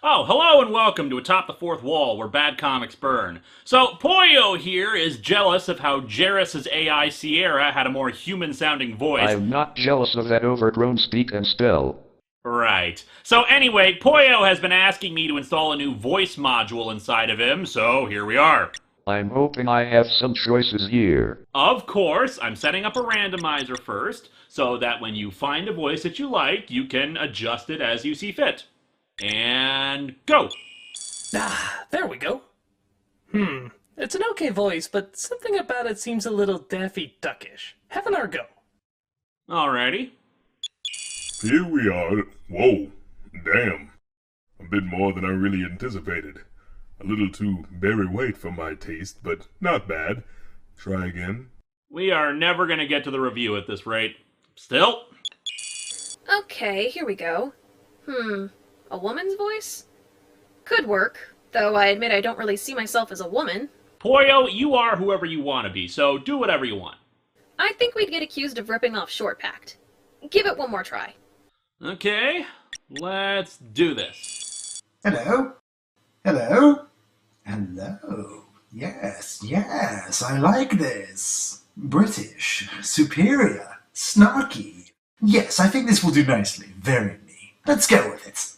Oh, hello and welcome to Atop the Fourth Wall, where bad comics burn. So, Poyo here is jealous of how Jarrus's AI Sierra had a more human-sounding voice. I'm not jealous of that overgrown speak and spell. Right. So anyway, Poyo has been asking me to install a new voice module inside of him, so here we are. I'm hoping I have some choices here. Of course, I'm setting up a randomizer first, so that when you find a voice that you like, you can adjust it as you see fit. And go! There we go. It's an okay voice, but something about it seems a little Daffy Duckish. Have another go. Alrighty. Here we are. Whoa, damn. A bit more than I really anticipated. A little too berry white for my taste, but not bad. Try again. We are never gonna get to the review at this rate. Still. Okay, here we go. A woman's voice? Could work, though I admit I don't really see myself as a woman. Poyo, you are whoever you want to be, so do whatever you want. I think we'd get accused of ripping off Short Pact. Give it one more try. Okay, let's do this. Hello? Hello? Hello? Yes, I like this. British, superior, snarky. Yes, I think this will do nicely. Very me. Let's go with it.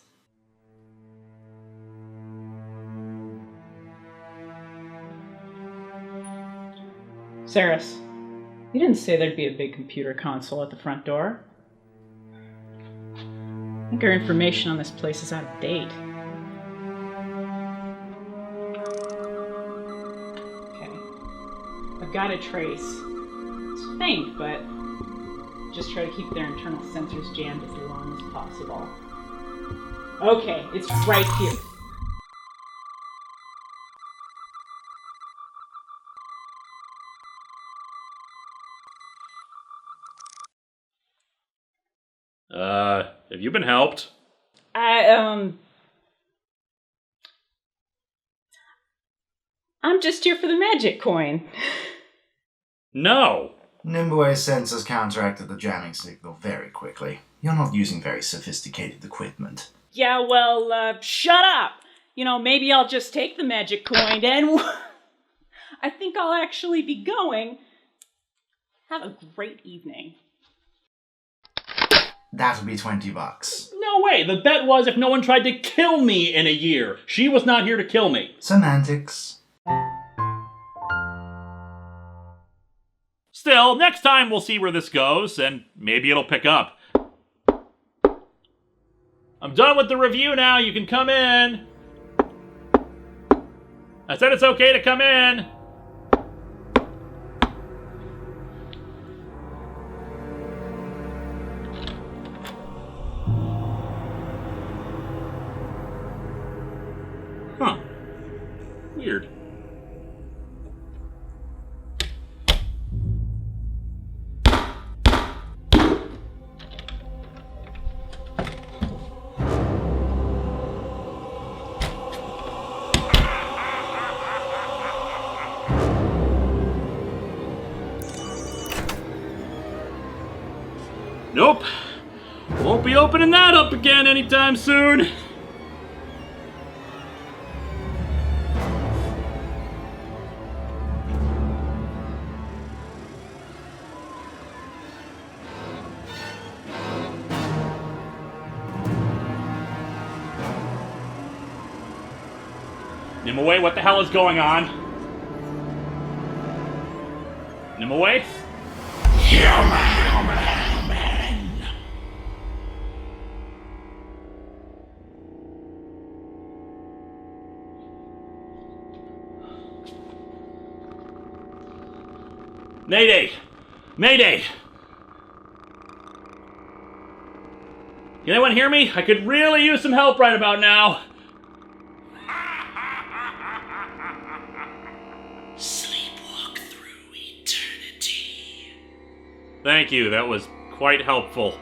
Saris, you didn't say there'd be a big computer console at the front door. I think our information on this place is out of date. Okay. I've got a trace. It's faint, but just try to keep their internal sensors jammed as long as possible. Okay, it's right here. Have you been helped? I'm just here for the magic coin. No. Nimue sensors counteracted the jamming signal very quickly. You're not using very sophisticated equipment. Yeah, well, shut up! You know, maybe I'll just take the magic coin and... I think I'll actually be going. Have a great evening. That'll be $20. No way. The bet was if no one tried to kill me in a year. She was not here to kill me. Semantics. Still, next time we'll see where this goes, and maybe it'll pick up. I'm done with the review now. You can come in. I said it's okay to come in. Huh. Weird. Nope. Won't be opening that up again anytime soon. Nimue, what the hell is going on? Nimue? Human. Mayday! Mayday! Can anyone hear me? I could really use some help right about now. Sleepwalk through eternity. Thank you, that was quite helpful.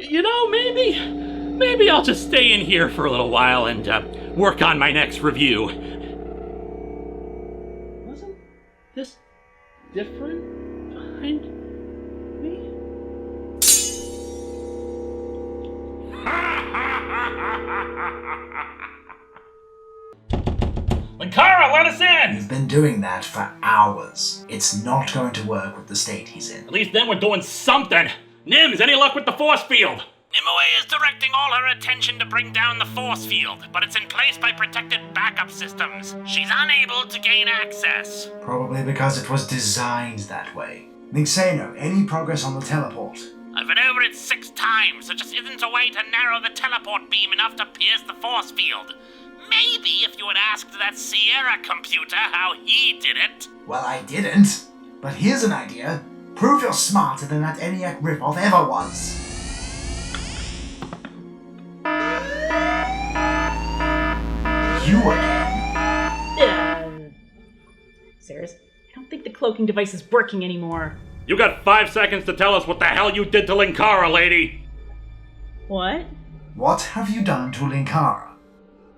You know, maybe I'll just stay in here for a little while and work on my next review. Wasn't this different behind me? Linkara, let us in! You've been doing that for hours. It's not going to work with the state he's in. At least then we're doing something. Nims, any luck with the force field? Nimue is directing all her attention to bring down the force field, but it's in place by protected backup systems. She's unable to gain access. Probably because it was designed that way. Nixano, any progress on the teleport? I've been over it 6 times. There just isn't a way to narrow the teleport beam enough to pierce the force field. Maybe if you had asked that Sierra computer how he did it. Well, I didn't. But here's an idea. Prove you're smarter than that ENIAC ripoff ever was. You again. Serious? I don't think the cloaking device is working anymore. You got 5 seconds to tell us what the hell you did to Linkara, lady. What? What have you done to Linkara?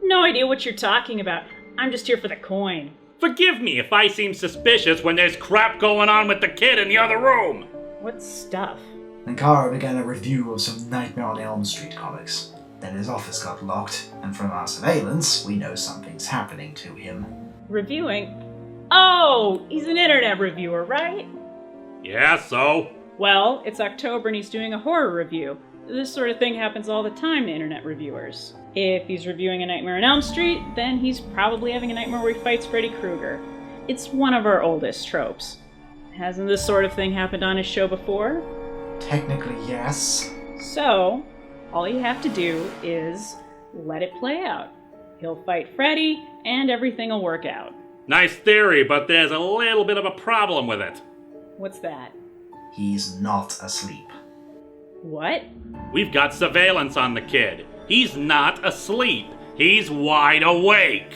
No idea what you're talking about. I'm just here for the coin. Forgive me if I seem suspicious when there's crap going on with the kid in the other room. What stuff? Linkara began a review of some Nightmare on Elm Street comics. Then his office got locked, and from our surveillance, we know something's happening to him. Reviewing? Oh, he's an internet reviewer, right? Yeah, so? Well, it's October and he's doing a horror review. This sort of thing happens all the time to internet reviewers. If he's reviewing A Nightmare on Elm Street, then he's probably having a nightmare where he fights Freddy Krueger. It's one of our oldest tropes. Hasn't this sort of thing happened on his show before? Technically, yes. So, all you have to do is let it play out. He'll fight Freddy, and everything will work out. Nice theory, but there's a little bit of a problem with it. What's that? He's not asleep. What? We've got surveillance on the kid. He's not asleep. He's wide awake.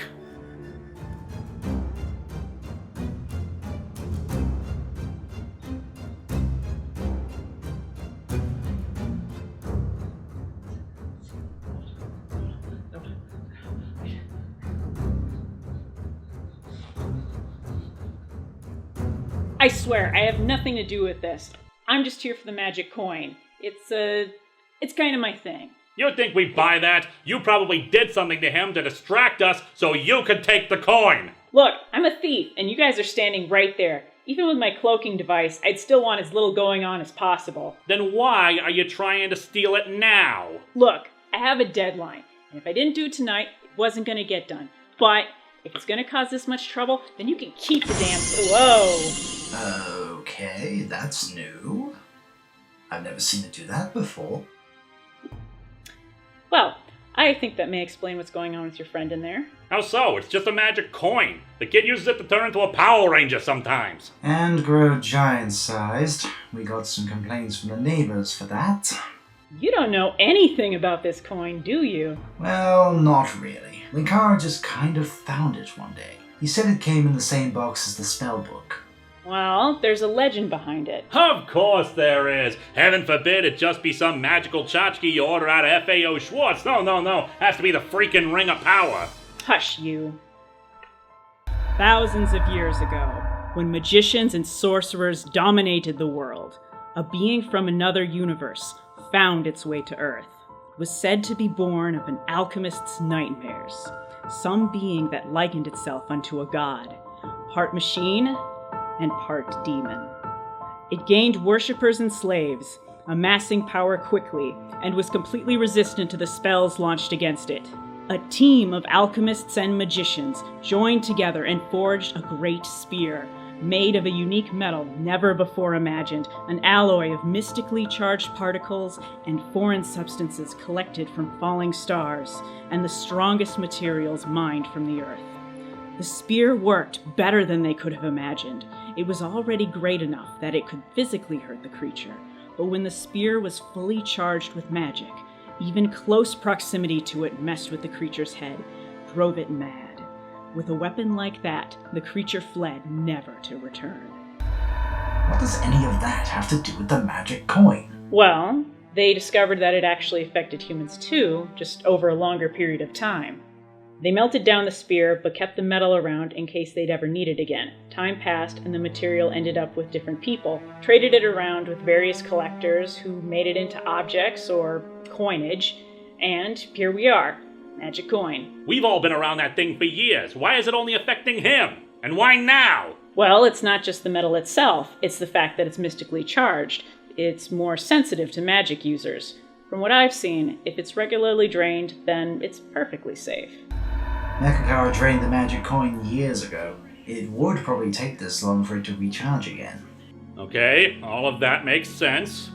I swear, I have nothing to do with this. I'm just here for the magic coin. It's kind of my thing. You think we'd buy that? You probably did something to him to distract us so you could take the coin. Look, I'm a thief, and you guys are standing right there. Even with my cloaking device, I'd still want as little going on as possible. Then why are you trying to steal it now? Look, I have a deadline, and if I didn't do it tonight, it wasn't going to get done. But if it's going to cause this much trouble, then you can keep the damn... Whoa! Okay, that's new. I've never seen it do that before. Well, I think that may explain what's going on with your friend in there. How so? It's just a magic coin. The kid uses it to turn into a Power Ranger sometimes. And grow giant-sized. We got some complaints from the neighbors for that. You don't know anything about this coin, do you? Well, not really. Linkara just kind of found it one day. He said it came in the same box as the spell book. Well, there's a legend behind it. Of course there is. Heaven forbid it just be some magical tchotchke you order out of FAO Schwartz. No. Has to be the freaking Ring of Power. Hush, you. Thousands of years ago, when magicians and sorcerers dominated the world, a being from another universe found its way to Earth. It was said to be born of an alchemist's nightmares, some being that likened itself unto a god, part machine and part demon. It gained worshippers and slaves, amassing power quickly, and was completely resistant to the spells launched against it. A team of alchemists and magicians joined together and forged a great spear, made of a unique metal never before imagined, an alloy of mystically charged particles and foreign substances collected from falling stars, and the strongest materials mined from the earth. The spear worked better than they could have imagined. It was already great enough that it could physically hurt the creature, but when the spear was fully charged with magic, even close proximity to it messed with the creature's head, drove it mad. With a weapon like that, the creature fled, never to return. What does any of that have to do with the magic coin? Well, They discovered that it actually affected humans too, just over a longer period of time. They melted down the spear, but kept the metal around in case they'd ever need it again. Time passed, and the material ended up with different people, traded it around with various collectors who made it into objects or coinage, and here we are. Magic coin. We've all been around that thing for years. Why is it only affecting him? And why now? Well, it's not just the metal itself, it's the fact that it's mystically charged. It's more sensitive to magic users. From what I've seen, if it's regularly drained, then it's perfectly safe. Linkara drained the magic coin years ago. It would probably take this long for it to recharge again. Okay, all of that makes sense.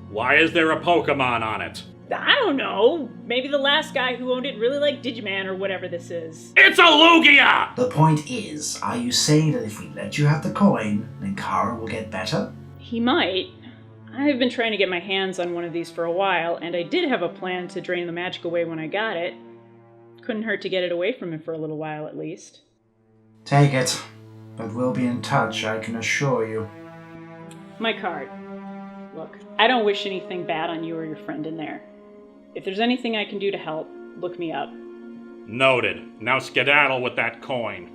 Why is there a Pokemon on it? I don't know. Maybe the last guy who owned it really liked Digimon or whatever this is. It's a Lugia! The point is, are you saying that if we let you have the coin, Linkara will get better? He might. I've been trying to get my hands on one of these for a while, and I did have a plan to drain the magic away when I got it. Couldn't hurt to get it away from him for a little while at least. Take it. But we'll be in touch, I can assure you. My card. Look, I don't wish anything bad on you or your friend in there. If there's anything I can do to help, look me up. Noted. Now skedaddle with that coin.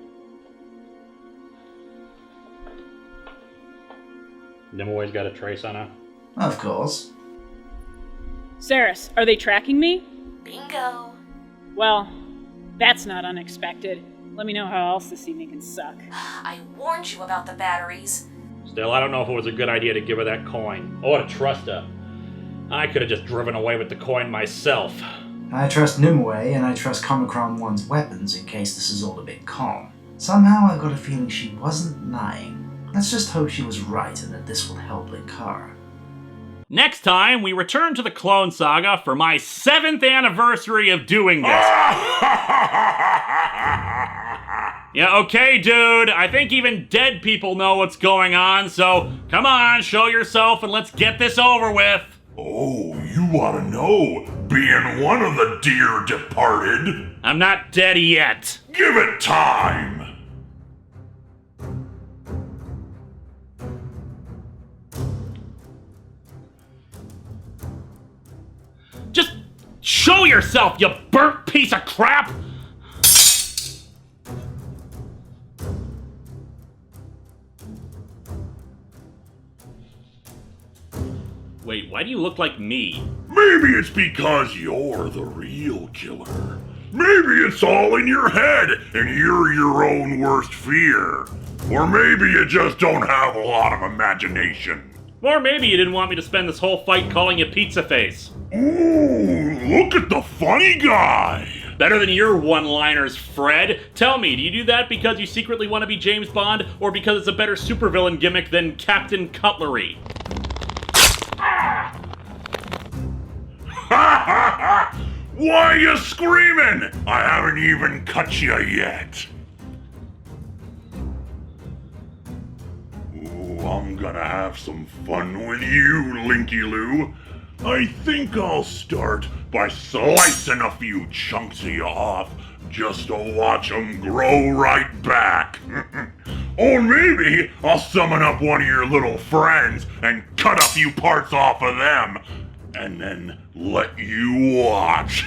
Nimue got a trace on her? Of course. Saris, are they tracking me? Bingo. Well, that's not unexpected. Let me know how else this evening can suck. I warned you about the batteries. Still, I don't know if it was a good idea to give her that coin. Or to trust her. I could have just driven away with the coin myself. I trust Nimue, and I trust Comicron 1's weapons in case this is all a bit calm. Somehow I've got a feeling she wasn't lying. Let's just hope she was right and that this will help Linkara. Next time, we return to the Clone Saga for my 7th anniversary of doing this. Yeah, okay, dude. I think even dead people know what's going on, so come on, show yourself and let's get this over with. Oh, you want to know, being one of the dear departed? I'm not dead yet. Give it time! Just show yourself, you burnt piece of crap! Wait, why do you look like me? Maybe it's because you're the real killer. Maybe it's all in your head and you're your own worst fear. Or maybe you just don't have a lot of imagination. Or maybe you didn't want me to spend this whole fight calling you Pizza Face. Ooh, look at the funny guy! Better than your one-liners, Fred. Tell me, do you do that because you secretly want to be James Bond, or because it's a better supervillain gimmick than Captain Cutlery? Why are you screaming? I haven't even cut you yet. Ooh, I'm gonna have some fun with you, Linky Lou. I think I'll start by slicing a few chunks of you off just to watch them grow right back. Or maybe I'll summon up one of your little friends and cut a few parts off of them. And then let you watch.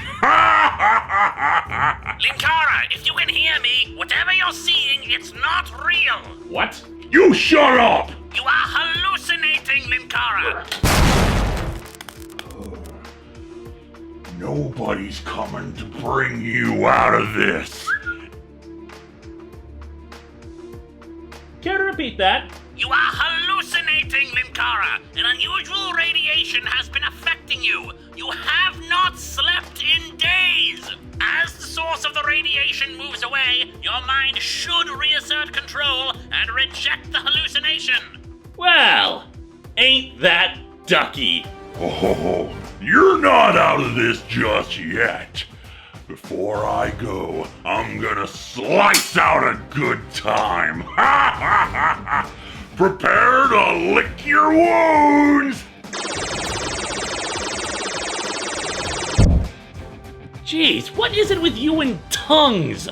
Linkara, if you can hear me, whatever you're seeing, it's not real. What? You shut up! You are hallucinating, Linkara. Nobody's coming to bring you out of this. Care to repeat that? You are hallucinating, Linkara. An unusual radiation has been affecting you. You have not slept in days. As the source of the radiation moves away, your mind should reassert control and reject the hallucination. Well, ain't that ducky? Oh, you're not out of this just yet. Before I go, I'm gonna slice out a good time. Prepare to lick your wounds! Jeez, what is it with you and tongues?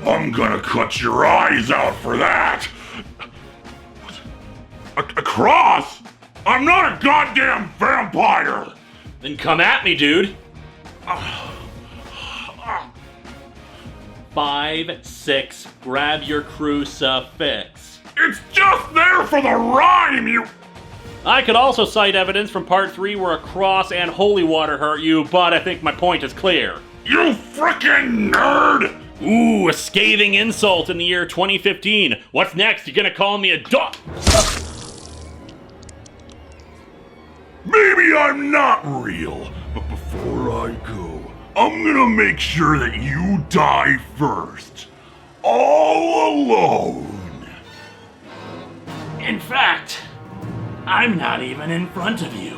I'm gonna cut your eyes out for that! cross? I'm not a goddamn vampire! Then come at me, dude. 5, 6, grab your crucifix. It's just there for the rhyme, you... I could also cite evidence from part 3 where a cross and holy water hurt you, but I think my point is clear. You frickin' nerd! Ooh, a scathing insult in the year 2015. What's next? You gonna call me a dog? Maybe I'm not real, but before I go, I'm gonna make sure that you die first. All alone. In fact, I'm not even in front of you.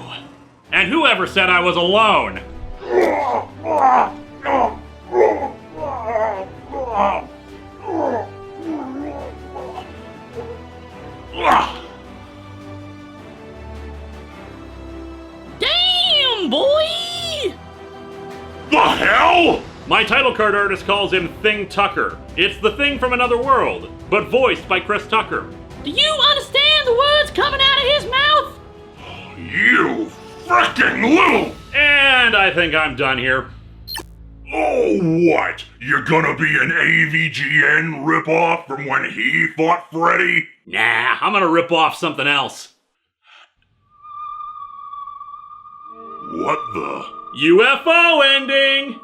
And whoever said I was alone? Damn, boy! The hell? My title card artist calls him Thing Tucker. It's the Thing from another world, but voiced by Chris Tucker. Do you understand the words coming out of his mouth? You frickin' little... And I think I'm done here. Oh, what? You're gonna be an AVGN ripoff from when he fought Freddy? Nah, I'm gonna rip off something else. What the... UFO ending!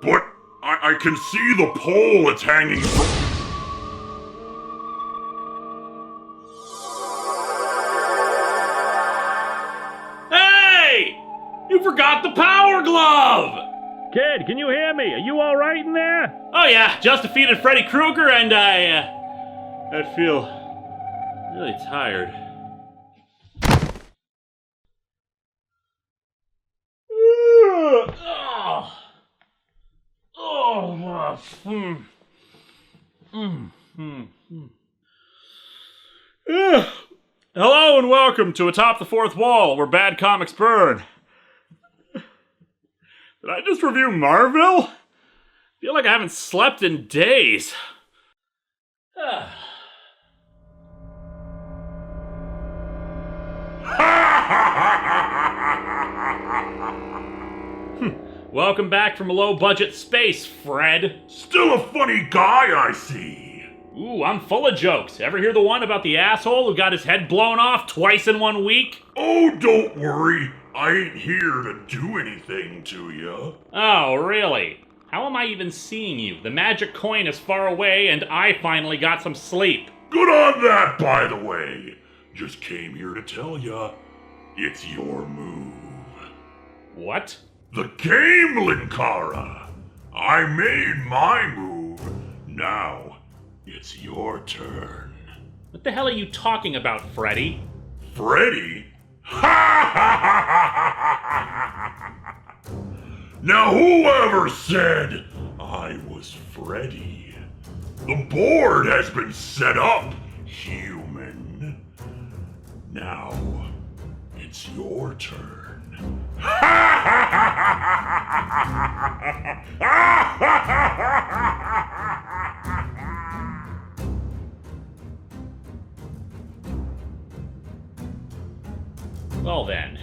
But I can see the pole it's hanging from... Hey! You forgot the power glove! Kid, can you hear me? Are you alright in there? Oh yeah, just defeated Freddy Krueger and I feel really tired. Hello and welcome to Atop the Fourth Wall, where bad comics burn. Did I just review Marvel? Feel like I haven't slept in days. Welcome back from low-budget space, Fred. Still a funny guy, I see. Ooh, I'm full of jokes. Ever hear the one about the asshole who got his head blown off twice in 1 week? Oh, don't worry. I ain't here to do anything to you. Oh, really? How am I even seeing you? The magic coin is far away, and I finally got some sleep. Good on that, by the way. Just came here to tell ya, it's your move. What? The game, Linkara. I made my move. Now, it's your turn. What the hell are you talking about, Freddy? Freddy? Now whoever said I was Freddy? The board has been set up, human. Now, it's your turn. Well then,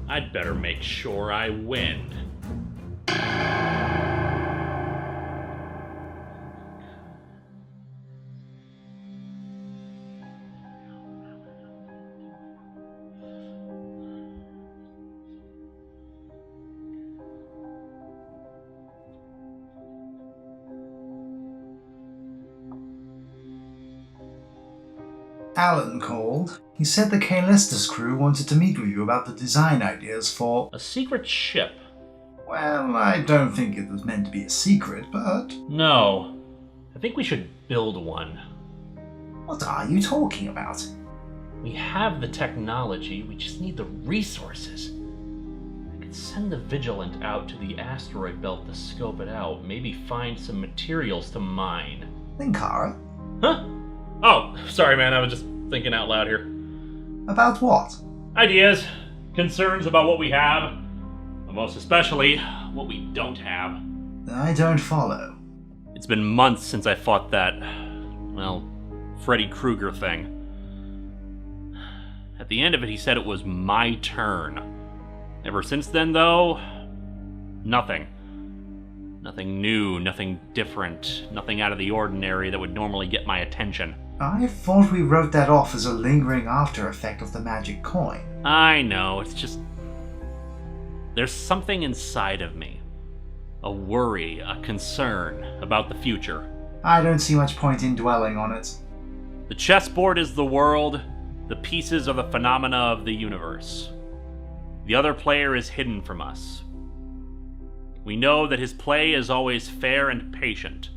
I'd better make sure I win. Alan called. He said the K. Lester's crew wanted to meet with you about the design ideas for... A secret ship? Well, I don't think it was meant to be a secret, but... No. I think we should build one. What are you talking about? We have the technology, we just need the resources. I could send the Vigilant out to the asteroid belt to scope it out, maybe find some materials to mine. Linkara? Huh? Oh, sorry man, I was just thinking out loud here. About what? Ideas, concerns about what we have, but most especially, what we don't have. I don't follow. It's been months since I fought that, well, Freddy Krueger thing. At the end of it, he said it was my turn. Ever since then, though, nothing. Nothing new, nothing different, nothing out of the ordinary that would normally get my attention. I thought we wrote that off as a lingering after effect of the magic coin. I know, it's just... there's something inside of me. A worry, a concern about the future. I don't see much point in dwelling on it. The chessboard is the world, the pieces are the phenomena of the universe. The other player is hidden from us. We know that his play is always fair and patient,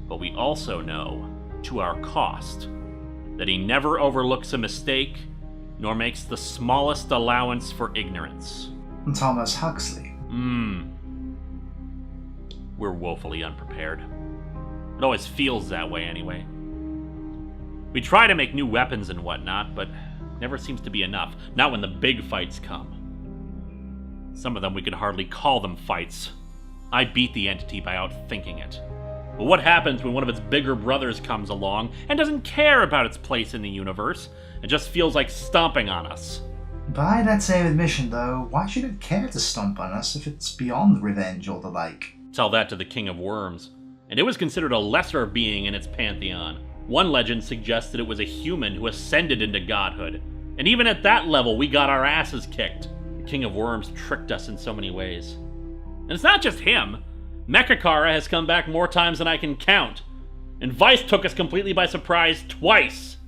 but we also know, to our cost, that he never overlooks a mistake, nor makes the smallest allowance for ignorance. Thomas Huxley. We're woefully unprepared. It always feels that way anyway. We try to make new weapons and whatnot, but never seems to be enough. Not when the big fights come. Some of them we could hardly call them fights. I beat the entity by outthinking it. But what happens when one of its bigger brothers comes along and doesn't care about its place in the universe, and just feels like stomping on us? By that same admission, though, why should it care to stomp on us if it's beyond revenge or the like? Tell that to the King of Worms. And it was considered a lesser being in its pantheon. One legend suggested it was a human who ascended into godhood. And even at that level, we got our asses kicked. The King of Worms tricked us in so many ways. And it's not just him. Mechakara has come back more times than I can count. And Vice took us completely by surprise twice.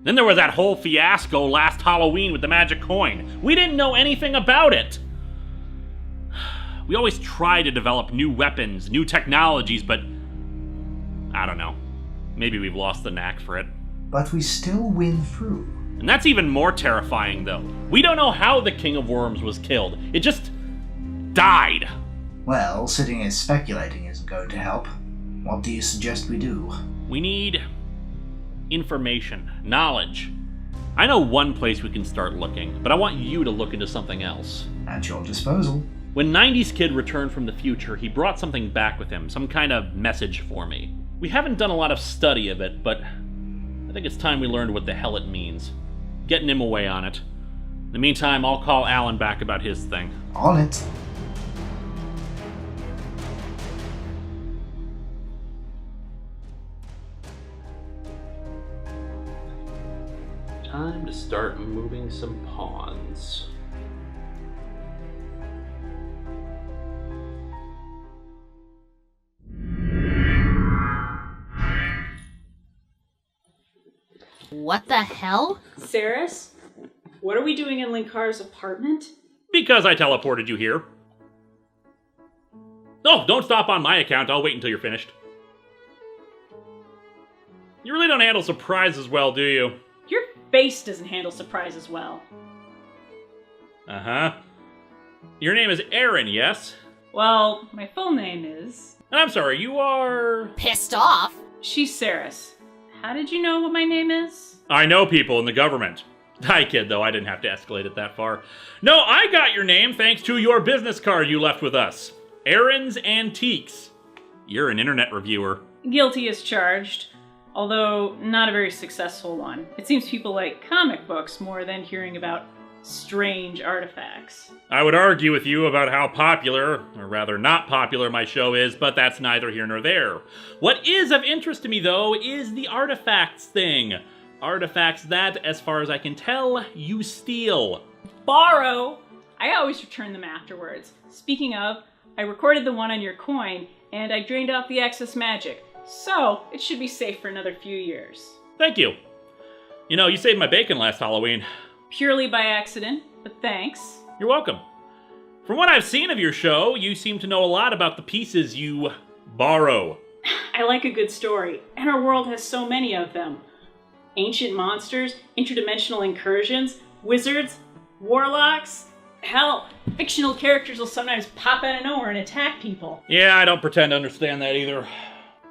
Then there was that whole fiasco last Halloween with the magic coin. We didn't know anything about it. We always try to develop new weapons, new technologies, but I don't know. Maybe we've lost the knack for it. But we still win through. And that's even more terrifying, though. We don't know how the King of Worms was killed. It just died. Well, sitting and speculating isn't going to help. What do you suggest we do? We need information, knowledge. I know one place we can start looking, but I want you to look into something else. At your disposal. When 90s Kid returned from the future, he brought something back with him, some kind of message for me. We haven't done a lot of study of it, but I think it's time we learned what the hell it means. Get Nimue on it. In the meantime, I'll call Alan back about his thing. On it. Time to start moving some pawns. What the hell? Saris? What are we doing in Linkara's apartment? Because I teleported you here. Oh, don't stop on my account. I'll wait until you're finished. You really don't handle surprises well, do you? Your face doesn't handle surprises well. Uh-huh. Your name is Aaron, yes? Well, my full name is... I'm sorry, you are... Pissed off? She's Saris. How did you know what my name is? I know people in the government. Hi, kid, though. I didn't have to escalate it that far. No, I got your name thanks to your business card you left with us. Aaron's Antiques. You're an internet reviewer. Guilty as charged, although not a very successful one. It seems people like comic books more than hearing about strange artifacts. I would argue with you about how popular, or rather not popular, my show is, but that's neither here nor there. What is of interest to me, though, is the artifacts thing. Artifacts that, as far as I can tell, you steal. Borrow! I always return them afterwards. Speaking of, I recorded the one on your coin, and I drained off the excess magic, so it should be safe for another few years. Thank you. You know, you saved my bacon last Halloween. Purely by accident, but thanks. You're welcome. From what I've seen of your show, you seem to know a lot about the pieces you borrow. I like a good story, and our world has so many of them. Ancient monsters, interdimensional incursions, wizards, warlocks. Hell, fictional characters will sometimes pop out of nowhere and attack people. Yeah, I don't pretend to understand that either.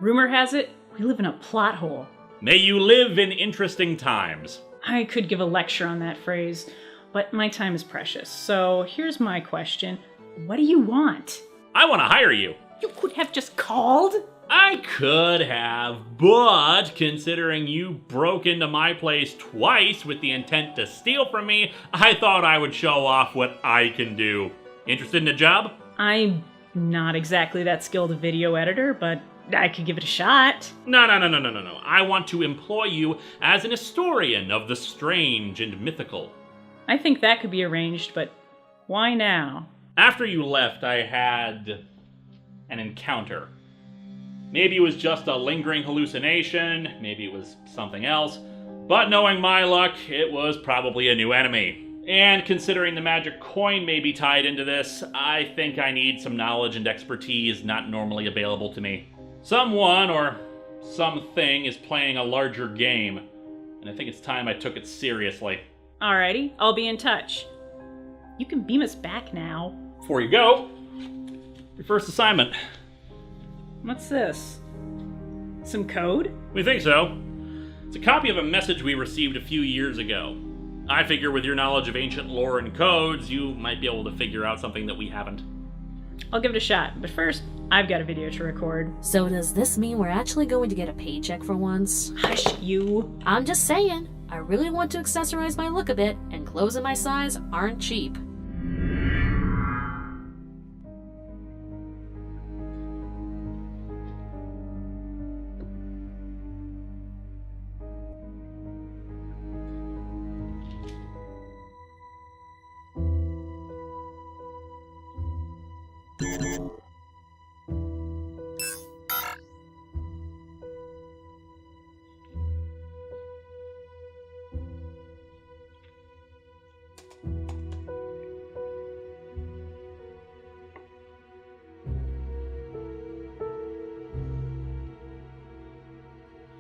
Rumor has it, we live in a plot hole. May you live in interesting times. I could give a lecture on that phrase, but my time is precious. So here's my question. What do you want? I want to hire you. You could have just called. I could have, but considering you broke into my place twice with the intent to steal from me, I thought I would show off what I can do. Interested in a job? I'm not exactly that skilled a video editor, but I could give it a shot. No. I want to employ you as an historian of the strange and mythical. I think that could be arranged, but why now? After you left, I had an encounter. Maybe it was just a lingering hallucination, maybe it was something else, but knowing my luck, it was probably a new enemy. And considering the magic coin may be tied into this, I think I need some knowledge and expertise not normally available to me. Someone or something is playing a larger game, and I think it's time I took it seriously. Alrighty, I'll be in touch. You can beam us back now. Before you go, your first assignment. What's this? Some code? We think so. It's a copy of a message we received a few years ago. I figure with your knowledge of ancient lore and codes, you might be able to figure out something that we haven't. I'll give it a shot, but first, I've got a video to record. So does this mean we're actually going to get a paycheck for once? Hush, you. I'm just saying, I really want to accessorize my look a bit, and clothes in my size aren't cheap.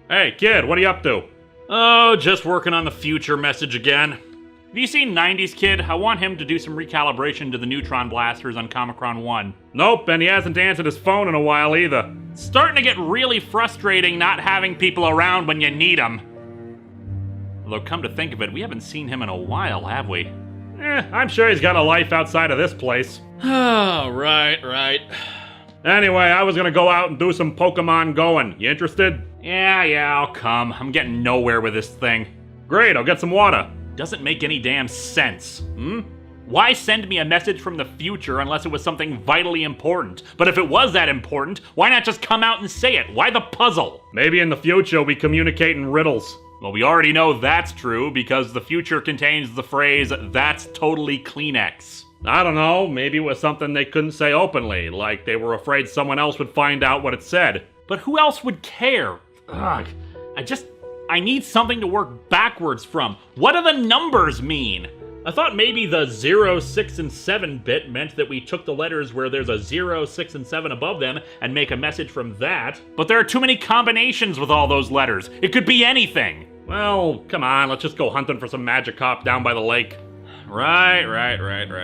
Hey, kid, what are you up to? Oh, just working on the future message again. Have you seen 90s Kid? I want him to do some recalibration to the neutron blasters on Comicron 1. Nope, and he hasn't answered his phone in a while either. It's starting to get really frustrating not having people around when you need them. Although, come to think of it, we haven't seen him in a while, have we? I'm sure he's got a life outside of this place. Oh, right. Anyway, I was gonna go out and do some Pokemon going. You interested? Yeah, I'll come. I'm getting nowhere with this thing. Great, I'll get some water. Doesn't make any damn sense. Why send me a message from the future unless it was something vitally important? But if it was that important, why not just come out and say it? Why the puzzle? Maybe in the future we communicate in riddles. Well, we already know that's true because the future contains the phrase, "That's totally Kleenex." I don't know, maybe it was something they couldn't say openly, like they were afraid someone else would find out what it said. But who else would care? Ugh, I need something to work backwards from. What do the numbers mean? I thought maybe the 0, 6, and 7 bit meant that we took the letters where there's a 0, 6, and 7 above them and make a message from that. But there are too many combinations with all those letters. It could be anything. Well, come on, let's just go hunting for some Magikarp down by the lake. Right. We're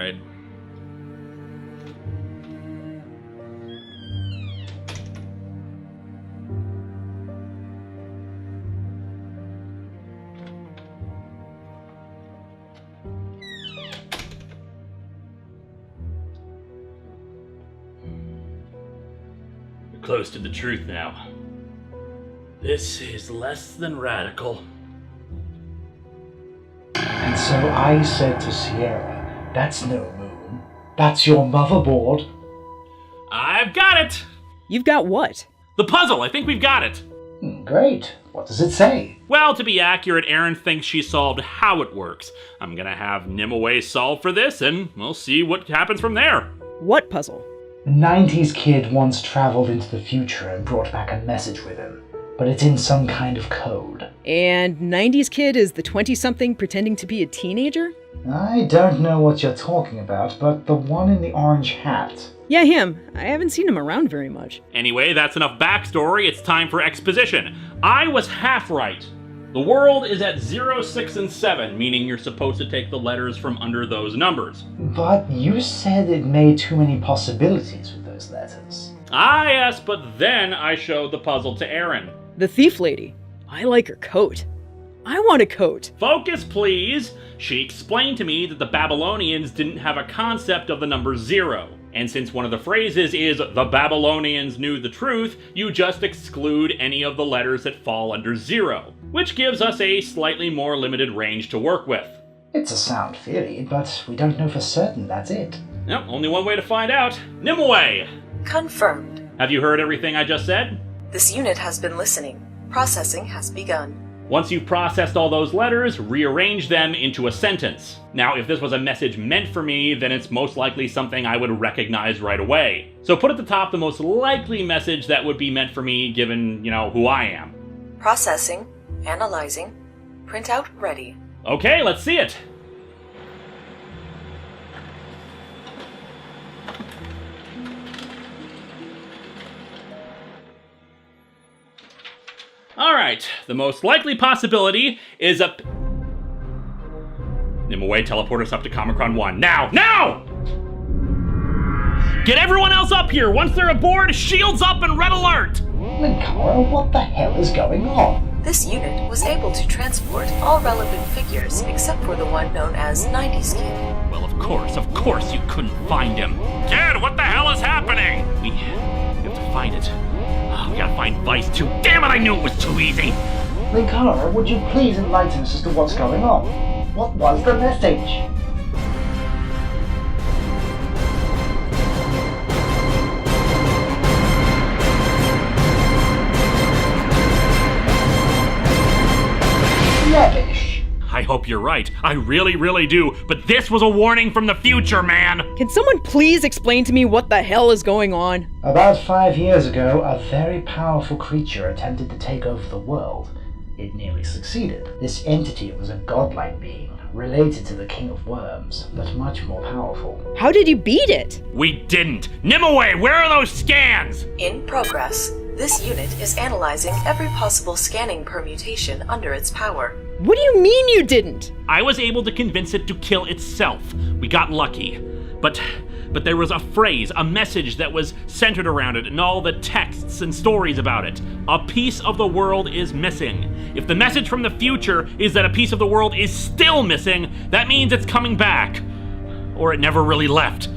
close to the truth now. This is less than radical. And so I said to Sierra, "That's no moon. That's your motherboard." I've got it! You've got what? The puzzle! I think we've got it! Great. What does it say? Well, to be accurate, Erin thinks she solved how it works. I'm gonna have Nimue solve for this, and we'll see what happens from there. What puzzle? 90s Kid once traveled into the future and brought back a message with him, but it's in some kind of code. And 90s Kid is the 20-something pretending to be a teenager? I don't know what you're talking about, but the one in the orange hat. Yeah, him. I haven't seen him around very much. Anyway, that's enough backstory. It's time for exposition. I was half right. The world is at 0, 6, and 7, meaning you're supposed to take the letters from under those numbers. But you said it made too many possibilities with those letters. Ah, yes, but then I showed the puzzle to Erin. The thief lady. I like her coat. I want a coat. Focus, please. She explained to me that the Babylonians didn't have a concept of the number 0. And since one of the phrases is, the Babylonians knew the truth, you just exclude any of the letters that fall under 0, which gives us a slightly more limited range to work with. It's a sound theory, but we don't know for certain that's it. Yep, only one way to find out. Nimue! Confirmed. Have you heard everything I just said? This unit has been listening. Processing has begun. Once you've processed all those letters, rearrange them into a sentence. Now, if this was a message meant for me, then it's most likely something I would recognize right away. So put at the top the most likely message that would be meant for me, given, who I am. Processing. Analyzing. Printout ready. Okay, let's see it. Alright, the most likely possibility is a... Nimue, teleport us up to Comicron 1. Now! Now! Get everyone else up here! Once they're aboard, shields up and red alert! Linkara, what the hell is going on? This unit was able to transport all relevant figures except for the one known as 90s Kid. Well, of course you couldn't find him. Kid, what the hell is happening? We have to find it. Oh, we gotta find Vice too. Damn it, I knew it was too easy! Linkara, would you please enlighten us as to what's going on? What was the message? Rubbish. I hope you're right. I really, really do. But this was a warning from the future, man! Can someone please explain to me what the hell is going on? About 5 years ago, a very powerful creature attempted to take over the world. It nearly succeeded. This entity was a godlike being, related to the King of Worms, but much more powerful. How did you beat it? We didn't! Nimue, where are those scans? In progress. This unit is analyzing every possible scanning permutation under its power. What do you mean you didn't? I was able to convince it to kill itself. We got lucky. But there was a phrase, a message that was centered around it, and all the texts and stories about it. A piece of the world is missing. If the message from the future is that a piece of the world is still missing, that means it's coming back. Or it never really left.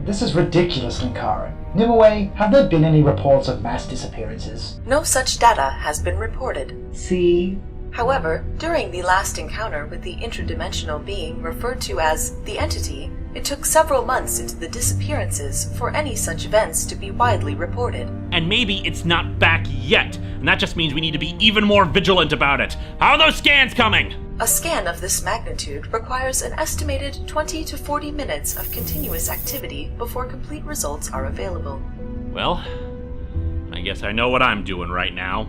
This is ridiculous, Linkara. Nimue, have there been any reports of mass disappearances? No such data has been reported. See? However, during the last encounter with the interdimensional being referred to as the Entity, it took several months into the disappearances for any such events to be widely reported. And maybe it's not back yet, and that just means we need to be even more vigilant about it. How are those scans coming? A scan of this magnitude requires an estimated 20 to 40 minutes of continuous activity before complete results are available. Well, I guess I know what I'm doing right now.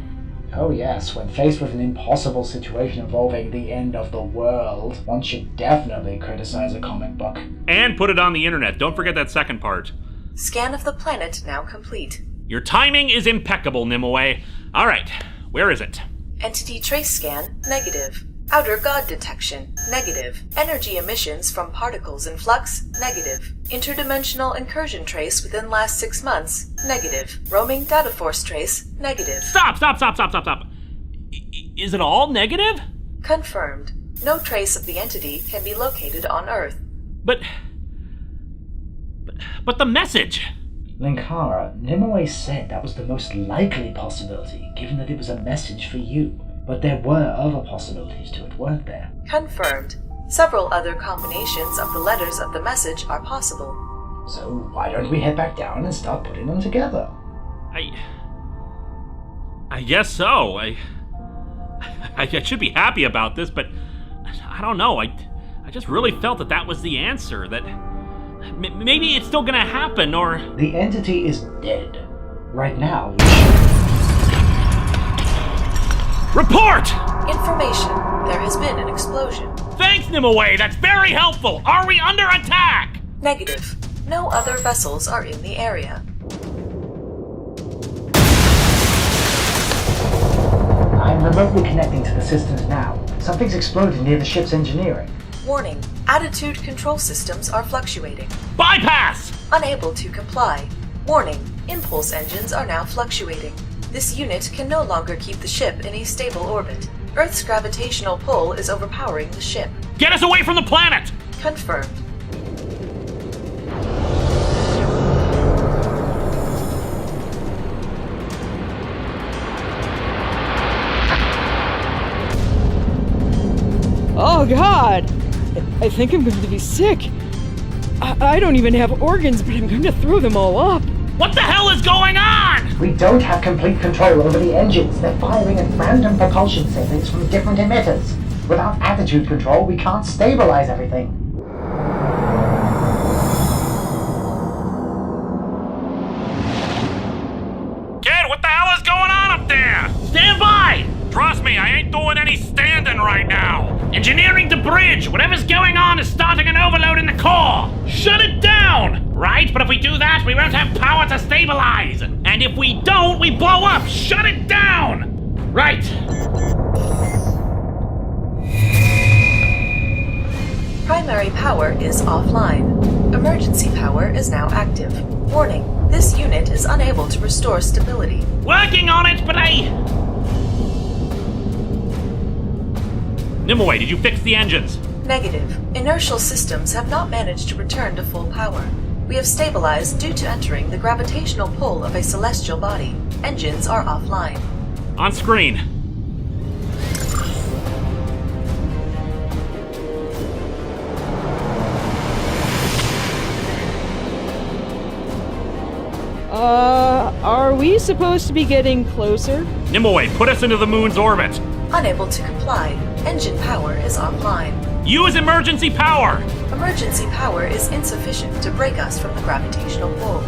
Oh yes, when faced with an impossible situation involving the end of the world, one should definitely criticize a comic book. And put it on the internet. Don't forget that second part. Scan of the planet now complete. Your timing is impeccable, Nimue. Alright, where is it? Entity trace scan, negative. Outer God detection, negative. Energy emissions from particles in flux, negative. Interdimensional incursion trace within last 6 months, negative. Roaming data force trace, negative. Stop! Is it all negative? Confirmed. No trace of the entity can be located on Earth. But the message! Linkara, Nimue said that was the most likely possibility, given that it was a message for you. But there were other possibilities to it, weren't there? Confirmed. Several other combinations of the letters of the message are possible. So why don't we head back down and start putting them together? I guess so. I should be happy about this, but I don't know. I just really felt that was the answer, that maybe it's still gonna happen, or... The entity is dead. Right now, Report! Information. There has been an explosion. Thanks, Nimue! That's very helpful! Are we under attack? Negative. No other vessels are in the area. I'm remotely connecting to the systems now. Something's exploded near the ship's engineering. Warning. Attitude control systems are fluctuating. Bypass! Unable to comply. Warning. Impulse engines are now fluctuating. This unit can no longer keep the ship in a stable orbit. Earth's gravitational pull is overpowering the ship. Get us away from the planet! Confirmed. Oh god! I think I'm going to be sick. I don't even have organs, but I'm going to throw them all up. What the hell is going on? We don't have complete control over the engines. They're firing at random propulsion settings from different emitters. Without attitude control, we can't stabilize everything. Kid, what the hell is going on up there? Stand by! Trust me, I ain't doing any standing right now. Engineering to bridge. Whatever's going on is starting an overload in the core. Shut it down! Right, but if we do that, we won't have power to stabilize. And if we don't, we blow up. Shut it down! Right. Primary power is offline. Emergency power is now active. Warning, this unit is unable to restore stability. Working on it, but Nimue, did you fix the engines? Negative. Inertial systems have not managed to return to full power. We have stabilized due to entering the gravitational pull of a celestial body. Engines are offline. On screen. Are we supposed to be getting closer? Nimue, put us into the moon's orbit. Unable to comply. Engine power is offline. Use emergency power! Emergency power is insufficient to break us from the gravitational pull.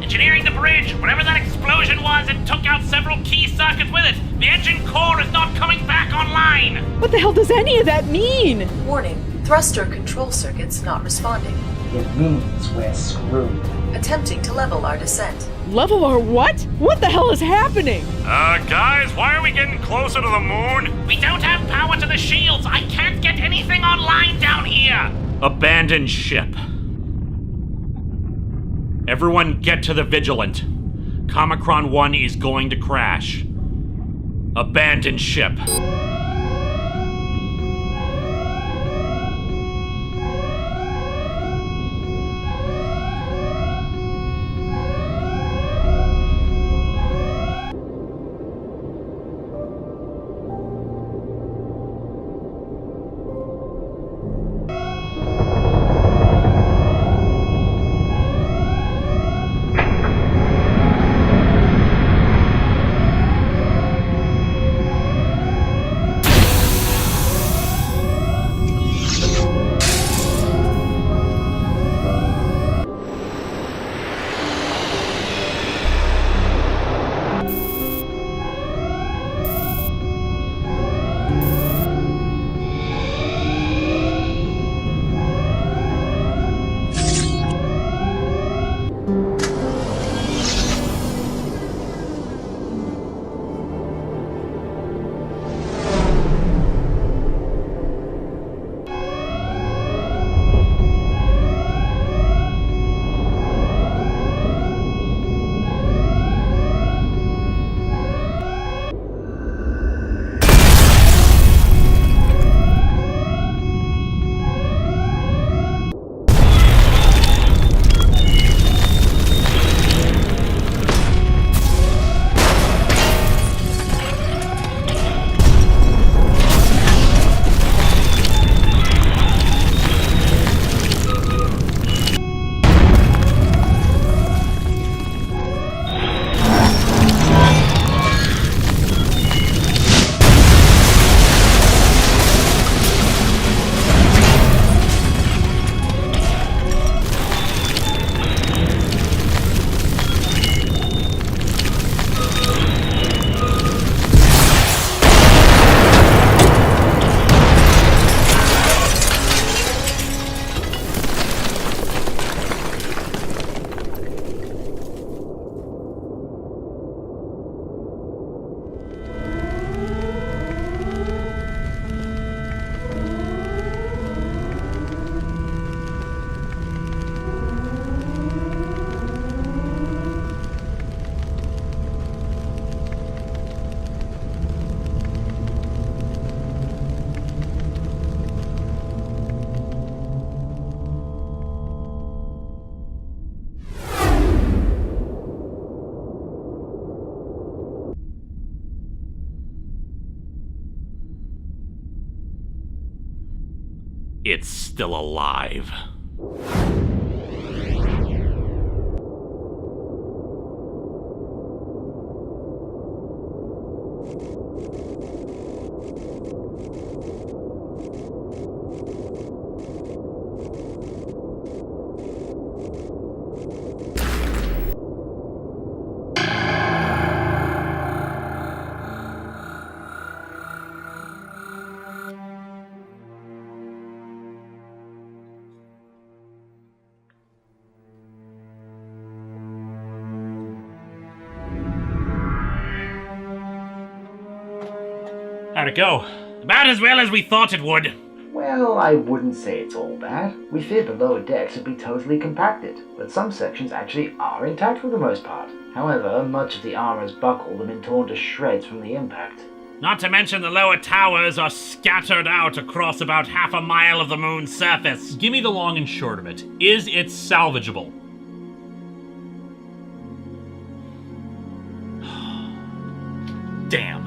Engineering the bridge. Whatever that explosion was, it took out several key circuits with it. The engine core is not coming back online. What the hell does any of that mean? Warning, thruster control circuits not responding. It means we're screwed. Attempting to level our descent. Level our what? What the hell is happening? Guys, why are we getting closer to the moon? We don't have power to the shields. I can't get anything online down here. Abandoned ship. Everyone get to the Vigilant. Comicron 1 is going to crash. Abandoned ship. it's still alive. How'd it go? About as well as we thought it would. Well, I wouldn't say it's all bad. We feared the lower decks would be totally compacted, but some sections actually are intact for the most part. However, much of the armor has buckled and been torn to shreds from the impact. Not to mention the lower towers are scattered out across about half a mile of the moon's surface. Give me the long and short of it. Is it salvageable? Damn.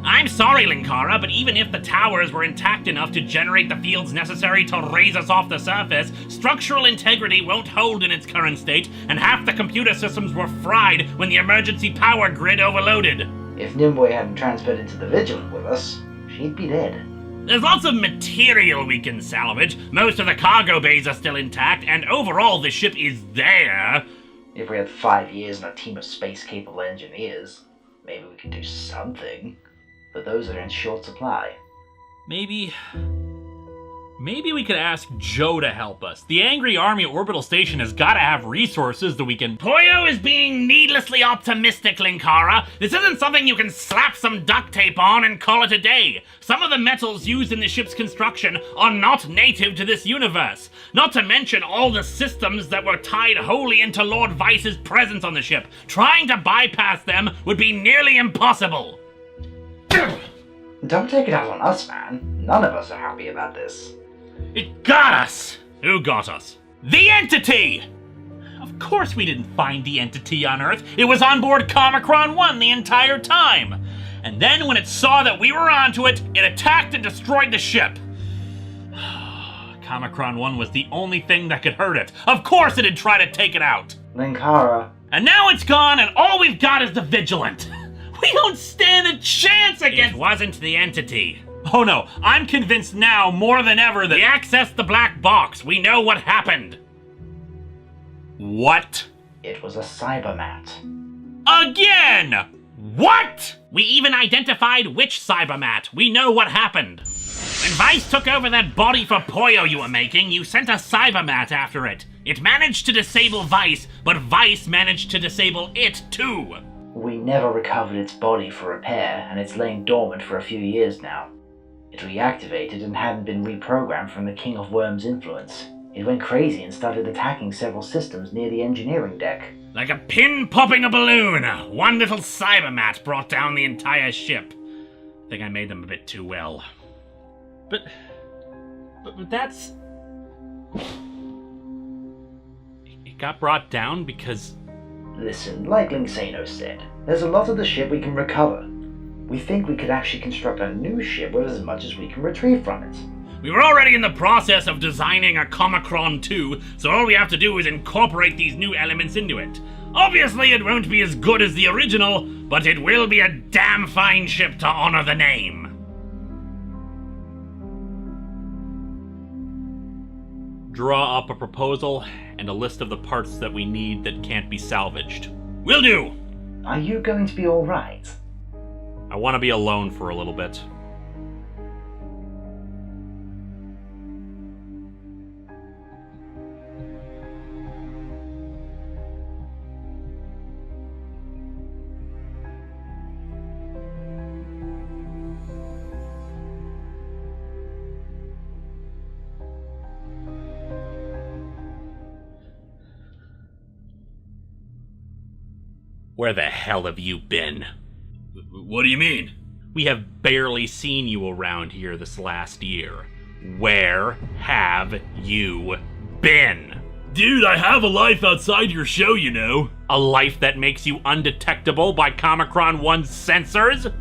I'm sorry, Linkara, but even if the towers were intact enough to generate the fields necessary to raise us off the surface, structural integrity won't hold in its current state, and half the computer systems were fried when the emergency power grid overloaded. If Nimue hadn't transferred into the Vigilant with us, she'd be dead. There's lots of material we can salvage. Most of the cargo bays are still intact, and overall the ship is there. If we had 5 years and a team of space-capable engineers, maybe we could do something. But those are in short supply. Maybe we could ask Joe to help us. The Angry Army Orbital Station has got to have resources that we can... Poyo is being needlessly optimistic, Linkara. This isn't something you can slap some duct tape on and call it a day. Some of the metals used in the ship's construction are not native to this universe. Not to mention all the systems that were tied wholly into Lord Vice's presence on the ship. Trying to bypass them would be nearly impossible. Don't take it out on us, man. None of us are happy about this. It got us! Who got us? The Entity! Of course we didn't find the Entity on Earth. It was on board Comicron 1 the entire time. And then when it saw that we were onto it, it attacked and destroyed the ship. Comicron 1 was the only thing that could hurt it. Of course it'd try to take it out. Linkara. And now it's gone and all we've got is the Vigilant. We don't stand a chance against... It wasn't the Entity. Oh no, I'm convinced now more than ever that... We accessed the black box. We know what happened. What? It was a cybermat. Again! What? We even identified which cybermat. We know what happened. When Vice took over that body for Poyo you were making, you sent a cybermat after it. It managed to disable Vice, but Vice managed to disable it too. We never recovered its body for repair, and it's lain dormant for a few years now. It reactivated and hadn't been reprogrammed from the King of Worms' influence. It went crazy and started attacking several systems near the engineering deck. Like a pin popping a balloon, one little cybermat brought down the entire ship. I think I made them a bit too well. But that's... It got brought down because... Listen, like Linksano said, there's a lot of the ship we can recover. We think we could actually construct a new ship with as much as we can retrieve from it. We were already in the process of designing a Comicron 2, so all we have to do is incorporate these new elements into it. Obviously it won't be as good as the original, but it will be a damn fine ship to honor the name. Draw up a proposal and a list of the parts that we need that can't be salvaged. Will do! Are you going to be alright? I want to be alone for a little bit. Where the hell have you been? What do you mean? We have barely seen you around here this last year. Where have you been? Dude, I have a life outside your show, you know. A life that makes you undetectable by Comicron 1's sensors?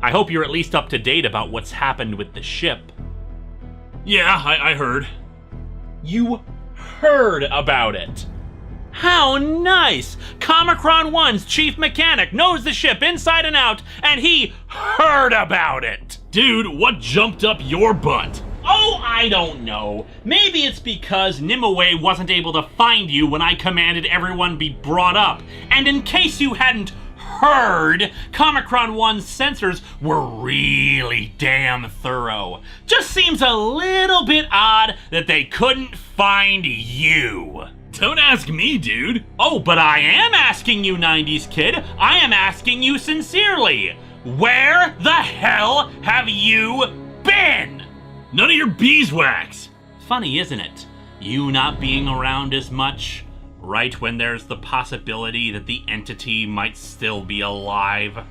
I hope you're at least up to date about what's happened with the ship. Yeah, I heard. You heard about it? How nice! Comicron 1's chief mechanic knows the ship inside and out, and he heard about it! Dude, what jumped up your butt? Oh, I don't know. Maybe it's because Nimue wasn't able to find you when I commanded everyone be brought up. And in case you hadn't heard, Comicron 1's sensors were really damn thorough. Just seems a little bit odd that they couldn't find you. Don't ask me, dude. Oh, but I am asking you, 90s kid. I am asking you sincerely. Where the hell have you been? None of your beeswax. Funny, isn't it? You not being around as much, right when there's the possibility that the entity might still be alive.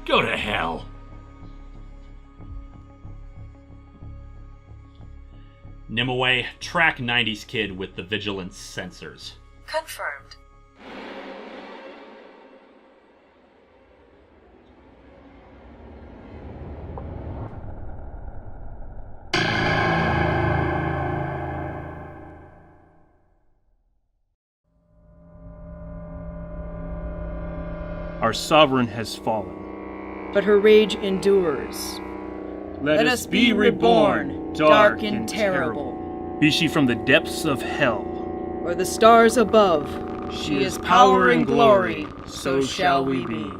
Go to hell. Nimue, track 90s kid with the vigilance sensors. Confirmed. Our sovereign has fallen. But her rage endures. Let us be reborn, dark and terrible. Be she from the depths of hell, or the stars above. She is power and glory, so shall we be.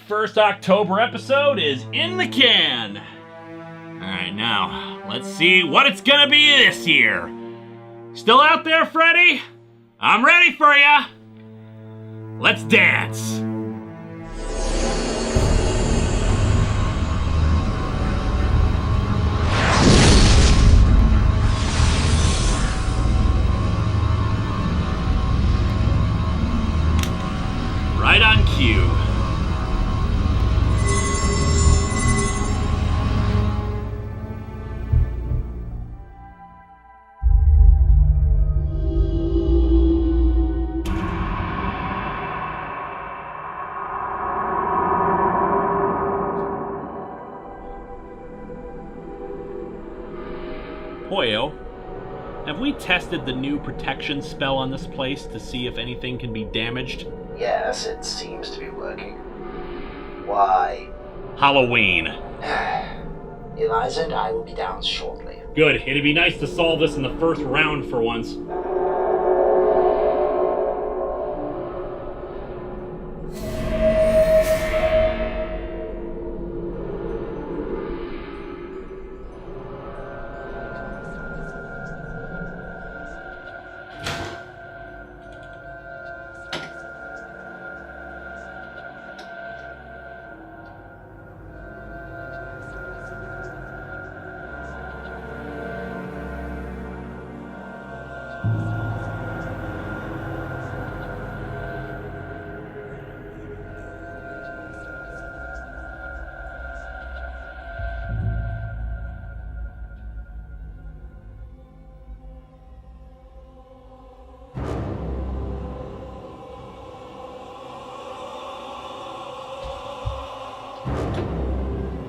First October episode is in the can. Alright, now, let's see what it's gonna be this year. Still out there, Freddy? I'm ready for ya! Let's dance! Right on cue. Hoyo, have we tested the new protection spell on this place to see if anything can be damaged? Yes, it seems to be working. Why? Halloween. Eliza and I will be down shortly. Good. It'd be nice to solve this in the first round for once.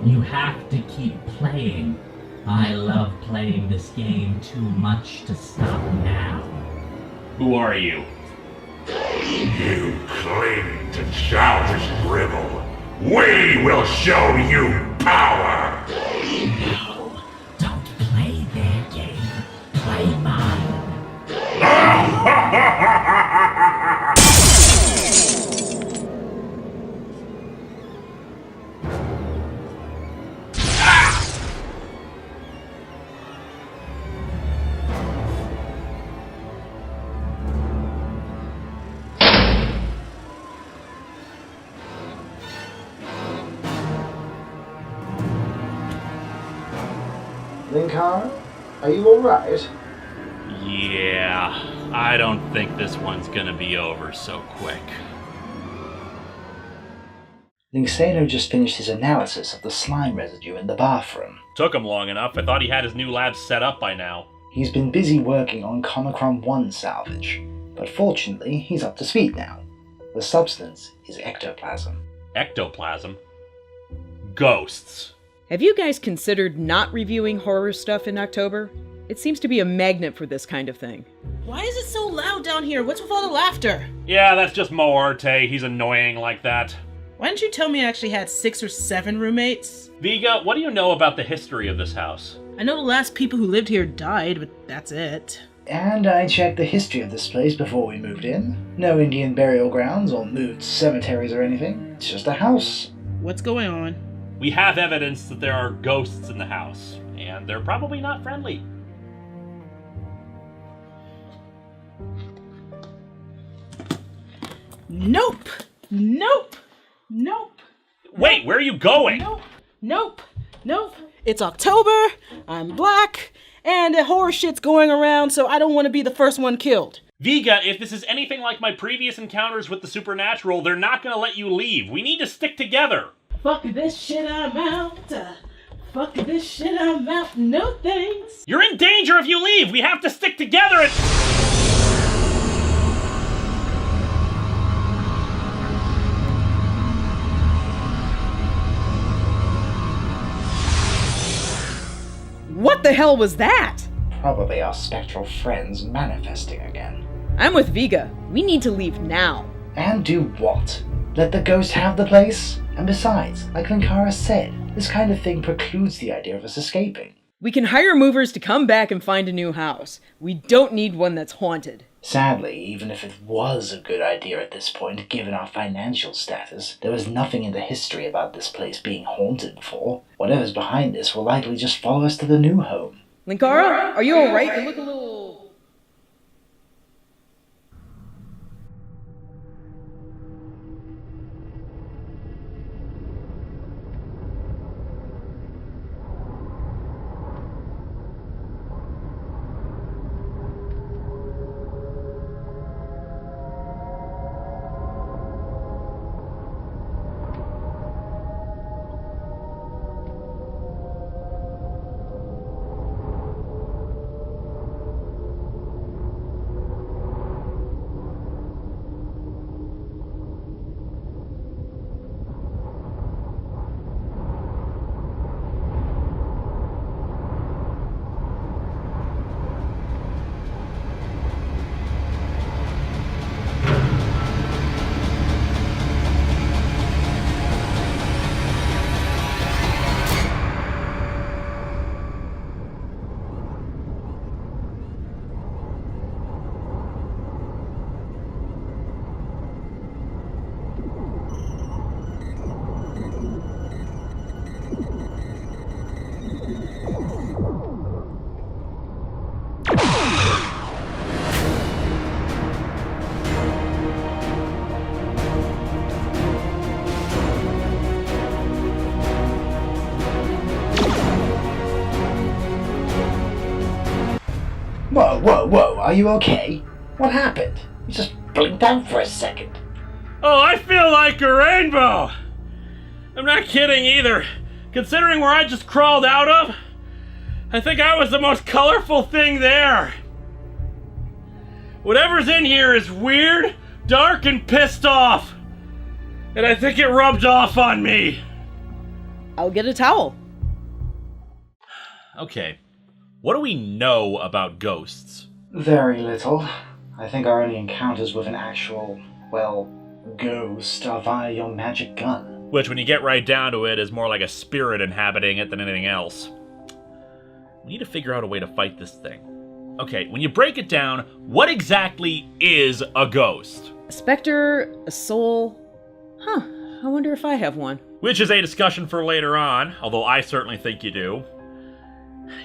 You have to keep playing. I love playing this game too much to stop now. Who are you? You cling to childish drivel. We will show you power! No, don't play their game. Play mine. Linkara, are you alright? Yeah, I don't think this one's gonna be over so quick. Linksano just finished his analysis of the slime residue in the bathroom. Took him long enough. I thought he had his new lab set up by now. He's been busy working on Comicron 1 salvage, but fortunately he's up to speed now. The substance is ectoplasm. Ectoplasm? Ghosts. Have you guys considered not reviewing horror stuff in October? It seems to be a magnet for this kind of thing. Why is it so loud down here? What's with all the laughter? Yeah, that's just Moarte. He's annoying like that. Why didn't you tell me I actually had 6 or 7 roommates? Viga, what do you know about the history of this house? I know the last people who lived here died, but that's it. And I checked the history of this place before we moved in. No Indian burial grounds or moved cemeteries or anything. It's just a house. What's going on? We have evidence that there are ghosts in the house, and they're probably not friendly. Nope! Nope! Nope! Wait, where are you going? Nope! Nope! Nope! It's October, I'm black, and the horror shit's going around, so I don't want to be the first one killed. Viga, if this is anything like my previous encounters with the supernatural, they're not gonna let you leave. We need to stick together. Fuck this shit, I'm out. Fuck this shit, I'm out. No thanks. You're in danger if you leave. We have to stick together and... What the hell was that? Probably our spectral friends manifesting again. I'm with Viga. We need to leave now. And do what? Let the ghost have the place? And besides, like Linkara said, this kind of thing precludes the idea of us escaping. We can hire movers to come back and find a new house. We don't need one that's haunted. Sadly, even if it was a good idea at this point, given our financial status, there was nothing in the history about this place being haunted before. Whatever's behind this will likely just follow us to the new home. Linkara, are you alright? You look a little... Whoa, are you okay? What happened? You just blinked out for a second. Oh, I feel like a rainbow! I'm not kidding either. Considering where I just crawled out of, I think I was the most colorful thing there. Whatever's in here is weird, dark, and pissed off. And I think it rubbed off on me. I'll get a towel. Okay, what do we know about ghosts? Very little. I think our only encounters with an actual, ghost are via your magic gun. Which, when you get right down to it, is more like a spirit inhabiting it than anything else. We need to figure out a way to fight this thing. Okay, when you break it down, what exactly is a ghost? A specter, a soul... I wonder if I have one. Which is a discussion for later on, although I certainly think you do.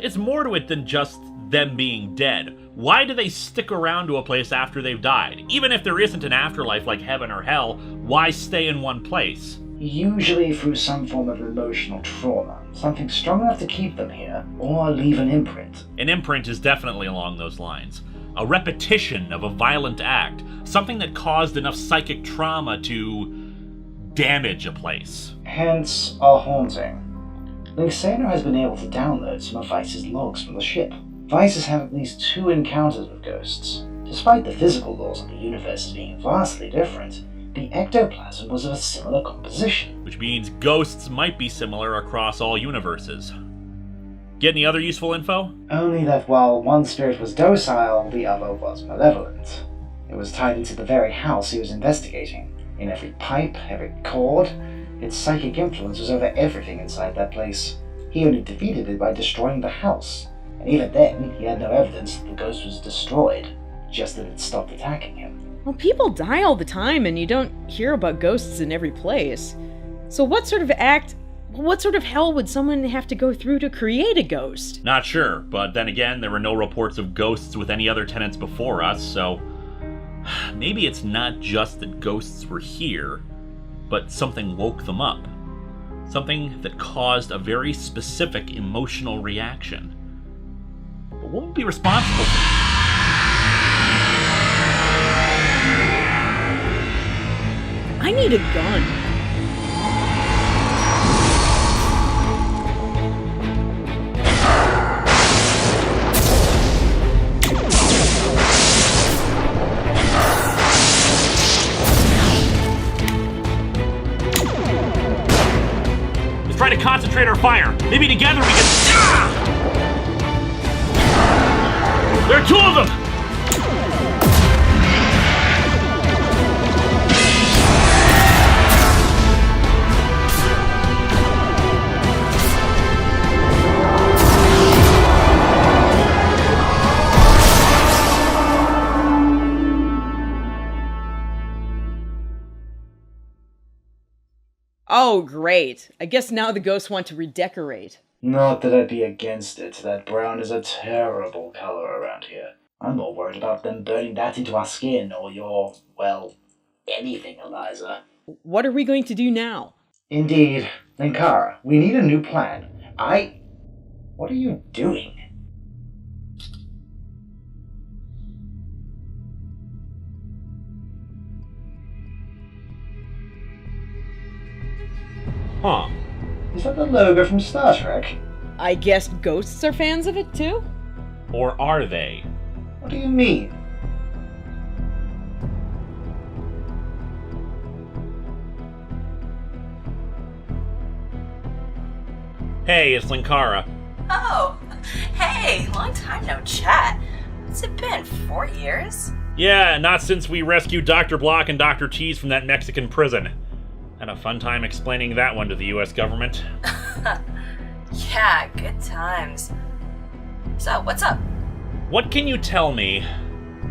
It's more to it than just them being dead. Why do they stick around to a place after they've died? Even if there isn't an afterlife like heaven or hell, why stay in one place? Usually through some form of emotional trauma, something strong enough to keep them here, or leave an imprint. An imprint is definitely along those lines. A repetition of a violent act, something that caused enough psychic trauma to damage a place. Hence, a haunting. Linkara has been able to download some of Vice's logs from the ship. Vice has had at least 2 encounters with ghosts. Despite the physical laws of the universe being vastly different, the ectoplasm was of a similar composition. Which means ghosts might be similar across all universes. Get any other useful info? Only that while one spirit was docile, the other was malevolent. It was tied into the very house he was investigating. In every pipe, every cord, its psychic influence was over everything inside that place. He only defeated it by destroying the house, and even then, he had no evidence that the ghost was destroyed, just that it stopped attacking him. Well, people die all the time, and you don't hear about ghosts in every place. So what sort of hell would someone have to go through to create a ghost? Not sure, but then again, there were no reports of ghosts with any other tenants before us, so maybe it's not just that ghosts were here, but something woke them up. Something that caused a very specific emotional reaction. But what would be responsible for that? I need a gun. Let's try to concentrate our fire. Maybe together we can... There are 2 of them! Oh, great. I guess now the ghosts want to redecorate. Not that I'd be against it. That brown is a terrible color around here. I'm more worried about them burning that into our skin or your, well, anything, Eliza. What are we going to do now? Indeed. Linkara, we need a new plan. What are you doing? Huh. Is that the logo from Star Trek? I guess ghosts are fans of it too? Or are they? What do you mean? Hey, it's Linkara. Oh, hey, long time no chat. What's it been, 4 years? Yeah, not since we rescued Dr. Block and Dr. Cheese from that Mexican prison. Had a fun time explaining that one to the US government. Yeah, good times. So, what's up? What can you tell me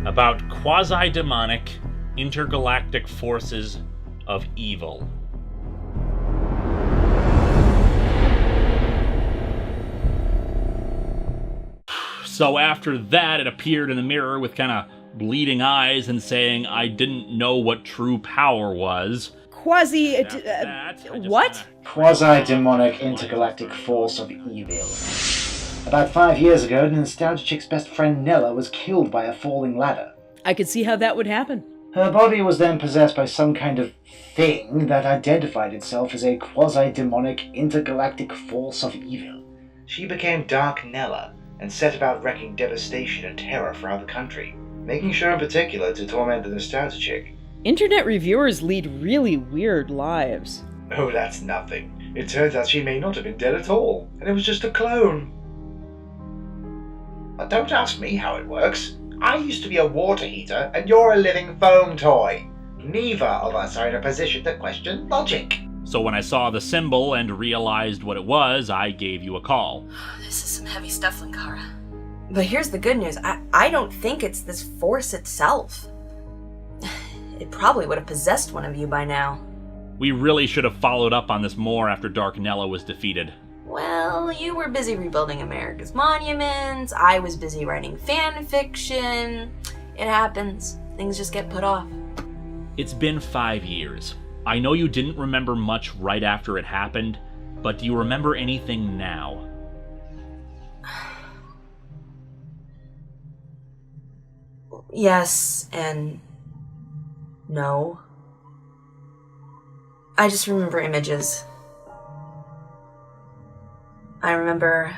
about quasi-demonic intergalactic forces of evil? So after that, it appeared in the mirror with kind of bleeding eyes and saying I didn't know what true power was. What? Quasi-demonic intergalactic force of evil. About 5 years ago, the Nostalgia Chick's best friend Nella was killed by a falling ladder. I could see how that would happen. Her body was then possessed by some kind of thing that identified itself as a quasi-demonic intergalactic force of evil. She became Dark Nella and set about wreaking devastation and terror throughout the country, making sure in particular to torment the Nostalgia Chick. Internet reviewers lead really weird lives. Oh, that's nothing. It turns out she may not have been dead at all, and it was just a clone. But don't ask me how it works. I used to be a water heater, and you're a living foam toy. Neither of us are in a position to question logic. So when I saw the symbol and realized what it was, I gave you a call. This is some heavy stuff, Linkara. But here's the good news. I don't think it's this force itself. It probably would have possessed one of you by now. We really should have followed up on this more after Dark Nella was defeated. Well, you were busy rebuilding America's monuments, I was busy writing fan fiction. It happens. Things just get put off. It's been 5 years. I know you didn't remember much right after it happened, but do you remember anything now? Yes and no. I just remember images. I remember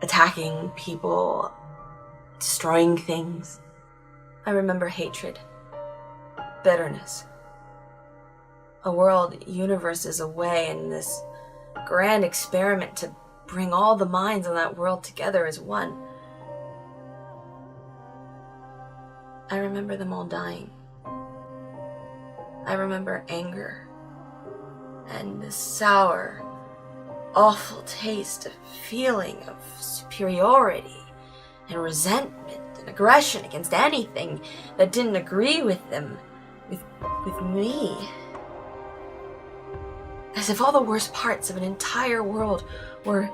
attacking people, destroying things. I remember hatred, bitterness. A world universe is away in this grand experiment to bring all the minds in that world together as one. I remember them all dying. I remember anger and the sour, awful taste of feeling of superiority and resentment and aggression against anything that didn't agree with them, with me. As if all the worst parts of an entire world were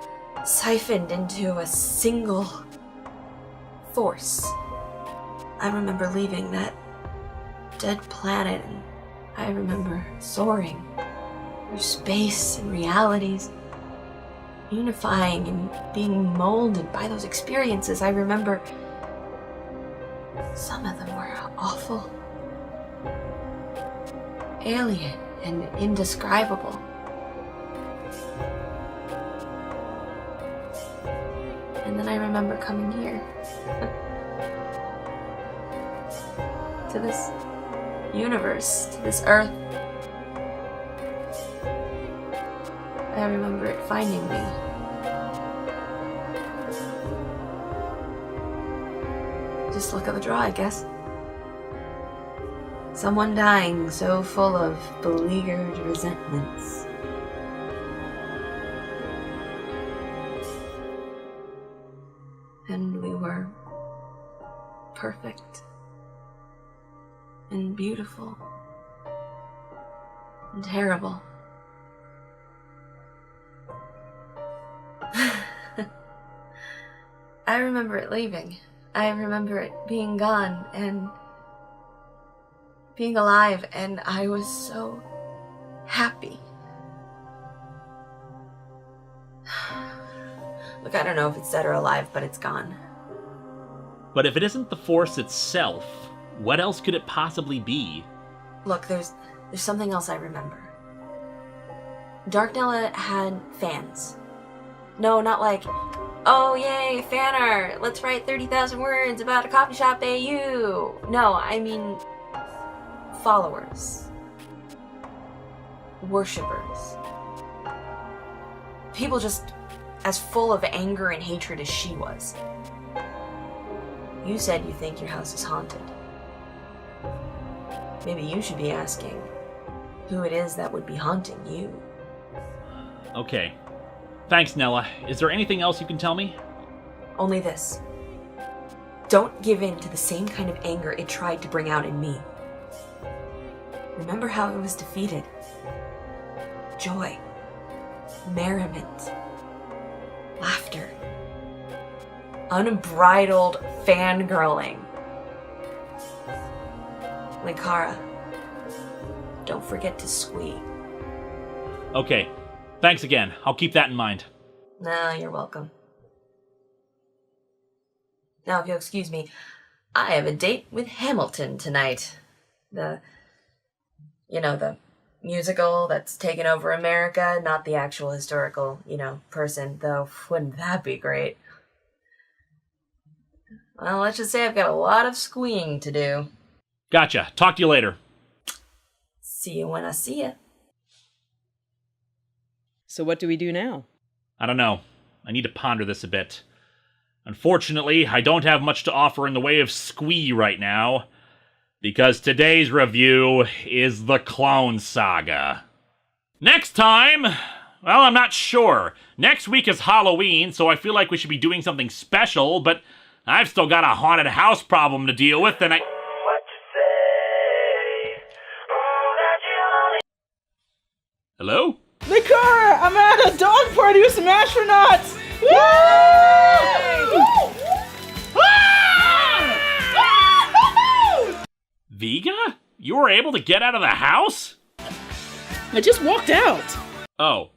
siphoned into a single force. I remember leaving that dead planet, and I remember soaring through space and realities, unifying and being molded by those experiences. I remember some of them were awful, alien, and indescribable. And then I remember coming here. To this universe, to this earth. I remember it finding me. Just luck of the draw, I guess. Someone dying so full of beleaguered resentments. And we were perfect and beautiful and terrible. I remember it leaving. I remember it being gone and being alive, and I was so happy. Look, I don't know if it's dead or alive, but it's gone. But if it isn't the Force itself, what else could it possibly be? Look, there's something else I remember. Darknella had fans. No, not like, oh yay, fan art, let's write 30,000 words about a coffee shop AU. No, I mean followers. Worshippers. People just as full of anger and hatred as she was. You said you think your house is haunted. Maybe you should be asking who it is that would be haunting you. Okay. Thanks, Nella. Is there anything else you can tell me? Only this. Don't give in to the same kind of anger it tried to bring out in me. Remember how it was defeated. Joy. Merriment. Laughter. Unbridled fangirling. Linkara, don't forget to squee. Okay. Thanks again. I'll keep that in mind. No, you're welcome. Now, if you'll excuse me, I have a date with Hamilton tonight. The musical that's taken over America, not the actual historical, person, though wouldn't that be great? Well, let's just say I've got a lot of squeeing to do. Gotcha. Talk to you later. See you when I see you. So what do we do now? I don't know. I need to ponder this a bit. Unfortunately, I don't have much to offer in the way of squee right now, because today's review is the Clone Saga. Next time, well, I'm not sure. Next week is Halloween, so I feel like we should be doing something special, but I've still got a haunted house problem to deal with, and Hello? Linkara, I'm at a dog party with some astronauts! Woo! Vega? You were able to get out of the house? I just walked out. Oh.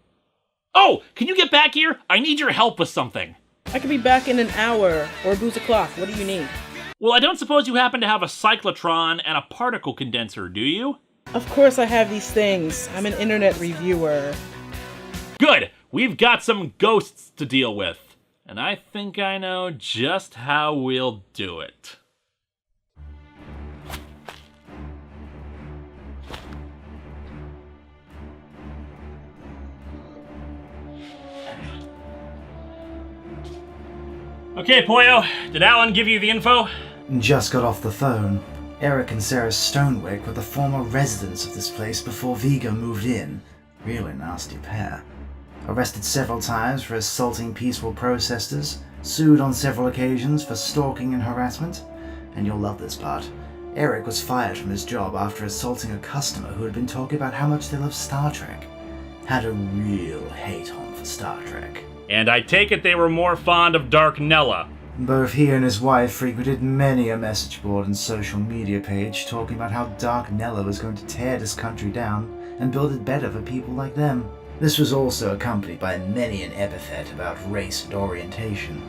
Oh, can you get back here? I need your help with something. I could be back in an hour, or booze o'clock. What do you need? Well, I don't suppose you happen to have a cyclotron and a particle condenser, do you? Of course I have these things. I'm an internet reviewer. Good! We've got some ghosts to deal with. And I think I know just how we'll do it. Okay, Pollo, did Alan give you the info? Just got off the phone. Eric and Sarah Stonewick were the former residents of this place before Vega moved in. Really nasty pair. Arrested several times for assaulting peaceful protesters, sued on several occasions for stalking and harassment. And you'll love this part. Eric was fired from his job after assaulting a customer who had been talking about how much they love Star Trek. Had a real hate-on for Star Trek. And I take it they were more fond of Dark Nella. Both he and his wife frequented many a message board and social media page talking about how Dark Nella was going to tear this country down and build it better for people like them. This was also accompanied by many an epithet about race and orientation.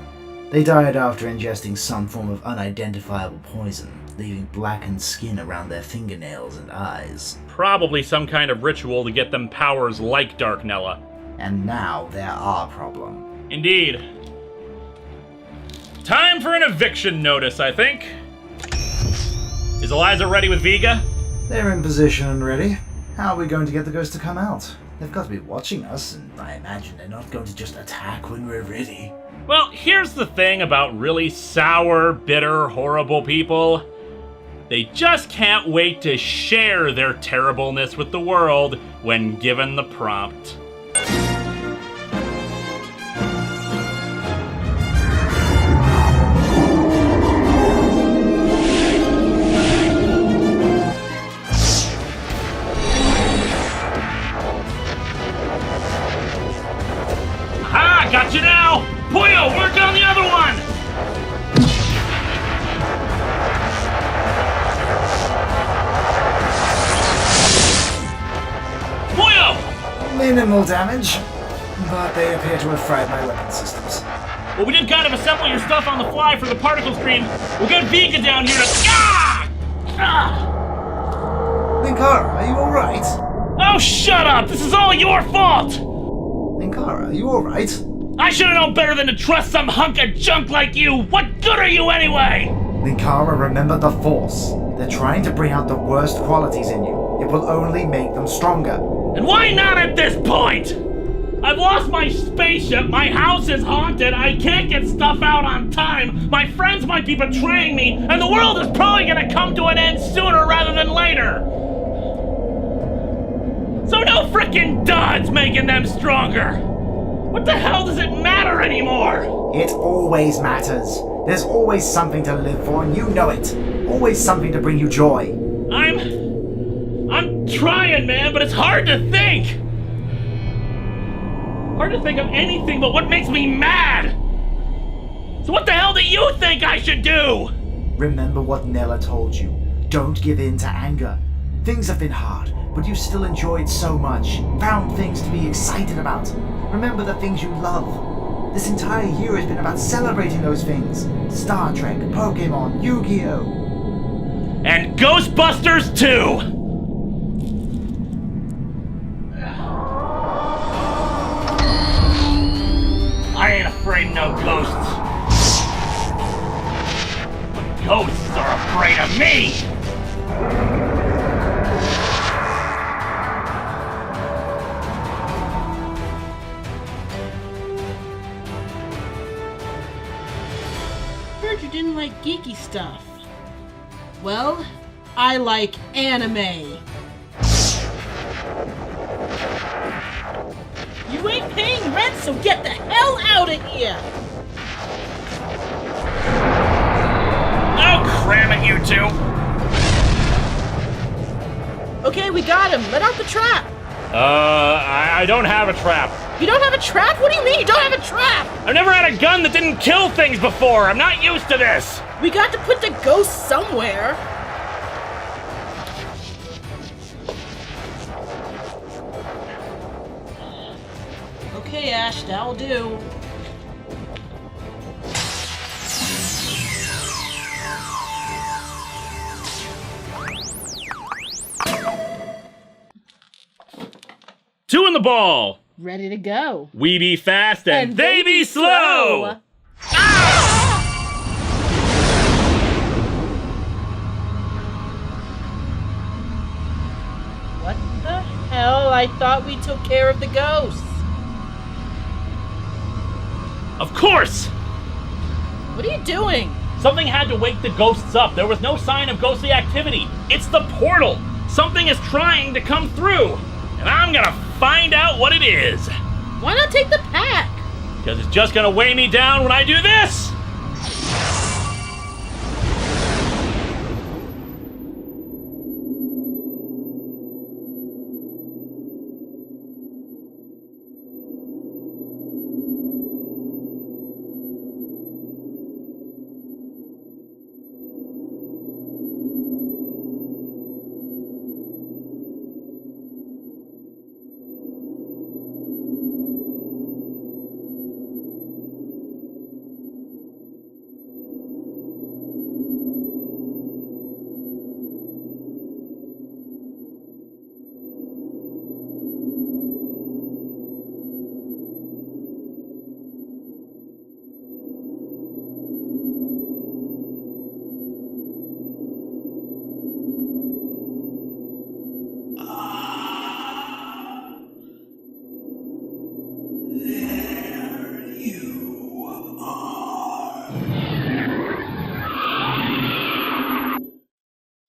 They died after ingesting some form of unidentifiable poison, leaving blackened skin around their fingernails and eyes. Probably some kind of ritual to get them powers like Dark Nella. And now they're our problem. Indeed. Time for an eviction notice, I think. Is Eliza ready with Vega? They're in position and ready. How are we going to get the ghost to come out? They've got to be watching us, and I imagine they're not going to just attack when we're ready. Well, here's the thing about really sour, bitter, horrible people. They just can't wait to share their terribleness with the world when given the prompt. Got you now! Pollo, work on the other one! Pollo! Minimal damage, but they appear to have fried my weapon systems. Well, we did kind of assemble your stuff on the fly for the particle stream. We'll get Vega down here to... Linkara, are you alright? Oh, shut up! This is all your fault! Linkara, are you alright? I should have known better than to trust some hunk of junk like you! What good are you anyway? Linkara, remember the Force. They're trying to bring out the worst qualities in you. It will only make them stronger. And why not at this point? I've lost my spaceship, my house is haunted, I can't get stuff out on time, my friends might be betraying me, and the world is probably gonna come to an end sooner rather than later. So no frickin' dod's making them stronger. What the hell does it matter anymore? It always matters. There's always something to live for, and you know it. Always something to bring you joy. I'm trying, man, but it's hard to think. Hard to think of anything but what makes me mad. So what the hell do you think I should do? Remember what Nella told you. Don't give in to anger. Things have been hard, but you still enjoyed so much. Found things to be excited about. Remember the things you love. This entire year has been about celebrating those things. Star Trek, Pokemon, Yu-Gi-Oh! And Ghostbusters too! I ain't afraid of no ghosts. But ghosts are afraid of me! You didn't like geeky stuff. Well, I like anime. You ain't paying rent, so get the hell out of here! Oh, cram it, you two! Okay, we got him. Let out the trap. I don't have a trap. You don't have a trap? What do you mean you don't have a trap? I've never had a gun that didn't kill things before. I'm not used to this. We got to put the ghost somewhere. Okay, Ash, that'll do. Two in the ball! Ready to go. We be fast and they be slow! What the hell? I thought we took care of the ghosts. Of course! What are you doing? Something had to wake the ghosts up. There was no sign of ghostly activity. It's the portal! Something is trying to come through! And I'm gonna find out what it is! Why not take the pack? Because it's just gonna weigh me down when I do this!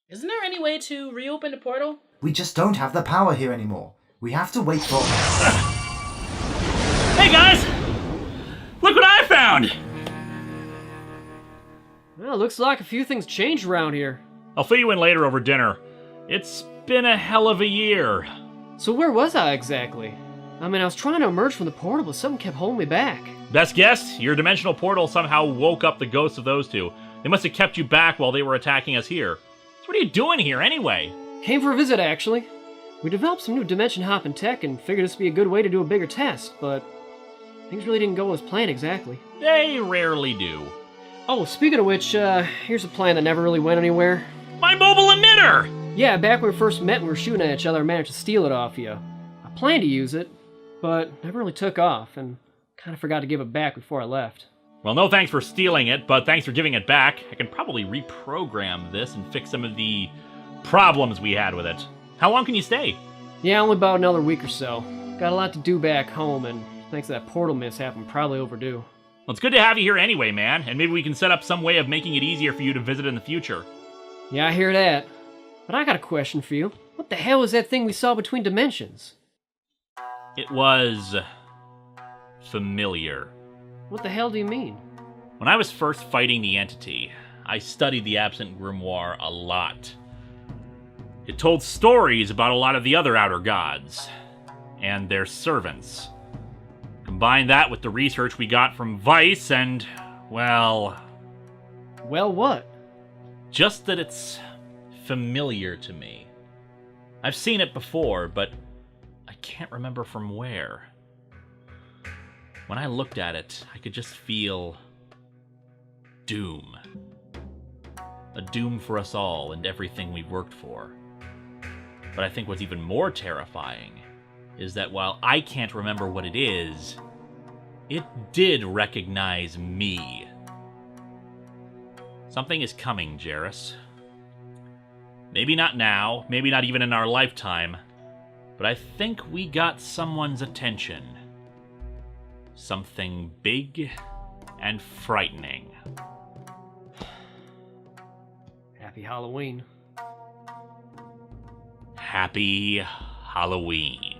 Isn't there any way to reopen the portal? We just don't have the power here anymore. We have to wait for... Hey guys! Look what I found! Well, looks like a few things changed around here. I'll fill you in later over dinner. It's been a hell of a year. So where was I exactly? I mean, I was trying to emerge from the portal, but something kept holding me back. Best guess, your dimensional portal somehow woke up the ghosts of those two. They must have kept you back while they were attacking us here. So what are you doing here anyway? Came for a visit, actually. We developed some new dimension-hopping tech and figured this would be a good way to do a bigger test, but things really didn't go as planned exactly. They rarely do. Oh, speaking of which, here's a plan that never really went anywhere. My mobile emitter! Yeah, back when we first met and we were shooting at each other, I managed to steal it off you. I planned to use it, but never really took off, and kind of forgot to give it back before I left. Well, no thanks for stealing it, but thanks for giving it back. I can probably reprogram this and fix some of the problems we had with it. How long can you stay? Yeah, only about another week or so. Got a lot to do back home, and thanks to that portal mishap, I'm probably overdue. Well, it's good to have you here anyway, man, and maybe we can set up some way of making it easier for you to visit in the future. Yeah, I hear that. But I got a question for you. What the hell is that thing we saw between dimensions? It was... familiar. What the hell do you mean? When I was first fighting the entity, I studied the Absent Grimoire a lot. It told stories about a lot of the other Outer Gods, and their servants. Combine that with the research we got from Vice, and, well... Well, what? Just that it's familiar to me. I've seen it before, but I can't remember from where. When I looked at it, I could just feel... doom. A doom for us all and everything we worked for. But I think what's even more terrifying is that while I can't remember what it is, it did recognize me. Something is coming, Jarrus. Maybe not now, maybe not even in our lifetime, but I think we got someone's attention. Something big and frightening. Happy Halloween. Happy Halloween.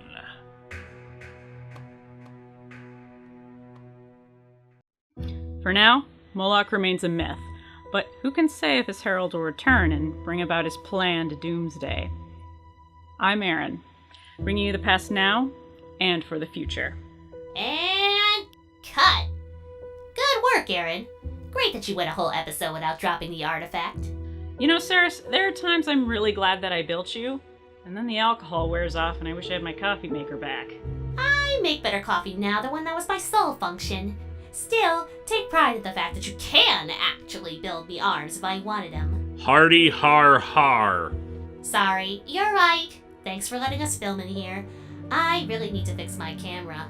For now, Moloch remains a myth, but who can say if his herald will return and bring about his planned doomsday? I'm Aaron, bringing you the past now and for the future. And cut. Good work, Aaron. Great that you went a whole episode without dropping the artifact. You know, Saris, there are times I'm really glad that I built you, and then the alcohol wears off and I wish I had my coffee maker back. I make better coffee now than when that was my sole function. Still, take pride in the fact that you can actually build me arms if I wanted them. Hardy har har. Sorry, you're right. Thanks for letting us film in here. I really need to fix my camera.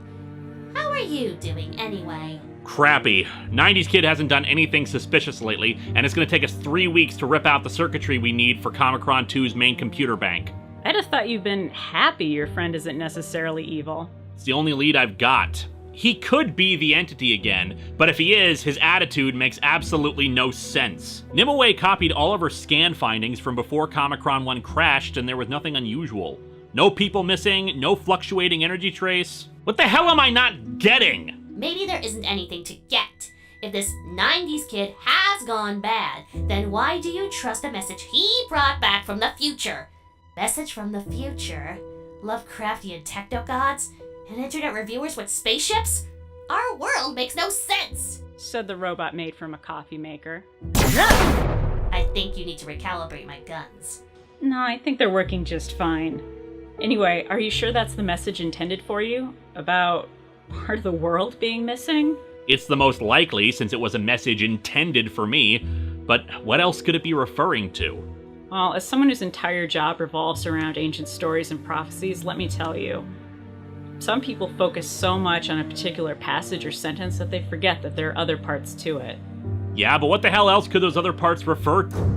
How are you doing anyway? Crappy. 90s Kid hasn't done anything suspicious lately, and it's gonna take us 3 weeks to rip out the circuitry we need for Comicron 2's main computer bank. I just thought you'd been happy your friend isn't necessarily evil. It's the only lead I've got. He could be the entity again, but if he is, his attitude makes absolutely no sense. Nimue copied all of her scan findings from before Comicron 1 crashed, and there was nothing unusual. No people missing, no fluctuating energy trace. What the hell am I not getting? Maybe there isn't anything to get. If this 90s kid has gone bad, then why do you trust a message he brought back from the future? Message from the future? Lovecraftian techno-gods? And internet reviewers with spaceships? Our world makes no sense! Said the robot made from a coffee maker. I think you need to recalibrate my guns. No, I think they're working just fine. Anyway, are you sure that's the message intended for you? About part of the world being missing? It's the most likely, since it was a message intended for me, but what else could it be referring to? Well, as someone whose entire job revolves around ancient stories and prophecies, let me tell you, some people focus so much on a particular passage or sentence that they forget that there are other parts to it. Yeah, but what the hell else could those other parts refer to?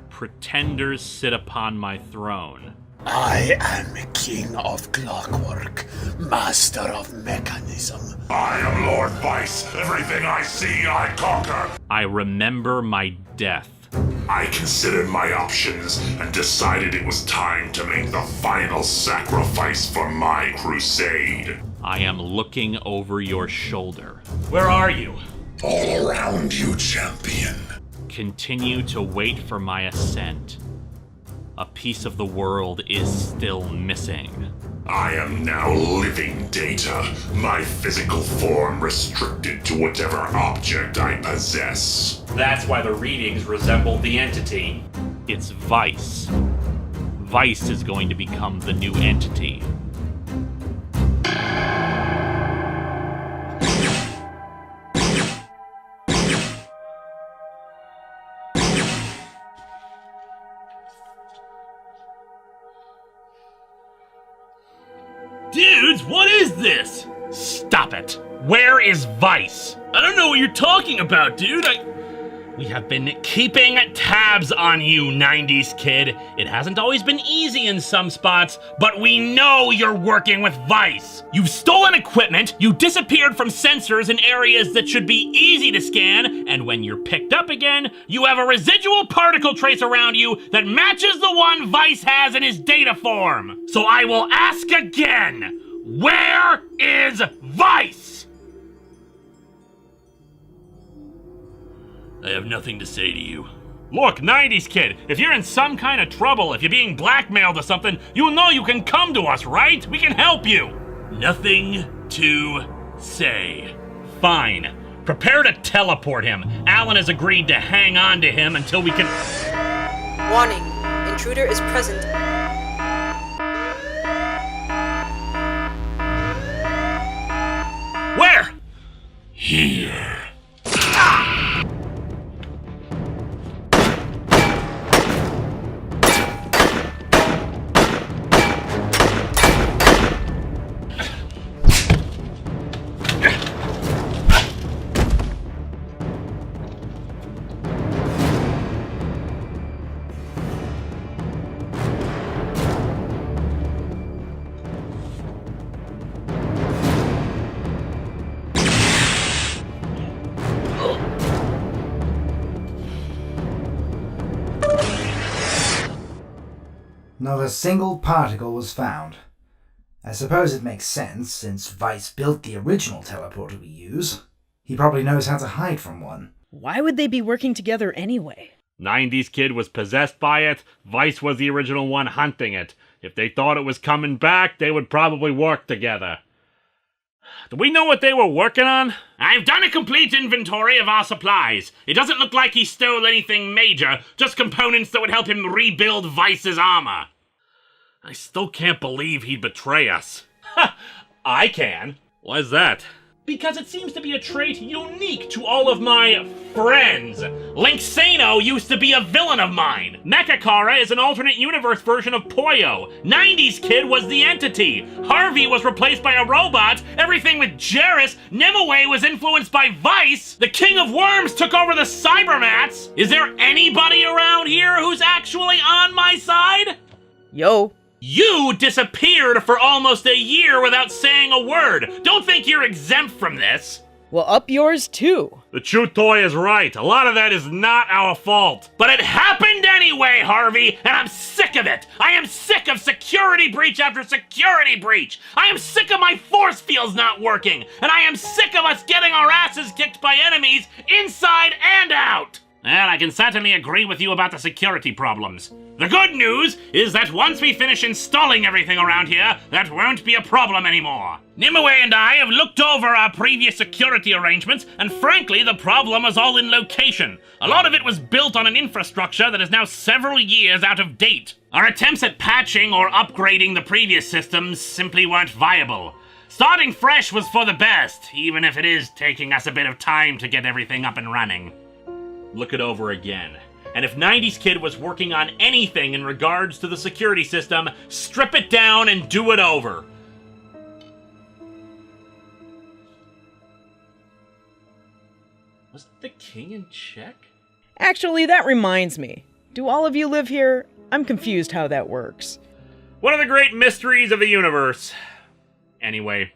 Pretenders sit upon my throne. I am King of Clockwork, Master of Mechanism. I am Lord Vice. Everything I see, I conquer. I remember my death. I considered my options and decided it was time to make the final sacrifice for my crusade. I am looking over your shoulder. Where are you? All around you, champion. Continue to wait for my ascent. A piece of the world is still missing. I am now living data, my physical form restricted to whatever object I possess. That's why the readings resemble the entity. It's Vice. Vice is going to become the new entity. Dudes, what is this? Stop it! Where is Vice? I don't know what you're talking about, dude. We have been keeping tabs on you, 90s Kid. It hasn't always been easy in some spots, but we know you're working with Vice. You've stolen equipment, you disappeared from sensors in areas that should be easy to scan, and when you're picked up again, you have a residual particle trace around you that matches the one Vice has in his data form. So I will ask again, where is Vice? I have nothing to say to you. Look, 90s Kid, if you're in some kind of trouble, if you're being blackmailed or something, you know you can come to us, right? We can help you. Nothing to say. Fine. Prepare to teleport him. Alan has agreed to hang on to him until we can... Warning. Intruder is present. Where? Here. Not a single particle was found. I suppose it makes sense, since Vice built the original teleporter we use. He probably knows how to hide from one. Why would they be working together anyway? 90s Kid was possessed by it, Vice was the original one hunting it. If they thought it was coming back, they would probably work together. Do we know what they were working on? I've done a complete inventory of our supplies. It doesn't look like he stole anything major, just components that would help him rebuild Vice's armor. I still can't believe he'd betray us. I can. Why's that? Because it seems to be a trait unique to all of my friends. Linksano used to be a villain of mine. Mechakara is an alternate universe version of Poyo. 90s Kid was the entity. Harvey was replaced by a robot. Everything with Jarrus. Nimue was influenced by Vice. The King of Worms took over the Cybermats. Is there anybody around here who's actually on my side? Yo. You disappeared for almost a year without saying a word. Don't think you're exempt from this. Well, up yours too. The Chutoy is right. A lot of that is not our fault. But it happened anyway, Harvey, and I'm sick of it. I am sick of security breach after security breach. I am sick of my force fields not working. And I am sick of us getting our asses kicked by enemies inside and out. Well, I can certainly agree with you about the security problems. The good news is that once we finish installing everything around here, that won't be a problem anymore. Nimue and I have looked over our previous security arrangements, and frankly, the problem was all in location. A lot of it was built on an infrastructure that is now several years out of date. Our attempts at patching or upgrading the previous systems simply weren't viable. Starting fresh was for the best, even if it is taking us a bit of time to get everything up and running. Look it over again. And if 90s Kid was working on anything in regards to the security system, strip it down and do it over. Was the king in check? Actually, that reminds me. Do all of you live here? I'm confused how that works. One of the great mysteries of the universe. Anyway,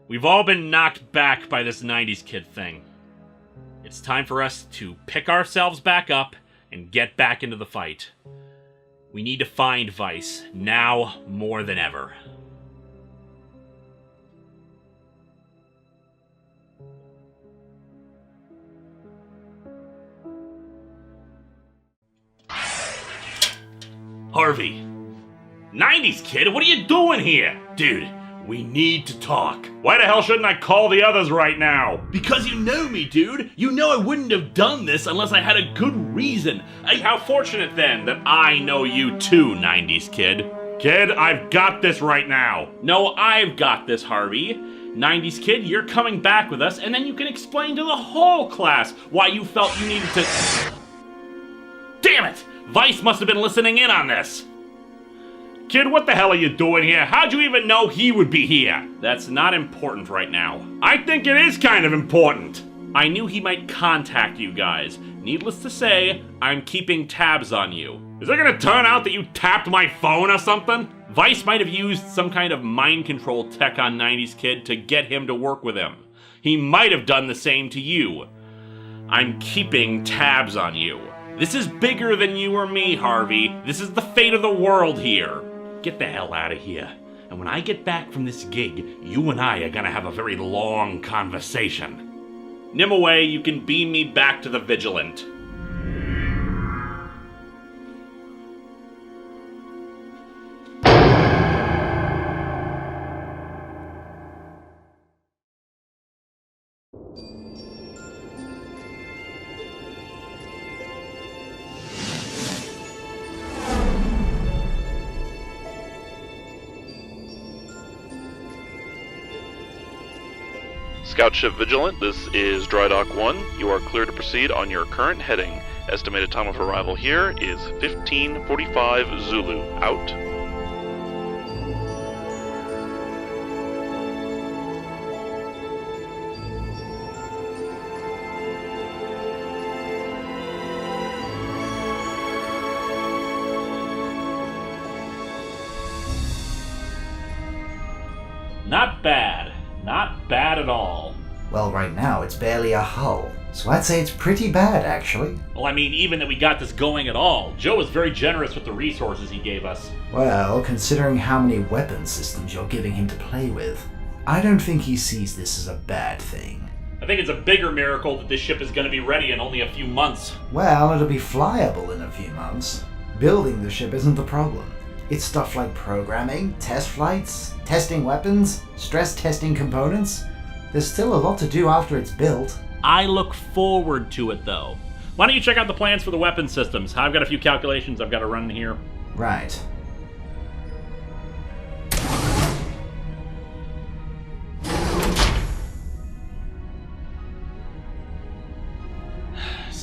we've all been knocked back by this 90s Kid thing. It's time for us to pick ourselves back up and get back into the fight. We need to find Vice, now more than ever. Harvey. 90s Kid, what are you doing here? Dude, we need to talk. Why the hell shouldn't I call the others right now? Because you know me, dude. You know I wouldn't have done this unless I had a good reason. How fortunate then that I know you too, 90s Kid. Kid, I've got this right now. No, I've got this, Harvey. 90s Kid, you're coming back with us, and then you can explain to the whole class why you felt you needed to... Damn it! Vice must have been listening in on this. Kid, what the hell are you doing here? How'd you even know he would be here? That's not important right now. I think it is kind of important. I knew he might contact you guys. Needless to say, I'm keeping tabs on you. Is it gonna turn out that you tapped my phone or something? Vice might have used some kind of mind control tech on 90s Kid to get him to work with him. He might have done the same to you. I'm keeping tabs on you. This is bigger than you or me, Harvey. This is the fate of the world here. Get the hell out of here. And when I get back from this gig, you and I are gonna have a very long conversation. Nimue, you can beam me back to the Vigilant. Scout Ship Vigilant, this is Dry Dock 1. You are clear to proceed on your current heading. Estimated time of arrival here is 15:45 Zulu. Out. Not bad. Not bad at all. Well, right now it's barely a hull, so I'd say it's pretty bad, actually. Well, I mean, even that we got this going at all. Joe was very generous with the resources he gave us. Well, considering how many weapon systems you're giving him to play with, I don't think he sees this as a bad thing. I think it's a bigger miracle that this ship is going to be ready in only a few months. Well, it'll be flyable in a few months. Building the ship isn't the problem. It's stuff like programming, test flights, testing weapons, stress testing components. There's still a lot to do after it's built. I look forward to it, though. Why don't you check out the plans for the weapon systems? I've got a few calculations I've got to run here. Right.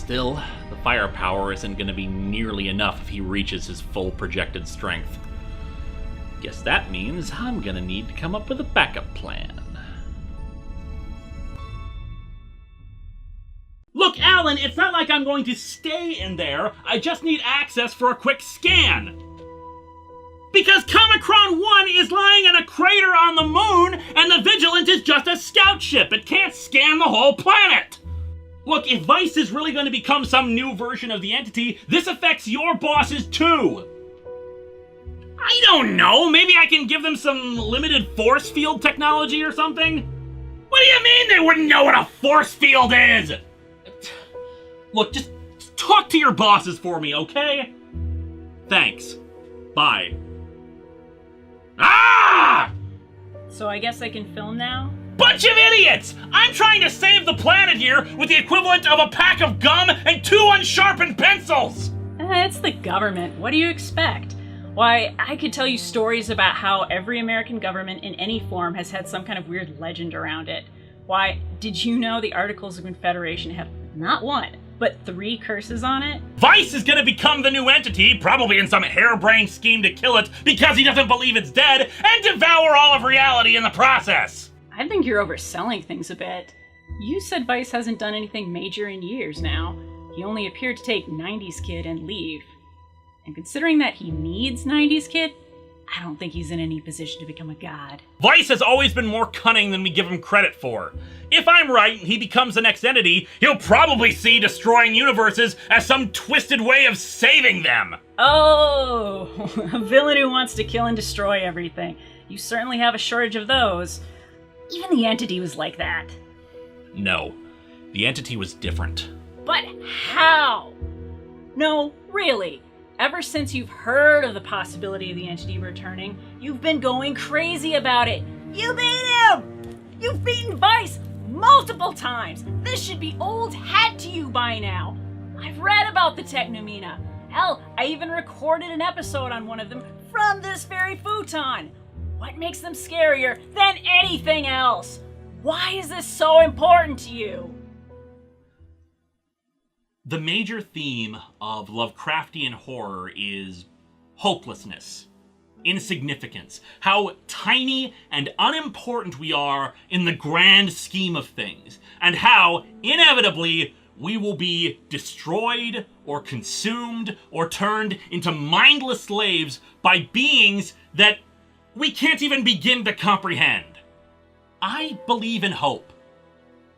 Still, the firepower isn't going to be nearly enough if he reaches his full projected strength. Guess that means I'm going to need to come up with a backup plan. Look, Alan, it's not like I'm going to stay in there. I just need access for a quick scan. Because Comicron 1 is lying in a crater on the moon, and the Vigilant is just a scout ship. It can't scan the whole planet. Look, if Vice is really going to become some new version of the entity, this affects your bosses too. I don't know, maybe I can give them some limited force field technology or something? What do you mean they wouldn't know what a force field is? Look, just talk to your bosses for me, okay? Thanks. Bye. Ah! So I guess I can film now? Bunch of idiots! I'm trying to save the planet here with the equivalent of a pack of gum and 2 unsharpened pencils! It's the government. What do you expect? Why, I could tell you stories about how every American government in any form has had some kind of weird legend around it. Why, did you know the Articles of Confederation have not 1, but 3 curses on it? Vice is gonna become the new entity, probably in some harebrained scheme to kill it because he doesn't believe it's dead, and devour all of reality in the process! I think you're overselling things a bit. You said Vice hasn't done anything major in years now. He only appeared to take 90s Kid and leave. And considering that he needs 90s Kid, I don't think he's in any position to become a god. Vice has always been more cunning than we give him credit for. If I'm right and he becomes the next entity, he'll probably see destroying universes as some twisted way of saving them. Oh, a villain who wants to kill and destroy everything. You certainly have a shortage of those. Even the entity was like that. No, the entity was different. But how? No, really. Ever since you've heard of the possibility of the entity returning, you've been going crazy about it. You beat him! You've beaten Vice multiple times. This should be old hat to you by now. I've read about the Technomina. Hell, I even recorded an episode on one of them from this very futon. What makes them scarier than anything else? Why is this so important to you? The major theme of Lovecraftian horror is hopelessness, insignificance, how tiny and unimportant we are in the grand scheme of things, and how, inevitably, we will be destroyed or consumed or turned into mindless slaves by beings that we can't even begin to comprehend. I believe in hope.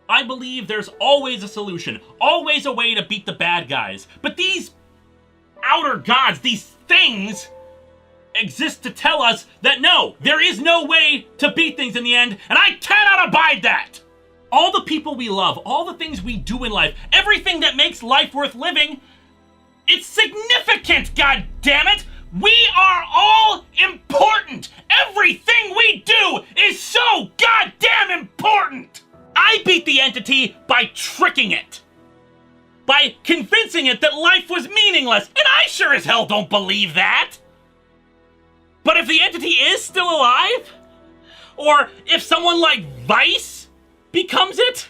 I believe there's always a solution, always a way to beat the bad guys. But these outer gods, these things, exist to tell us that no, there is no way to beat things in the end, and I cannot abide that! All the people we love, all the things we do in life, everything that makes life worth living, it's significant, goddammit! We are all important! Everything we do is so goddamn important! I beat the entity by tricking it. By convincing it that life was meaningless, and I sure as hell don't believe that! But if the entity is still alive, or if someone like Vice becomes it,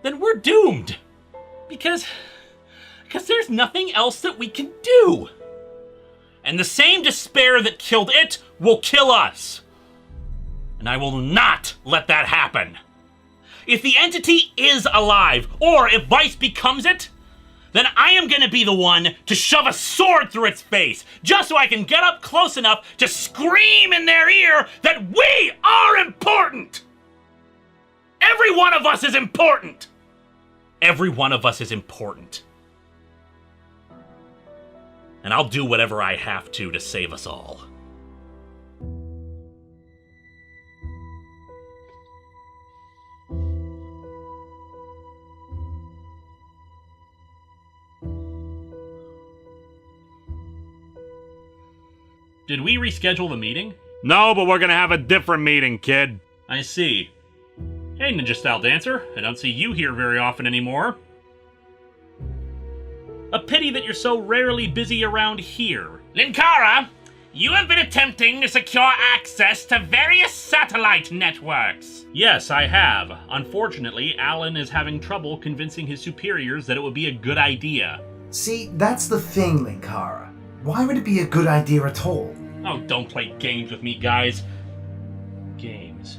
then we're doomed. Because there's nothing else that we can do. And the same despair that killed it will kill us. And I will not let that happen. If the entity is alive, or if Vice becomes it, then I am going to be the one to shove a sword through its face, just so I can get up close enough to scream in their ear that we are important! Every one of us is important! Every one of us is important. And I'll do whatever I have to save us all. Did we reschedule the meeting? No, but we're gonna have a different meeting, kid. I see. Hey, Ninja Style Dancer. I don't see you here very often anymore. A pity that you're so rarely busy around here. Linkara, You have been attempting to secure access to various satellite networks. Yes, I have. Unfortunately, Alan is having trouble convincing his superiors that it would be a good idea. See, that's the thing, Linkara. Why would it be a good idea at all? Oh, don't play games with me, guys. Games.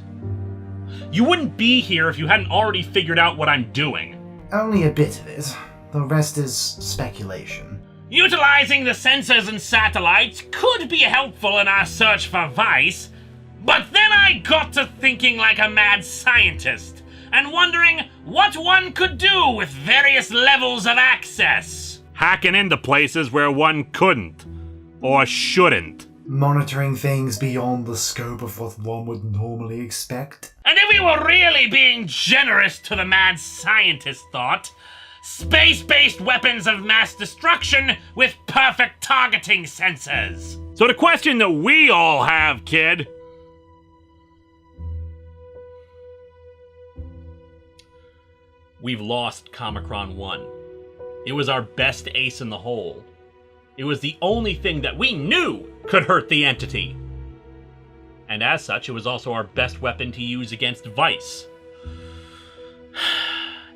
You wouldn't be here if you hadn't already figured out what I'm doing. Only a bit of it. The rest is speculation. Utilizing the sensors and satellites could be helpful in our search for Vice, but then I got to thinking like a mad scientist, and wondering what one could do with various levels of access. Hacking into places where one couldn't, or shouldn't. Monitoring things beyond the scope of what one would normally expect. And if we were really being generous to the mad scientist thought, space-based weapons of mass destruction with perfect targeting sensors. So the question that we all have, kid. We've lost Comicron 1. It was our best ace in the hole. It was the only thing that we knew could hurt the entity. And as such, it was also our best weapon to use against Vice.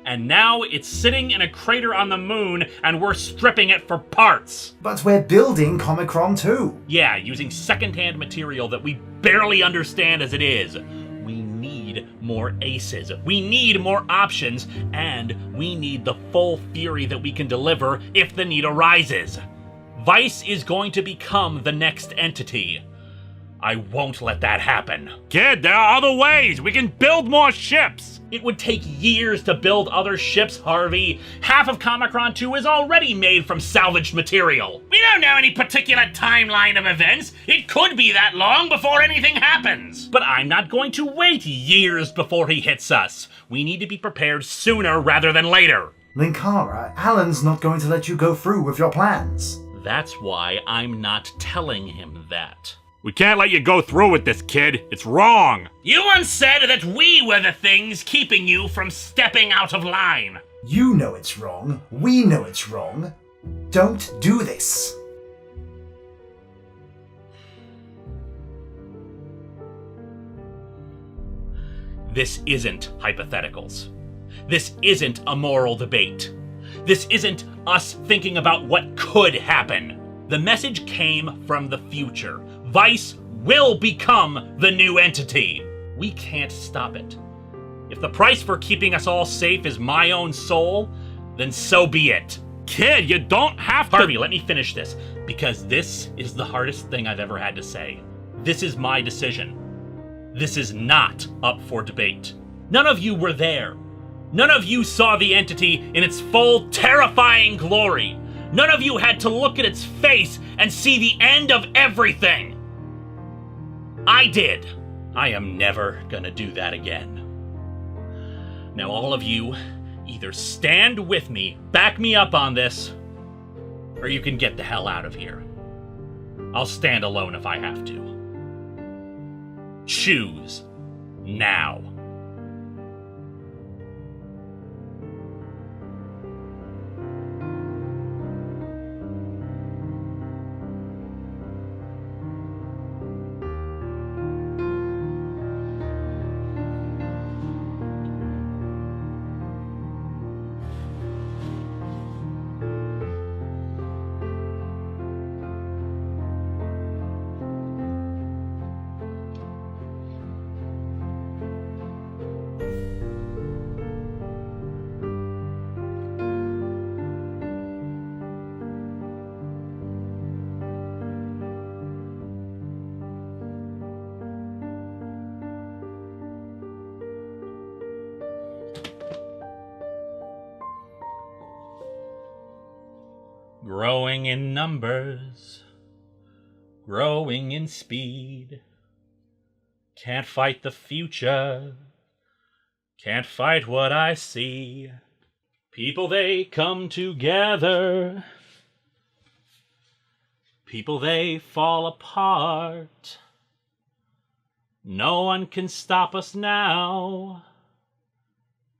And now it's sitting in a crater on the moon, and we're stripping it for parts. But we're building Comicron 2. Yeah, using secondhand material that we barely understand as it is. We need more aces. We need more options, and we need the full fury that we can deliver if the need arises. Vice is going to become the next entity. I won't let that happen. Kid, there are other ways. We can build more ships. It would take years to build other ships, Harvey. Half of Comicron 2 is already made from salvaged material. We don't know any particular timeline of events. It could be that long before anything happens. But I'm not going to wait years before he hits us. We need to be prepared sooner rather than later. Linkara, Alan's not going to let you go through with your plans. That's why I'm not telling him that. We can't let you go through with this, kid. It's wrong. You once said that we were the things keeping you from stepping out of line. You know it's wrong. We know it's wrong. Don't do this. This isn't hypotheticals. This isn't a moral debate. This isn't us thinking about what could happen. The message came from the future. Vice will become the new entity. We can't stop it. If the price for keeping us all safe is my own soul, then so be it. Kid, you don't have to— Harvey, let me finish this, because this is the hardest thing I've ever had to say. This is my decision. This is not up for debate. None of you were there. None of you saw the entity in its full, terrifying glory. None of you had to look at its face and see the end of everything. I did. I am never gonna do that again. Now all of you, either stand with me, back me up on this, or you can get the hell out of here. I'll stand alone if I have to. Choose now. Growing in numbers, growing in speed. Can't fight the future, can't fight what I see. People, they come together. People, they fall apart. No one can stop us now,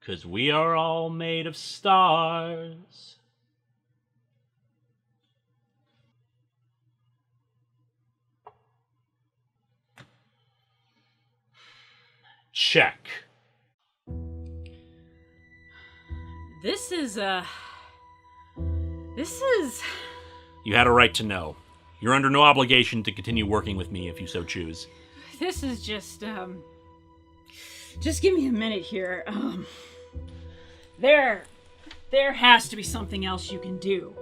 'cause we are all made of stars. Check. This is. You had a right to know. You're under no obligation to continue working with me if you so choose. This is just give me a minute here. There has to be something else you can do.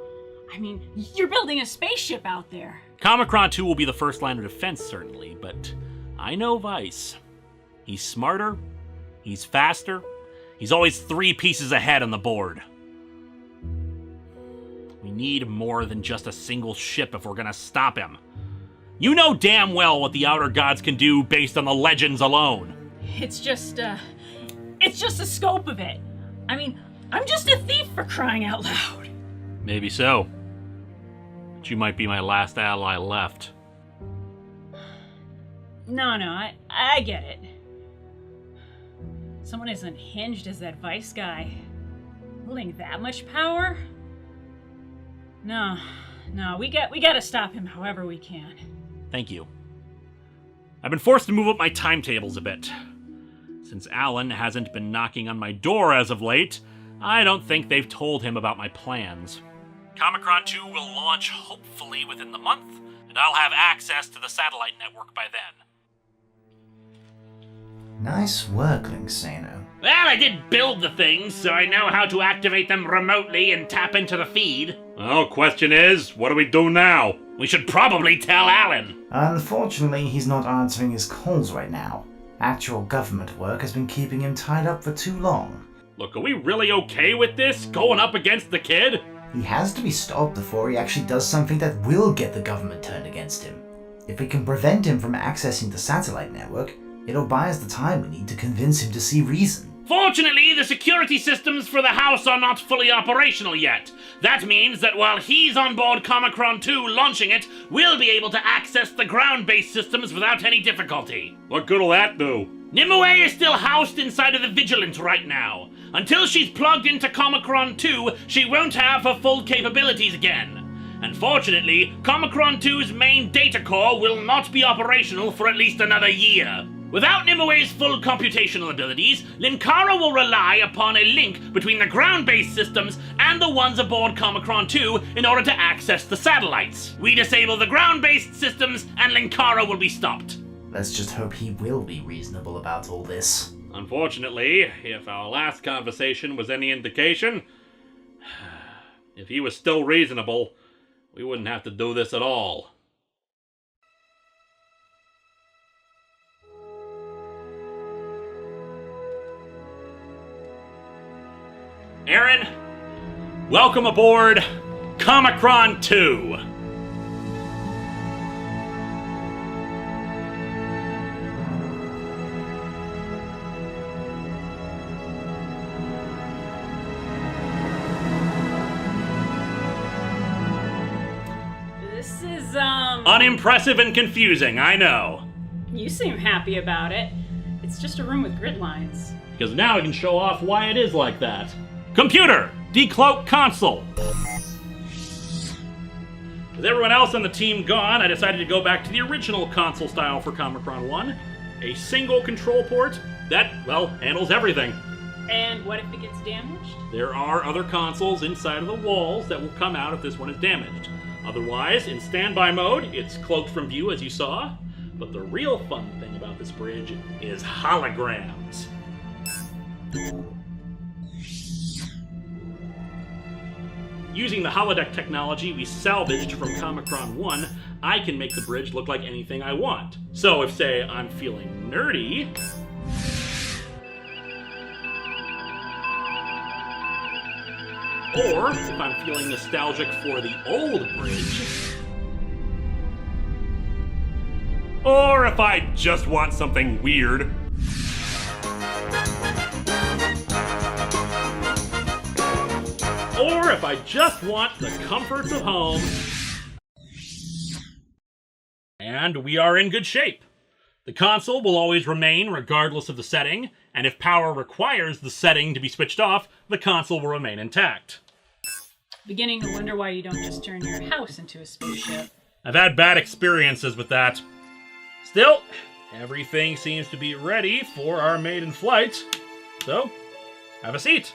I mean, you're building a spaceship out there. Comicron 2 will be the first line of defense, certainly, but I know Vice. He's smarter, he's faster, he's always 3 pieces ahead on the board. We need more than just a single ship if we're gonna stop him. You know damn well what the Outer Gods can do based on the legends alone. It's just the scope of it. I mean, I'm just a thief for crying out loud. Maybe so. But you might be my last ally left. No, I get it. Someone as unhinged as that Vice guy, holding that much power? No, we gotta stop him however we can. Thank you. I've been forced to move up my timetables a bit. Since Alan hasn't been knocking on my door as of late, I don't think they've told him about my plans. Comicron 2 will launch hopefully within the month, and I'll have access to the satellite network by then. Nice work, Linksano. Well, I did build the things, so I know how to activate them remotely and tap into the feed. Well, question is, what do we do now? We should probably tell Alan. Unfortunately, he's not answering his calls right now. Actual government work has been keeping him tied up for too long. Look, are we really okay with this, going up against the kid? He has to be stopped before he actually does something that will get the government turned against him. If we can prevent him from accessing the satellite network, it'll buy us the time we need to convince him to see reason. Fortunately, the security systems for the house are not fully operational yet. That means that while he's on board Comicron 2 launching it, we'll be able to access the ground-based systems without any difficulty. What good'll that do? Nimue is still housed inside of the Vigilant right now. Until she's plugged into Comicron 2, she won't have her full capabilities again. Unfortunately, Comicron 2's main data core will not be operational for at least another year. Without Nimue's full computational abilities, Linkara will rely upon a link between the ground-based systems and the ones aboard Comicron 2 in order to access the satellites. We disable the ground-based systems and Linkara will be stopped. Let's just hope he will be reasonable about all this. Unfortunately, if our last conversation was any indication, if he was still reasonable, we wouldn't have to do this at all. Aaron, welcome aboard Comicron 2. This is, Unimpressive and confusing, I know. You seem happy about it. It's just a room with grid lines. Because now I can show off why it is like that. Computer, decloak console. With everyone else on the team gone, I decided to go back to the original console style for Comicron 1. A single control port that, well, handles everything. And what if it gets damaged? There are other consoles inside of the walls that will come out if this one is damaged. Otherwise, in standby mode, it's cloaked from view as you saw. But the real fun thing about this bridge is holograms. Using the holodeck technology we salvaged from Comicron 1, I can make the bridge look like anything I want. So if, say, I'm feeling nerdy, or if I'm feeling nostalgic for the old bridge, or if I just want something weird, or if I just want the comforts of home. And we are in good shape. The console will always remain regardless of the setting, and if power requires the setting to be switched off, the console will remain intact. Beginning to wonder why you don't just turn your house into a spaceship. I've had bad experiences with that. Still, Everything seems to be ready for our maiden flight, so have a seat.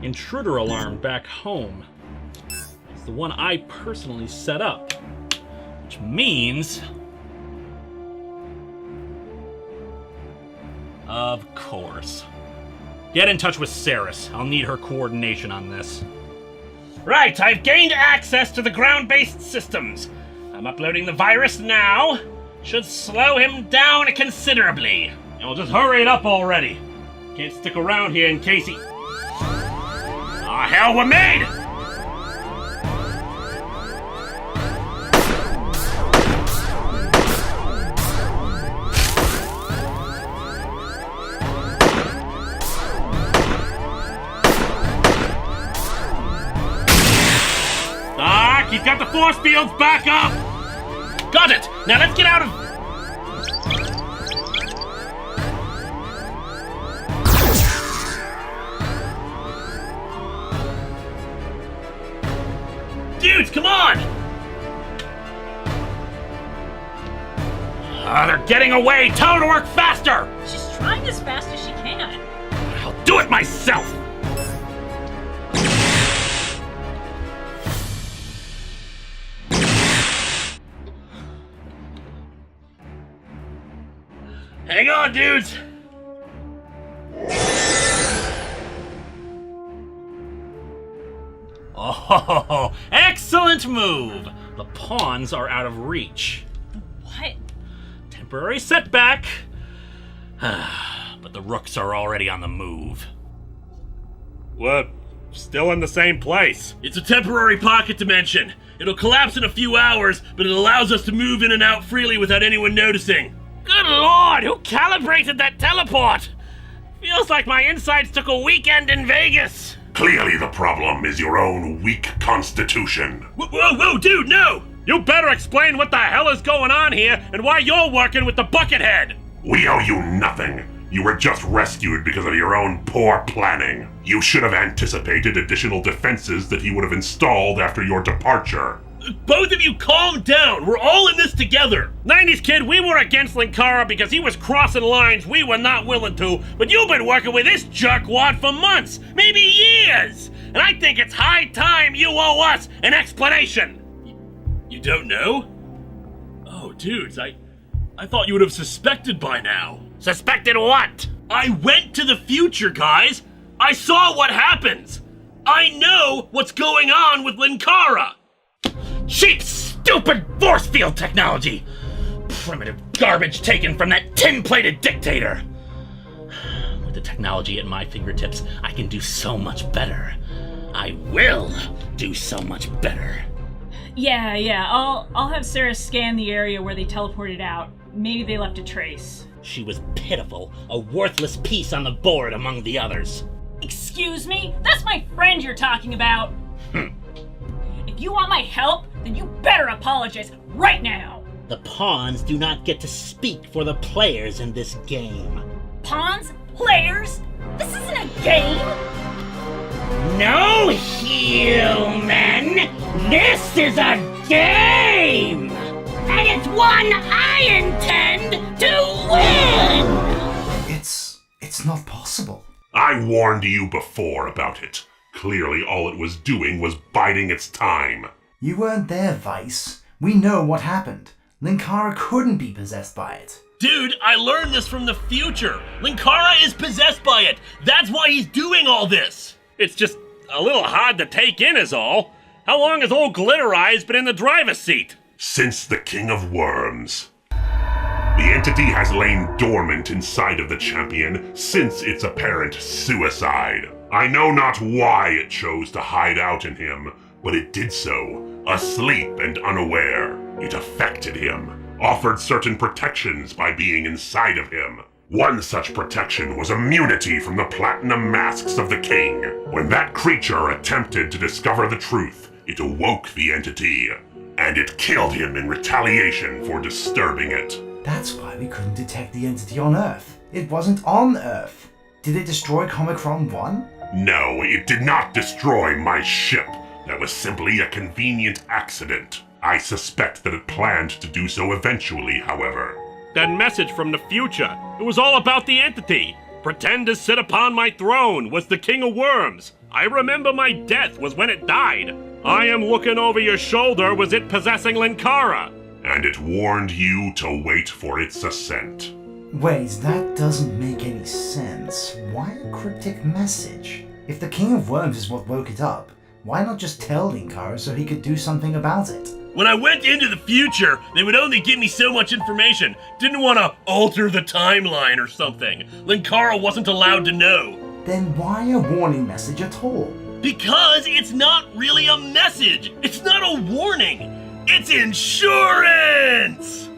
Intruder alarm back home. It's the one I personally set up. Which means... Of course. Get in touch with Saris. I'll need her coordination on this. Right, I've gained access to the ground-based systems. I'm uploading the virus now. Should slow him down considerably. And we'll just hurry it up already. Can't stick around here in case he... Ah, hell, we're made! Ah, he's got the force fields back up! Got it! Now let's get out of... Dudes, come on! They're getting away! Tell her to work faster! She's trying as fast as she can. I'll do it myself! Hang on, dudes! Oh, excellent move! The pawns are out of reach. What? Temporary setback. But the rooks are already on the move. We're still in the same place. It's a temporary pocket dimension. It'll collapse in a few hours, but it allows us to move in and out freely without anyone noticing. Good lord, who calibrated that teleport? Feels like my insides took a weekend in Vegas. Clearly the problem is your own weak constitution. Whoa, dude, no! You better explain what the hell is going on here and why you're working with the Buckethead! We owe you nothing. You were just rescued because of your own poor planning. You should have anticipated additional defenses that he would have installed after your departure. Both of you calm down. We're all in this together. 90s kid, we were against Linkara because he was crossing lines we were not willing to, but you've been working with this jerkwad for months, maybe years. And I think it's high time you owe us an explanation. You don't know? Oh, dudes, I I thought you would have suspected by now. Suspected what? I went to the future, guys! I saw what happens! I know what's going on with Linkara! Cheap, stupid force field technology! Primitive garbage taken from that tin-plated dictator! With the technology at my fingertips, I can do so much better. I will do so much better. Yeah, I'll have Sarah scan the area where they teleported out. Maybe they left a trace. She was pitiful, a worthless piece on the board among the others. Excuse me? That's my friend you're talking about! If you want my help, then you better apologize right now! The pawns do not get to speak for the players in this game. Pawns? Players? This isn't a game! No, human! This is a game! And it's one I intend to win! It's not possible. I warned you before about it. Clearly all it was doing was biding its time. You weren't there, Vice. We know what happened. Linkara couldn't be possessed by it. Dude, I learned this from the future. Linkara is possessed by it. That's why he's doing all this. It's just a little hard to take in is all. How long has old Glitter Eyes been in the driver's seat? Since the King of Worms. The entity has lain dormant inside of the champion since its apparent suicide. I know not why it chose to hide out in him, but it did so, asleep and unaware. It affected him, offered certain protections by being inside of him. One such protection was immunity from the platinum masks of the king. When that creature attempted to discover the truth, it awoke the entity, and it killed him in retaliation for disturbing it. That's why we couldn't detect the entity on Earth. It wasn't on Earth. Did it destroy Comicron 1? No, it did not destroy my ship. That was simply a convenient accident. I suspect that it planned to do so eventually, however. That message from the future, it was all about the entity. Pretend to sit upon my throne was the King of Worms. I remember my death was when it died. I am looking over your shoulder, was it possessing Linkara? And it warned you to wait for its ascent. Wait, that doesn't make any sense. Why a cryptic message? If the King of Worms is what woke it up, why not just tell Linkara so he could do something about it? When I went into the future, they would only give me so much information. Didn't want to alter the timeline or something. Linkara wasn't allowed to know. Then why a warning message at all? Because it's not really a message. It's not a warning. It's insurance!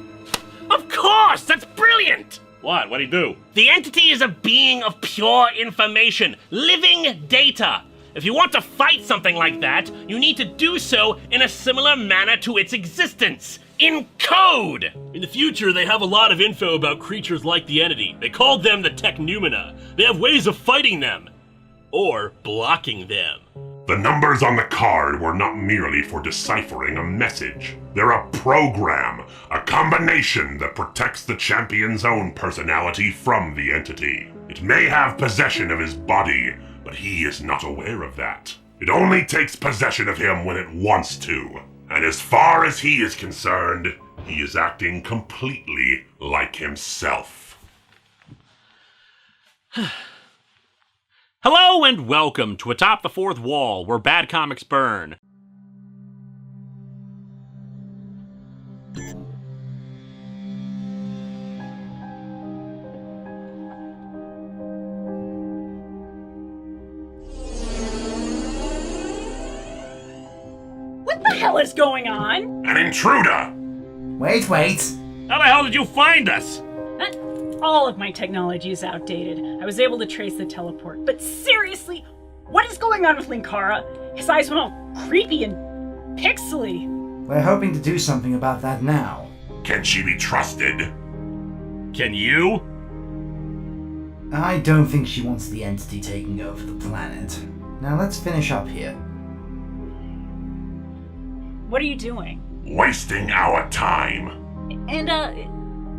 Of course, that's brilliant! What? What'd he do? The entity is a being of pure information, living data. If you want to fight something like that, you need to do so in a similar manner to its existence. In code! In the future, they have a lot of info about creatures like the entity. They called them the Technumina. They have ways of fighting them. Or blocking them. The numbers on the card were not merely for deciphering a message. They're a program, a combination that protects the champion's own personality from the entity. It may have possession of his body, but he is not aware of that. It only takes possession of him when it wants to. And as far as he is concerned, he is acting completely like himself. Hello and welcome to Atop the Fourth Wall, where bad comics burn. What the hell is going on? An intruder! Wait. How the hell did you find us? All of my technology is outdated. I was able to trace the teleport. But seriously, what is going on with Linkara? His eyes went all creepy and pixely. We're hoping to do something about that now. Can she be trusted? Can you? I don't think she wants the entity taking over the planet. Now let's finish up here. What are you doing? Wasting our time. And,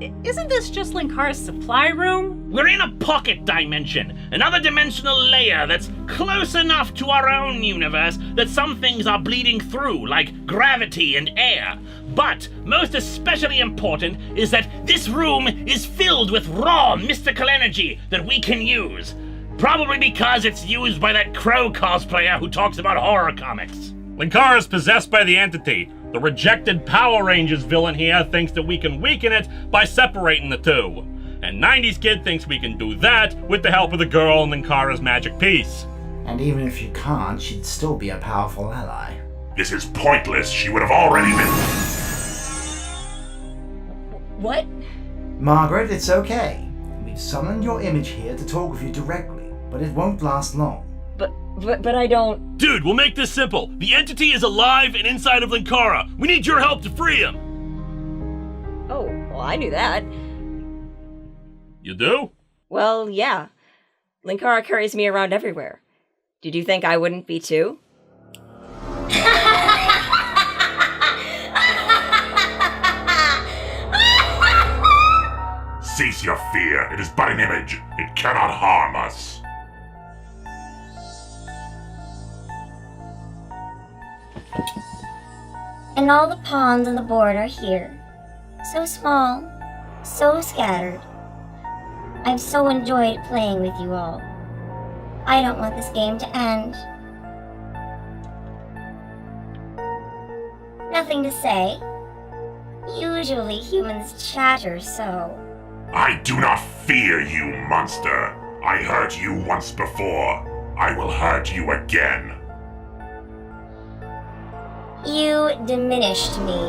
isn't this just Linkara's supply room? We're in a pocket dimension, another dimensional layer that's close enough to our own universe that some things are bleeding through, like gravity and air. But most especially important is that this room is filled with raw mystical energy that we can use. Probably because it's used by that Crow cosplayer who talks about horror comics. Linkara is possessed by the entity. The rejected Power Rangers villain here thinks that we can weaken it by separating the two. And 90s Kid thinks we can do that with the help of the girl and Linkara's magic piece. And even if you can't, she'd still be a powerful ally. This is pointless. She would have already been... What? Margaret, it's okay. We've summoned your image here to talk with you directly, but it won't last long. But I don't... Dude, we'll make this simple. The entity is alive and inside of Linkara. We need your help to free him. Oh, well, I knew that. You do? Well, yeah. Linkara carries me around everywhere. Did you think I wouldn't be too? Cease your fear. It is but an image. It cannot harm us. And all the pawns on the board are here. So small, so scattered. I've so enjoyed playing with you all. I don't want this game to end. Nothing to say. Usually humans chatter so. I do not fear you, monster. I hurt you once before. I will hurt you again. You diminished me.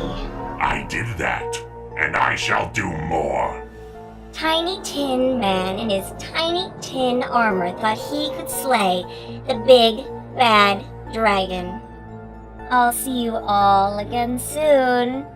I did that, and I shall do more. Tiny Tin Man in his tiny tin armor thought he could slay the big, bad dragon. I'll see you all again soon.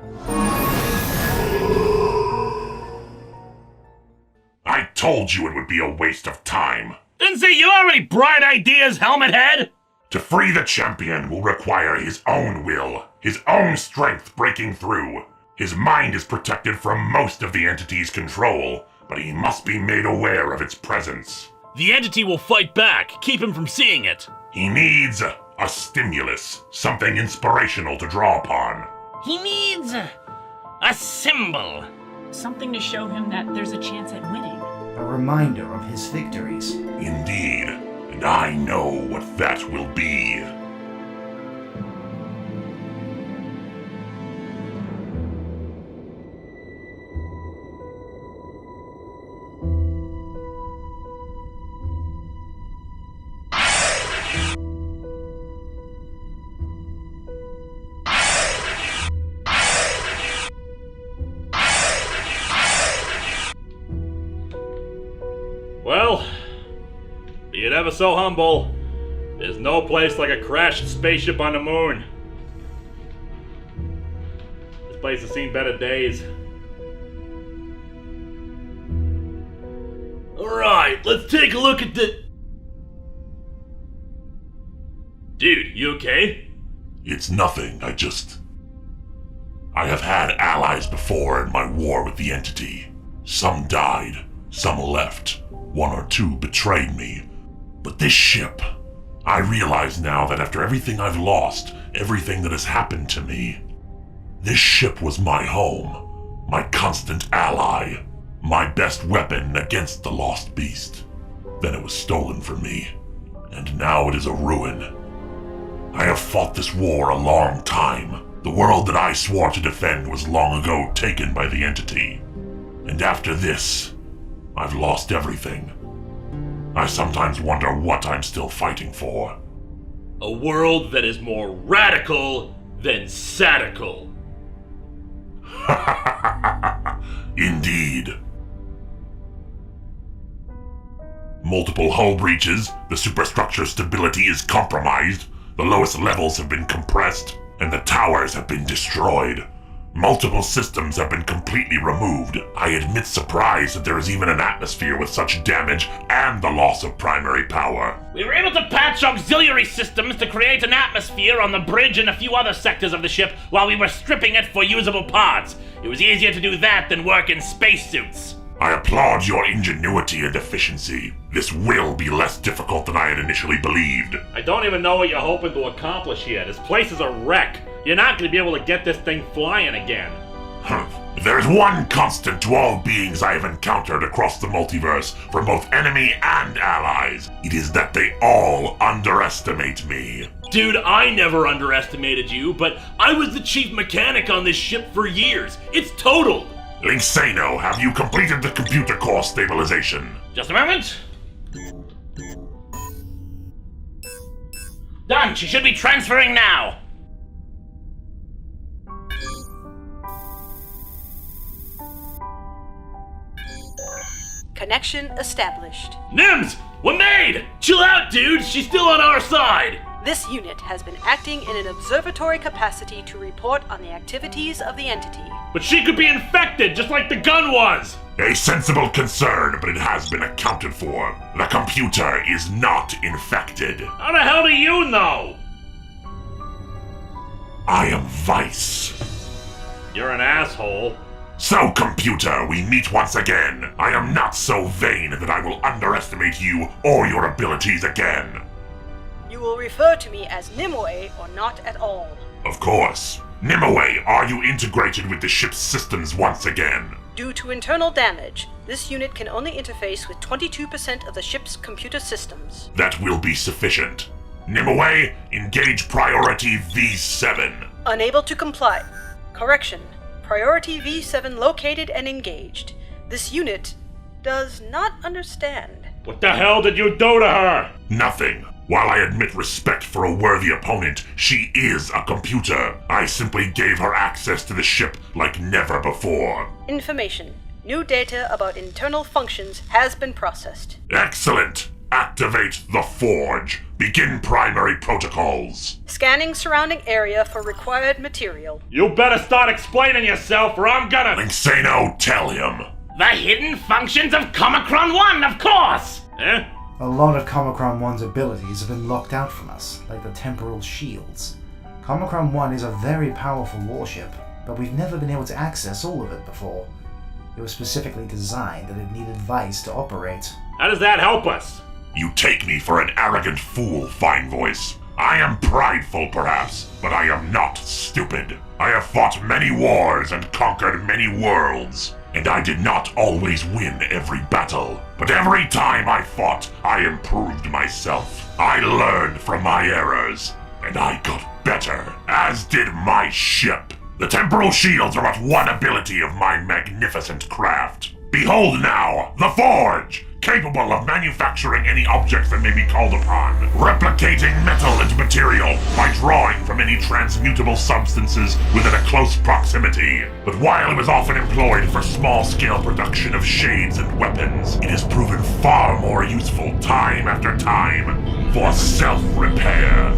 I told you it would be a waste of time. Didn't see you have any bright ideas, Helmet Head? To free the champion will require his own will, his own strength breaking through. His mind is protected from most of the entity's control, but he must be made aware of its presence. The entity will fight back, keep him from seeing it. He needs a stimulus, something inspirational to draw upon. He needs a symbol. Something to show him that there's a chance at winning. A reminder of his victories. Indeed, and I know what that will be. Well, be it ever so humble, there's no place like a crashed spaceship on the moon. This place has seen better days. Alright, let's take a look at the... Dude, you okay? It's nothing, I have had allies before in my war with the entity. Some died, some left, one or two betrayed me. But this ship, I realize now that after everything I've lost, everything that has happened to me, this ship was my home, my constant ally, my best weapon against the lost beast. Then it was stolen from me, and now it is a ruin. I have fought this war a long time. The world that I swore to defend was long ago taken by the entity. And after this, I've lost everything. I sometimes wonder what I'm still fighting for. A world that is more radical than sadical. Indeed. Multiple hull breaches, the superstructure's stability is compromised, the lowest levels have been compressed, and the towers have been destroyed. Multiple systems have been completely removed. I admit surprise that there is even an atmosphere with such damage and the loss of primary power. We were able to patch auxiliary systems to create an atmosphere on the bridge and a few other sectors of the ship while we were stripping it for usable parts. It was easier to do that than work in spacesuits. I applaud your ingenuity and efficiency. This will be less difficult than I had initially believed. I don't even know what you're hoping to accomplish here. This place is a wreck. You're not going to be able to get this thing flying again. There is one constant to all beings I have encountered across the multiverse, from both enemy and allies. It is that they all underestimate me. Dude, I never underestimated you, but I was the chief mechanic on this ship for years. It's totaled. Linksano, have you completed the computer core stabilization? Just a moment. Done. She should be transferring now. Connection established. Nims! We're made! Chill out, dude! She's still on our side! This unit has been acting in an observatory capacity to report on the activities of the entity. But she could be infected, just like the gun was! A sensible concern, but it has been accounted for. The computer is not infected. How the hell do you know? I am Vice. You're an asshole. So, computer, we meet once again. I am not so vain that I will underestimate you or your abilities again. You will refer to me as Nimue or not at all. Of course. Nimue, are you integrated with the ship's systems once again? Due to internal damage, this unit can only interface with 22% of the ship's computer systems. That will be sufficient. Nimue, engage priority V7. Unable to comply. Correction. Priority V7 located and engaged. This unit does not understand. What the hell did you do to her? Nothing. While I admit respect for a worthy opponent, she is a computer. I simply gave her access to the ship like never before. Information. New data about internal functions has been processed. Excellent. Activate the Forge. Begin primary protocols. Scanning surrounding area for required material. You better start explaining yourself or I'm gonna... Linksano, tell him. The hidden functions of Comicron 1, of course! Eh? A lot of Comicron 1's abilities have been locked out from us, like the temporal shields. Comicron 1 is a very powerful warship, but we've never been able to access all of it before. It was specifically designed that it needed Vice to operate. How does that help us? You take me for an arrogant fool, Fine Voice. I am prideful, perhaps, but I am not stupid. I have fought many wars and conquered many worlds, and I did not always win every battle. But every time I fought, I improved myself. I learned from my errors, and I got better, as did my ship. The temporal shields are but one ability of my magnificent craft. Behold now, the Forge! Capable of manufacturing any objects that may be called upon, replicating metal and material by drawing from any transmutable substances within a close proximity. But while it was often employed for small-scale production of shades and weapons, it has proven far more useful time after time for self-repair.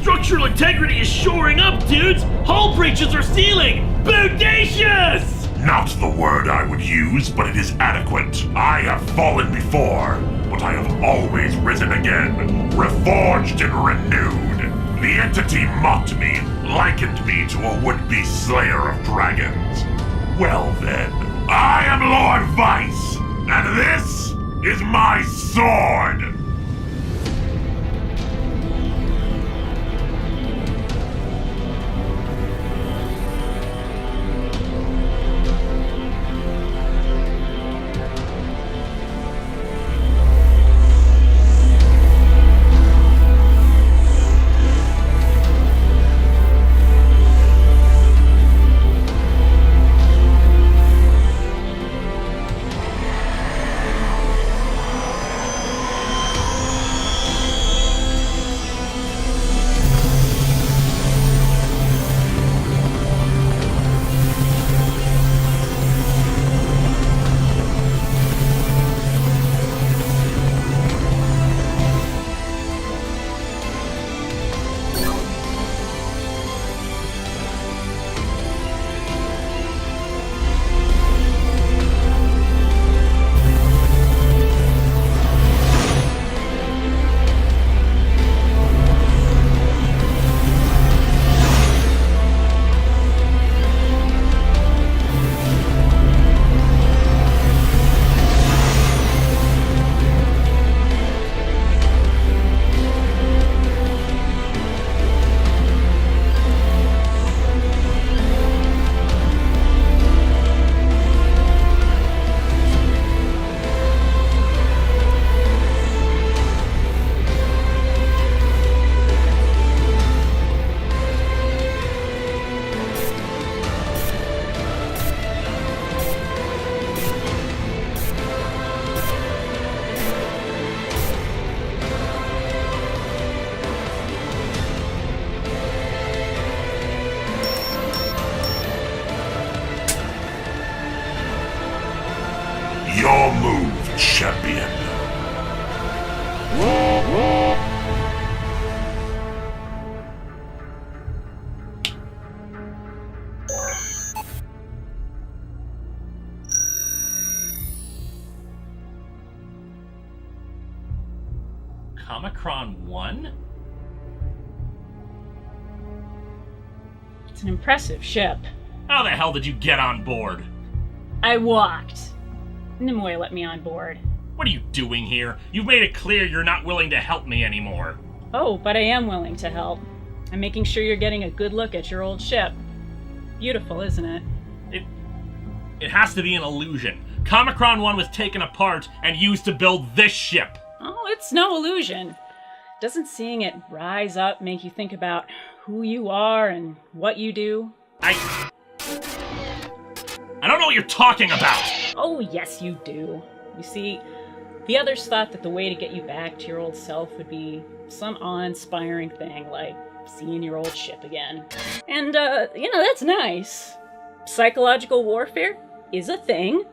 Structural integrity is shoring up, dudes! Hull breaches are sealing! Bodacious! Not the word I would use, but it is adequate. I have fallen before, but I have always risen again, reforged and renewed. The entity mocked me, likened me to a would-be slayer of dragons. Well then, I am Lord Vice, and this is my sword! champion. Comicron 1? It's an impressive ship. How the hell did you get on board? I walked. Nimue let me on board. What are you doing here? You've made it clear you're not willing to help me anymore. Oh, but I am willing to help. I'm making sure you're getting a good look at your old ship. Beautiful, isn't it? It has to be an illusion. Comicron 1 was taken apart and used to build this ship. Oh, it's no illusion. Doesn't seeing it rise up make you think about who you are and what you do? I don't know what you're talking about! Oh, yes, you do. You see, the others thought that the way to get you back to your old self would be some awe-inspiring thing, like seeing your old ship again. And, that's nice. Psychological warfare is a thing.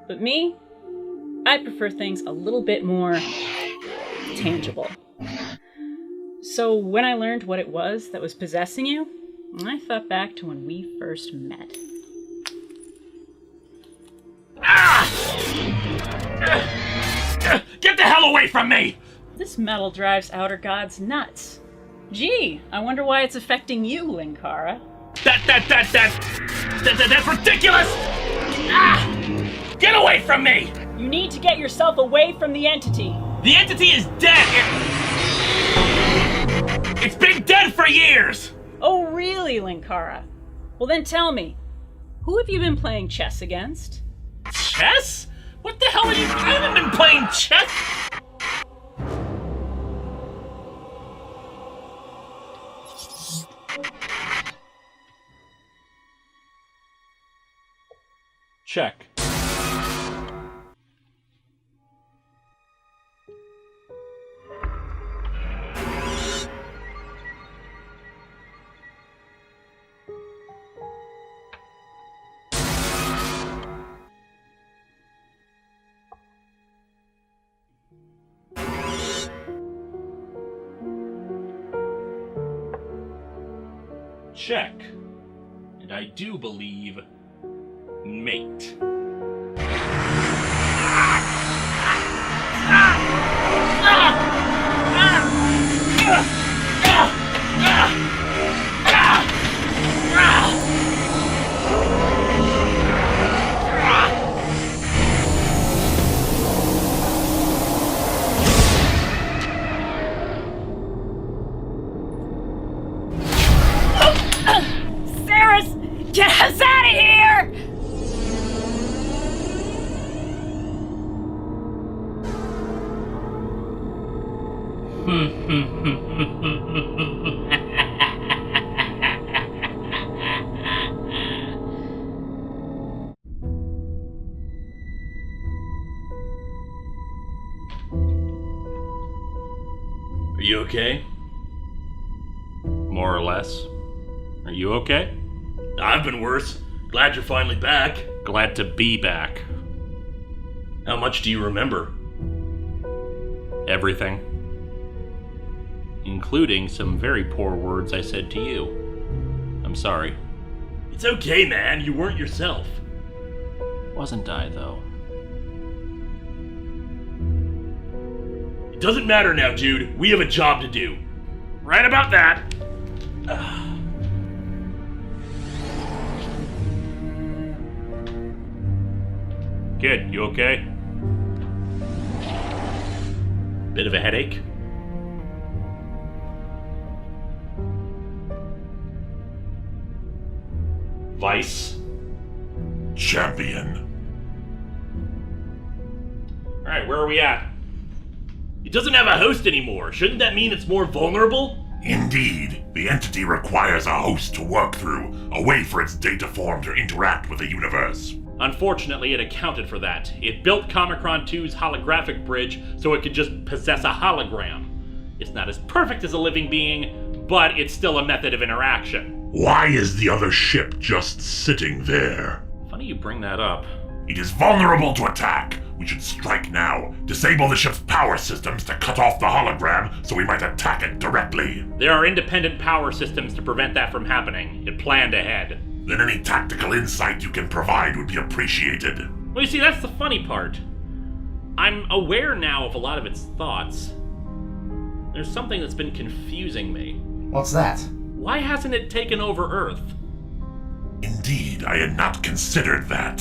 But me, I prefer things a little bit more tangible. So when I learned what it was that was possessing you, I thought back to when we first met. Get the hell away from me! This metal drives outer gods nuts. Gee, I wonder why it's affecting you, Linkara. That's ridiculous! Get away from me! You need to get yourself away from the entity. The entity is dead! It's been dead for years! Oh, really, Linkara? Well then tell me, who have you been playing chess against? Chess? What the hell are you? I haven't been playing chess! Check. Check. And I do believe mate. Get us out of here! Are you okay? More or less. Are you okay? I've been worse. Glad you're finally back. Glad to be back. How much do you remember? Everything. Including some very poor words I said to you. I'm sorry. It's okay, man. You weren't yourself. Wasn't I, though? It doesn't matter now, Jude. We have a job to do. Right about that. Kid, you okay? Bit of a headache? Vice? Champion. Alright, where are we at? It doesn't have a host anymore. Shouldn't that mean it's more vulnerable? Indeed. The entity requires a host to work through, a way for its data form to interact with the universe. Unfortunately, it accounted for that. It built Comicron 2's holographic bridge so it could just possess a hologram. It's not as perfect as a living being, but it's still a method of interaction. Why is the other ship just sitting there? Funny you bring that up. It is vulnerable to attack. We should strike now. Disable the ship's power systems to cut off the hologram so we might attack it directly. There are independent power systems to prevent that from happening. It planned ahead. Then any tactical insight you can provide would be appreciated. Well, you see, that's the funny part. I'm aware now of a lot of its thoughts. There's something that's been confusing me. What's that? Why hasn't it taken over Earth? Indeed, I had not considered that.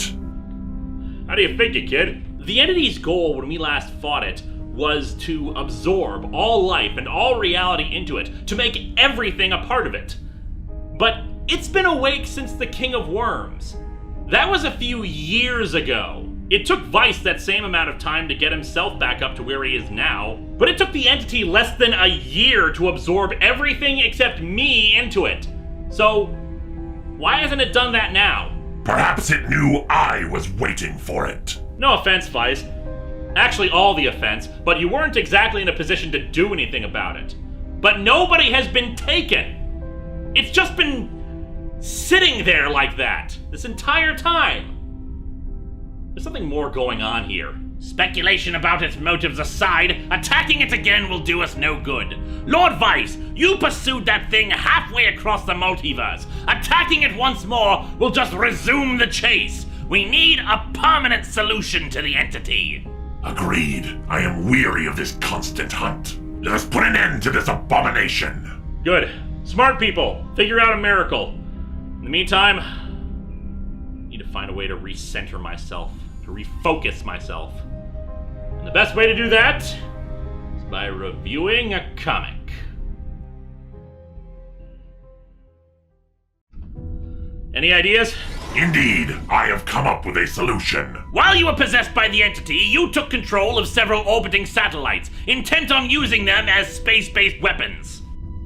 How do you figure, kid? The entity's goal when we last fought it was to absorb all life and all reality into it, to make everything a part of it. But it's been awake since the King of Worms. That was a few years ago. It took Vice that same amount of time to get himself back up to where he is now, but it took the entity less than a year to absorb everything except me into it. So, why hasn't it done that now? Perhaps it knew I was waiting for it. No offense, Vice. Actually, all the offense, but you weren't exactly in a position to do anything about it. But nobody has been taken. It's just been sitting there like that this entire time. There's something more going on here. Speculation about its motives aside, attacking it again will do us no good. Lord Vice, you pursued that thing halfway across the multiverse. Attacking it once more will just resume the chase. We need a permanent solution to the entity. Agreed. I am weary of this constant hunt. Let us put an end to this abomination. Good. Smart people, figure out a miracle. In the meantime, I need to find a way to recenter myself, to refocus myself. And the best way to do that is by reviewing a comic. Any ideas? Indeed, I have come up with a solution. While you were possessed by the entity, you took control of several orbiting satellites, intent on using them as space-based weapons.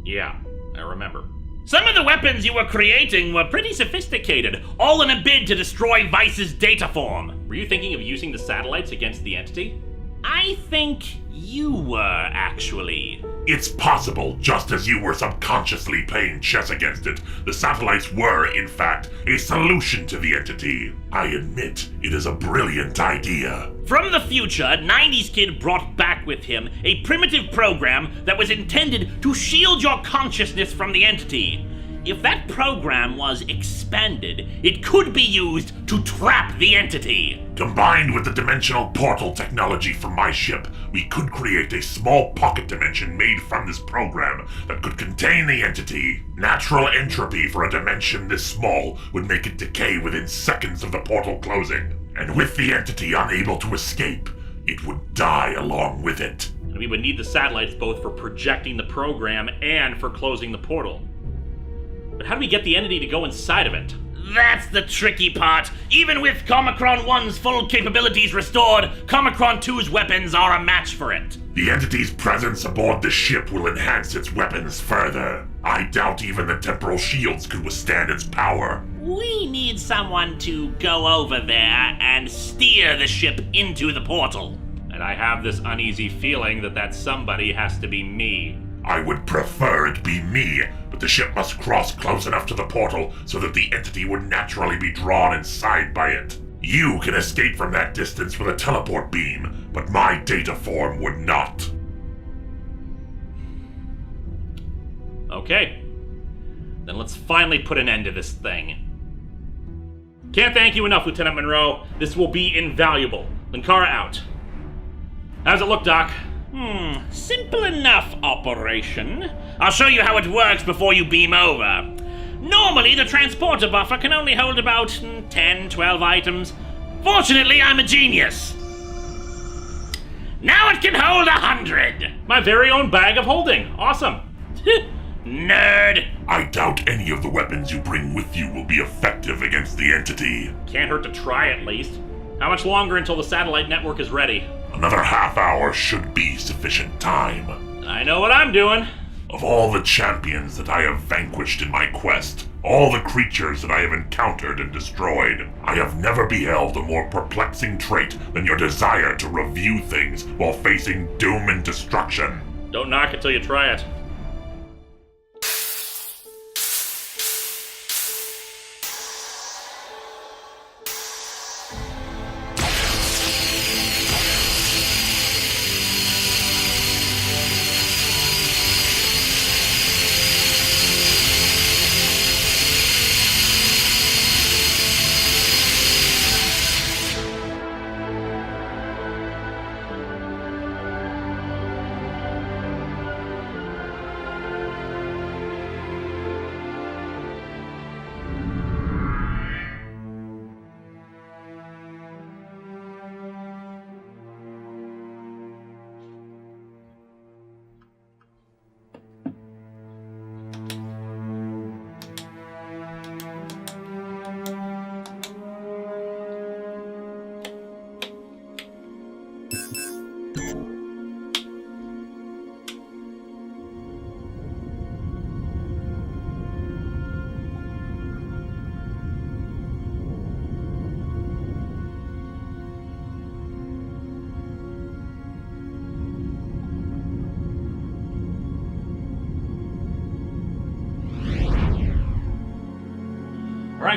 Yeah, I remember. Some of the weapons you were creating were pretty sophisticated, all in a bid to destroy Vice's data form. Were you thinking of using the satellites against the entity? I think you were, actually. It's possible, just as you were subconsciously playing chess against it, the satellites were, in fact, a solution to the entity. I admit, it is a brilliant idea. From the future, 90s Kid brought back with him a primitive program that was intended to shield your consciousness from the entity. If that program was expanded, it could be used to trap the entity. Combined with the dimensional portal technology from my ship, we could create a small pocket dimension made from this program that could contain the entity. Natural entropy for a dimension this small would make it decay within seconds of the portal closing. And with the entity unable to escape, it would die along with it. And we would need the satellites both for projecting the program and for closing the portal. But how do we get the entity to go inside of it? That's the tricky part. Even with Comicron 1's full capabilities restored, Comicron 2's weapons are a match for it. The entity's presence aboard the ship will enhance its weapons further. I doubt even the temporal shields could withstand its power. We need someone to go over there and steer the ship into the portal. And I have this uneasy feeling that somebody has to be me. I would prefer it be me, but the ship must cross close enough to the portal so that the entity would naturally be drawn inside by it. You can escape from that distance with a teleport beam, but my data form would not. Okay. Then let's finally put an end to this thing. Can't thank you enough, Lieutenant Monroe. This will be invaluable. Linkara out. How's it look, Doc? Simple enough operation. I'll show you how it works before you beam over. Normally, the transporter buffer can only hold about 10, 12 items. Fortunately, I'm a genius. Now it can hold 100. My very own bag of holding. Awesome. Nerd. I doubt any of the weapons you bring with you will be effective against the entity. Can't hurt to try at least. How much longer until the satellite network is ready? Another half hour should be sufficient time. I know what I'm doing. Of all the champions that I have vanquished in my quest, all the creatures that I have encountered and destroyed, I have never beheld a more perplexing trait than your desire to review things while facing doom and destruction. Don't knock it till you try it.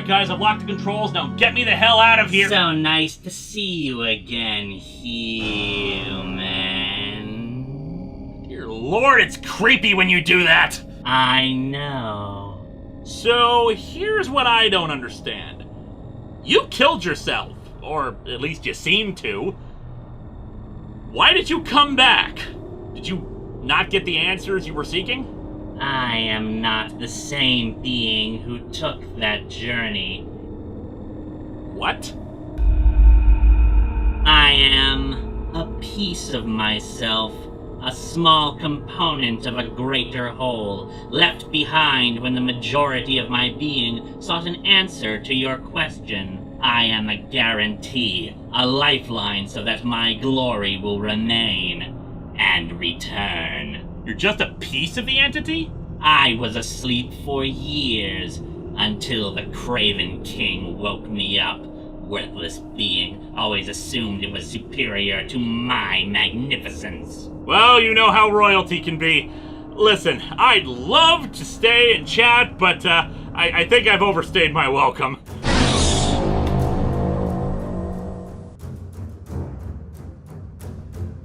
Alright guys, I've locked the controls, now get me the hell out of here! So nice to see you again, human. Dear Lord, it's creepy when you do that! I know. So, here's what I don't understand. You killed yourself, or at least you seem to. Why did you come back? Did you not get the answers you were seeking? I am not the same being who took that journey. What? I am a piece of myself, a small component of a greater whole, left behind when the majority of my being sought an answer to your question. I am a guarantee, a lifeline so that my glory will remain and return. You're just a piece of the entity? I was asleep for years, until the Craven King woke me up. Worthless being, always assumed it was superior to my magnificence. Well, you know how royalty can be. Listen, I'd love to stay and chat, but I think I've overstayed my welcome.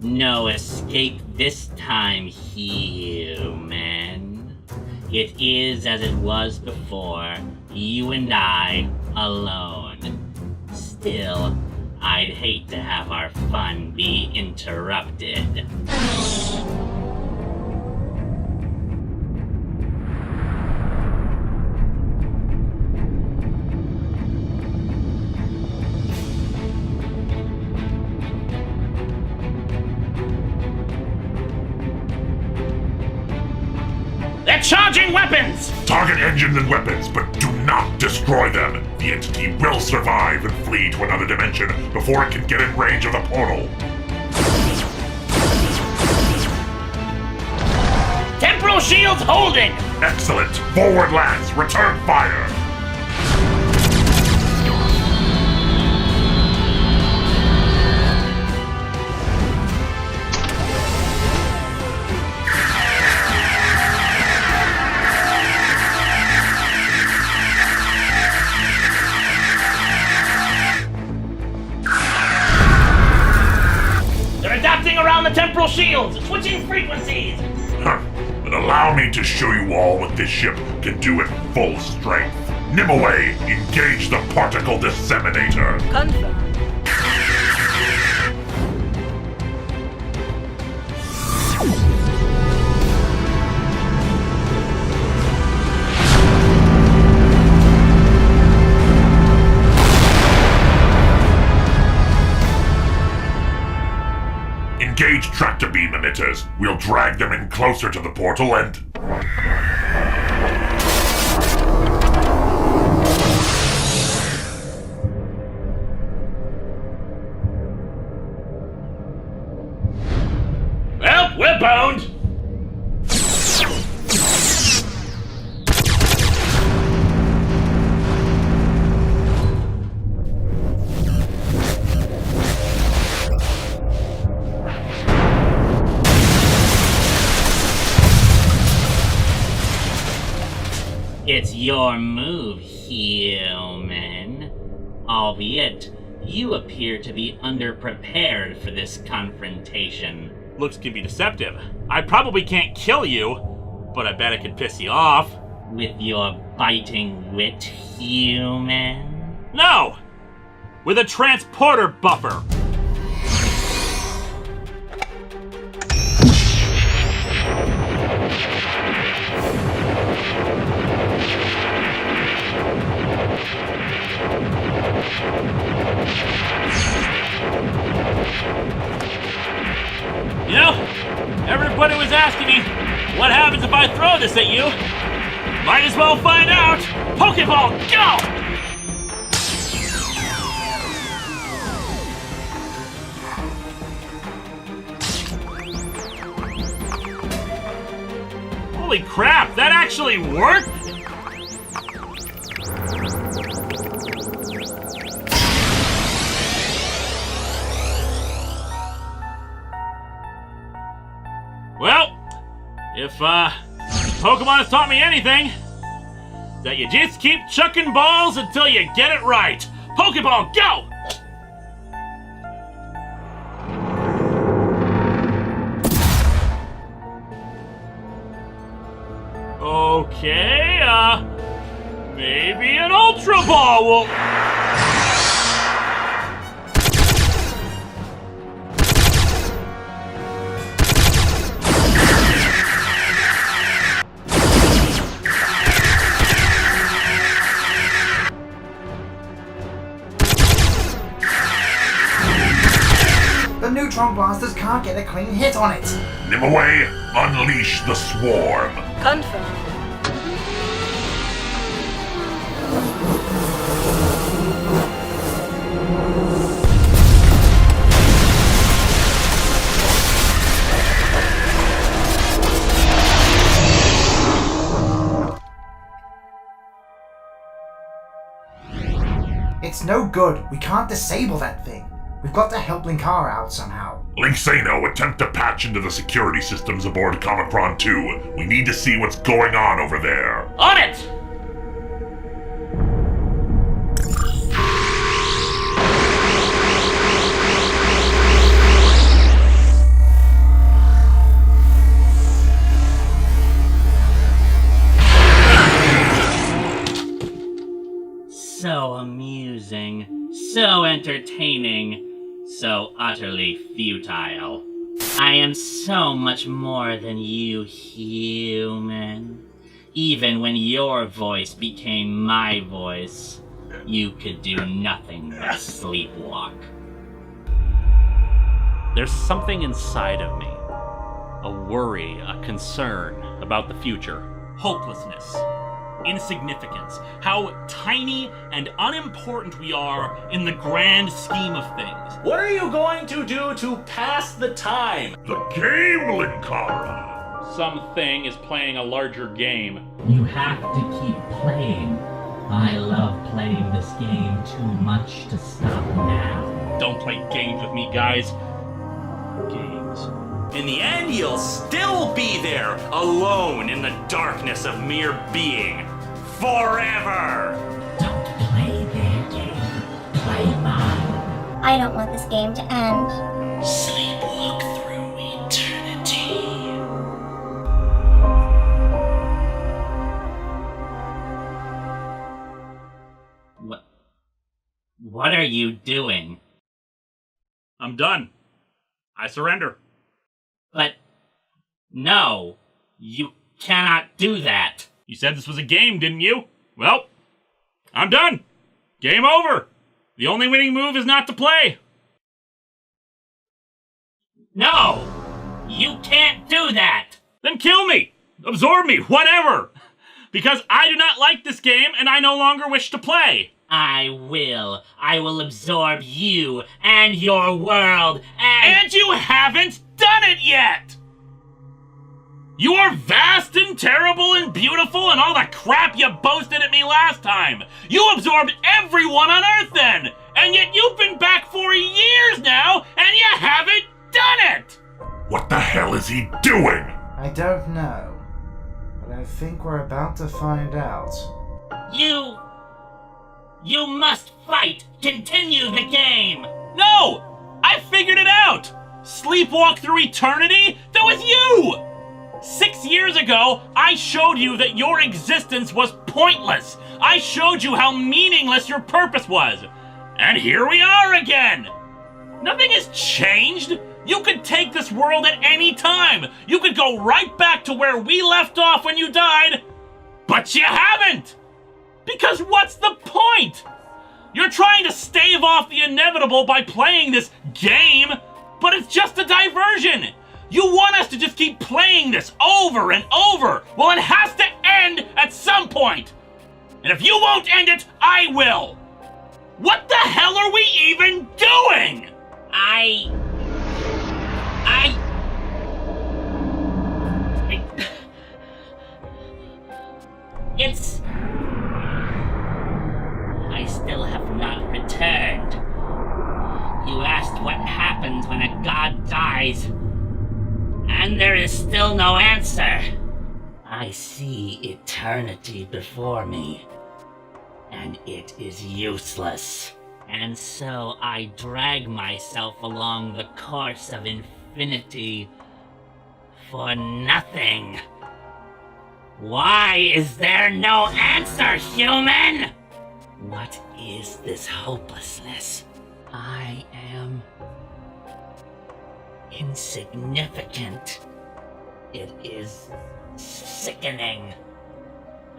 No escape this time, human. It is as it was before, you and I, alone. Still, I'd hate to have our fun be interrupted. They're charging weapons! Target engines and weapons, but do not destroy them. The entity will survive and flee to another dimension before it can get in range of the portal. Temporal shields holding! Excellent. Forward, lads. Return fire. Around the temporal shields, switching frequencies. But allow me to show you all what this ship can do at full strength. Nimue, engage the particle disseminator. Confirm. Engage tractor beam emitters. We'll drag them in closer to the portal and... Well, we're boned! It's your move, human. Albeit, you appear to be underprepared for this confrontation. Looks can be deceptive. I probably can't kill you, but I bet I could piss you off. With your biting wit, human? No! With a transporter buffer! You know, everybody was asking me, what happens if I throw this at you? Might as well find out! Pokeball, go! Holy crap, that actually worked? Well, if Pokemon has taught me anything, that you just keep chucking balls until you get it right. Pokeball, go! Okay, maybe an Ultra Ball will... The neutron blasters can't get a clean hit on it. Nimue, unleash the swarm. Confirmed. It's no good. We can't disable that thing. We've got to help Linkara out somehow. Linksano, attempt to patch into the security systems aboard Comicron 2. We need to see what's going on over there. On it! So amusing, so entertaining, so utterly futile. I am so much more than you, human. Even when your voice became my voice, you could do nothing but sleepwalk. There's something inside of me. A worry, a concern about the future. Hopelessness. Insignificance. How tiny and unimportant we are in the grand scheme of things. What are you going to do to pass the time? The game, Linkara! Something is playing a larger game. You have to keep playing. I love playing this game too much to stop now. Don't play games with me, guys. Games. In the end, you'll still be there, alone in the darkness of mere being. Forever! Don't play their game. Play mine. I don't want this game to end. Sleepwalk through eternity. What are you doing? I'm done. I surrender. But no, you cannot do that. You said this was a game, didn't you? Well, I'm done. Game over. The only winning move is not to play. No! You can't do that! Then kill me! Absorb me! Whatever! Because I do not like this game and I no longer wish to play. I will. I will absorb you and your world And you haven't done it yet! You are vast and terrible and beautiful and all the crap you boasted at me last time. You absorbed everyone on Earth then! And yet you've been back for years now and you haven't done it! What the hell is he doing? I don't know, but I think we're about to find out. You must fight! Continue the game! No! I figured it out! Sleepwalk through eternity? That was you! 6 years ago, I showed you that your existence was pointless. I showed you how meaningless your purpose was. And here we are again! Nothing has changed. You could take this world at any time. You could go right back to where we left off when you died. But you haven't! Because what's the point? You're trying to stave off the inevitable by playing this game, but it's just a diversion. You want us to just keep playing this over and over. Well, it has to end at some point. And if you won't end it, I will. What the hell are we even doing? I still have not returned. You asked what happens when a god dies, and there is still no answer. I see eternity before me, and it is useless. And so I drag myself along the course of infinity for nothing. Why is there no answer, human? What is this hopelessness? I am insignificant. It is sickening.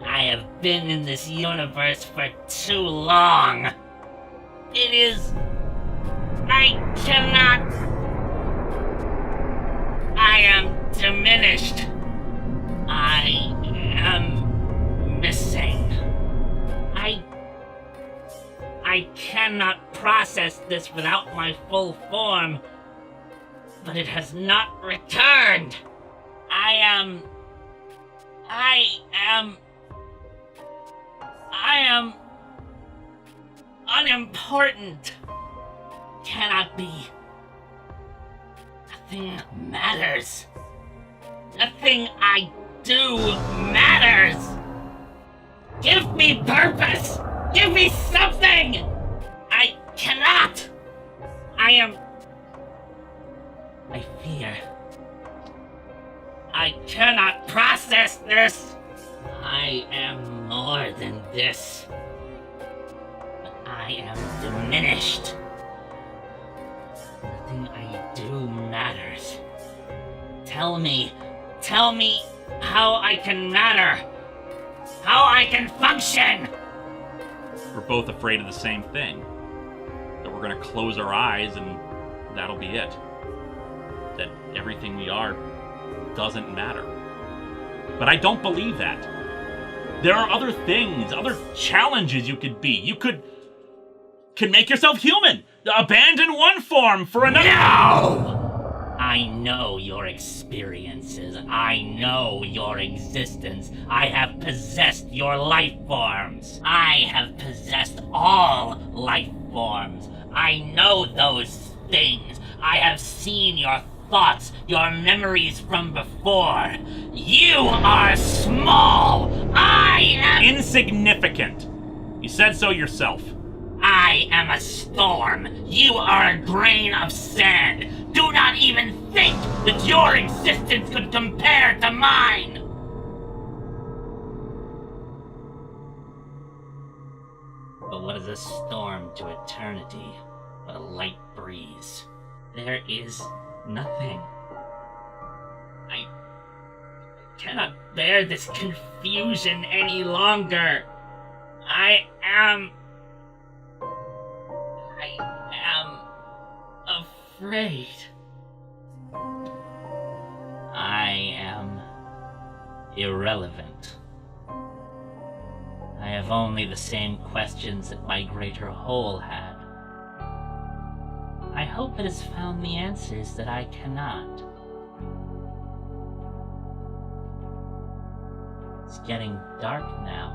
I have been in this universe for too long. It is... I cannot... I am diminished. I am missing. I cannot process this without my full form, but it has not returned. I am unimportant. Cannot be. Nothing matters. Nothing I do matters. Give me purpose. Give me something. I cannot. I fear. I cannot process this. I am more than this. But I am diminished. Nothing I do matters. Tell me how I can matter. How I can function. We're both afraid of the same thing. That we're gonna close our eyes and that'll be it. That everything we are doesn't matter. But I don't believe that. There are other things, other challenges you could be. You could make yourself human. Abandon one form for another. No! I know your experiences. I know your existence. I have possessed your life forms. I have possessed all life forms. I know those things. I have seen your thoughts, your memories from before. You are small. I am insignificant. You said so yourself. I am a storm. You are a grain of sand. Do not even think that your existence could compare to mine. But what is a storm to eternity but a light breeze? There is nothing. I cannot bear this confusion any longer. I am afraid. I am irrelevant. I have only the same questions that my greater whole had. I hope it has found the answers that I cannot. It's getting dark now.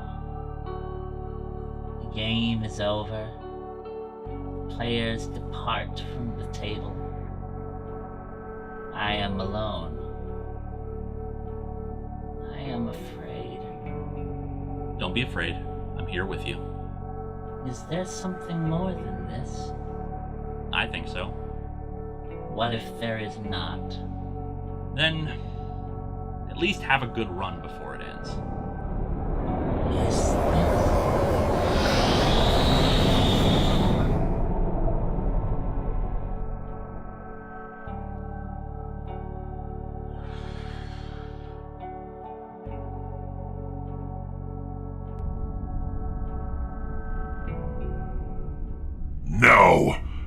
The game is over. Players depart from the table. I am alone. I am afraid. Don't be afraid. I'm here with you. Is there something more than this? I think so. What if there is not? Then, at least have a good run before it ends. Is this?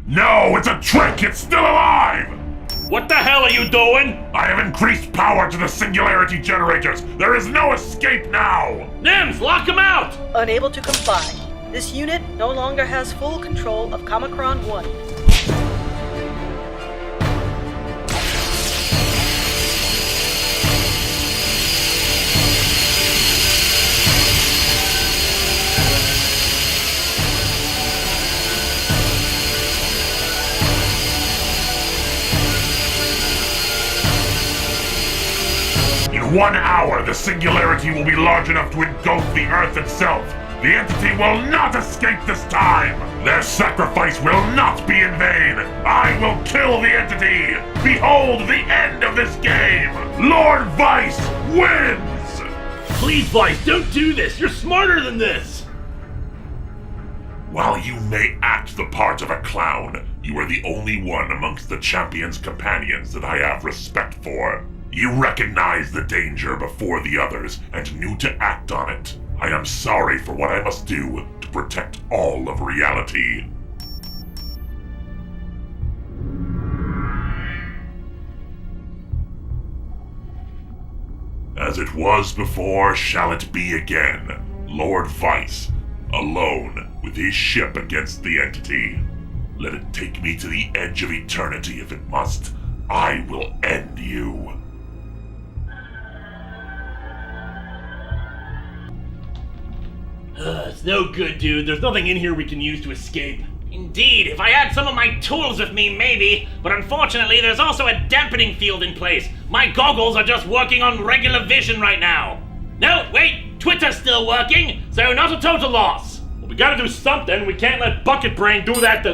No, it's a trick! It's still alive! What the hell are you doing? I have increased power to the singularity generators! There is no escape now! Nims, lock him out! Unable to comply. This unit no longer has full control of Comicron 1. In In 1 hour, the singularity will be large enough to engulf the Earth itself. The entity will not escape this time! Their sacrifice will not be in vain! I will kill the entity! Behold the end of this game! Lord Vice wins! Please, Vice, don't do this! You're smarter than this! While you may act the part of a clown, you are the only one amongst the champion's companions that I have respect for. You recognized the danger before the others and knew to act on it. I am sorry for what I must do to protect all of reality. As it was before, shall it be again. Lord Vice, alone with his ship against the entity. Let it take me to the edge of eternity if it must. I will end you. It's no good, dude. There's nothing in here we can use to escape. Indeed, if I had some of my tools with me, maybe. But unfortunately, there's also a dampening field in place. My goggles are just working on regular vision right now. No, wait, Twitter's still working, so not a total loss. Well, we gotta do something. We can't let Bucket Brain do that to...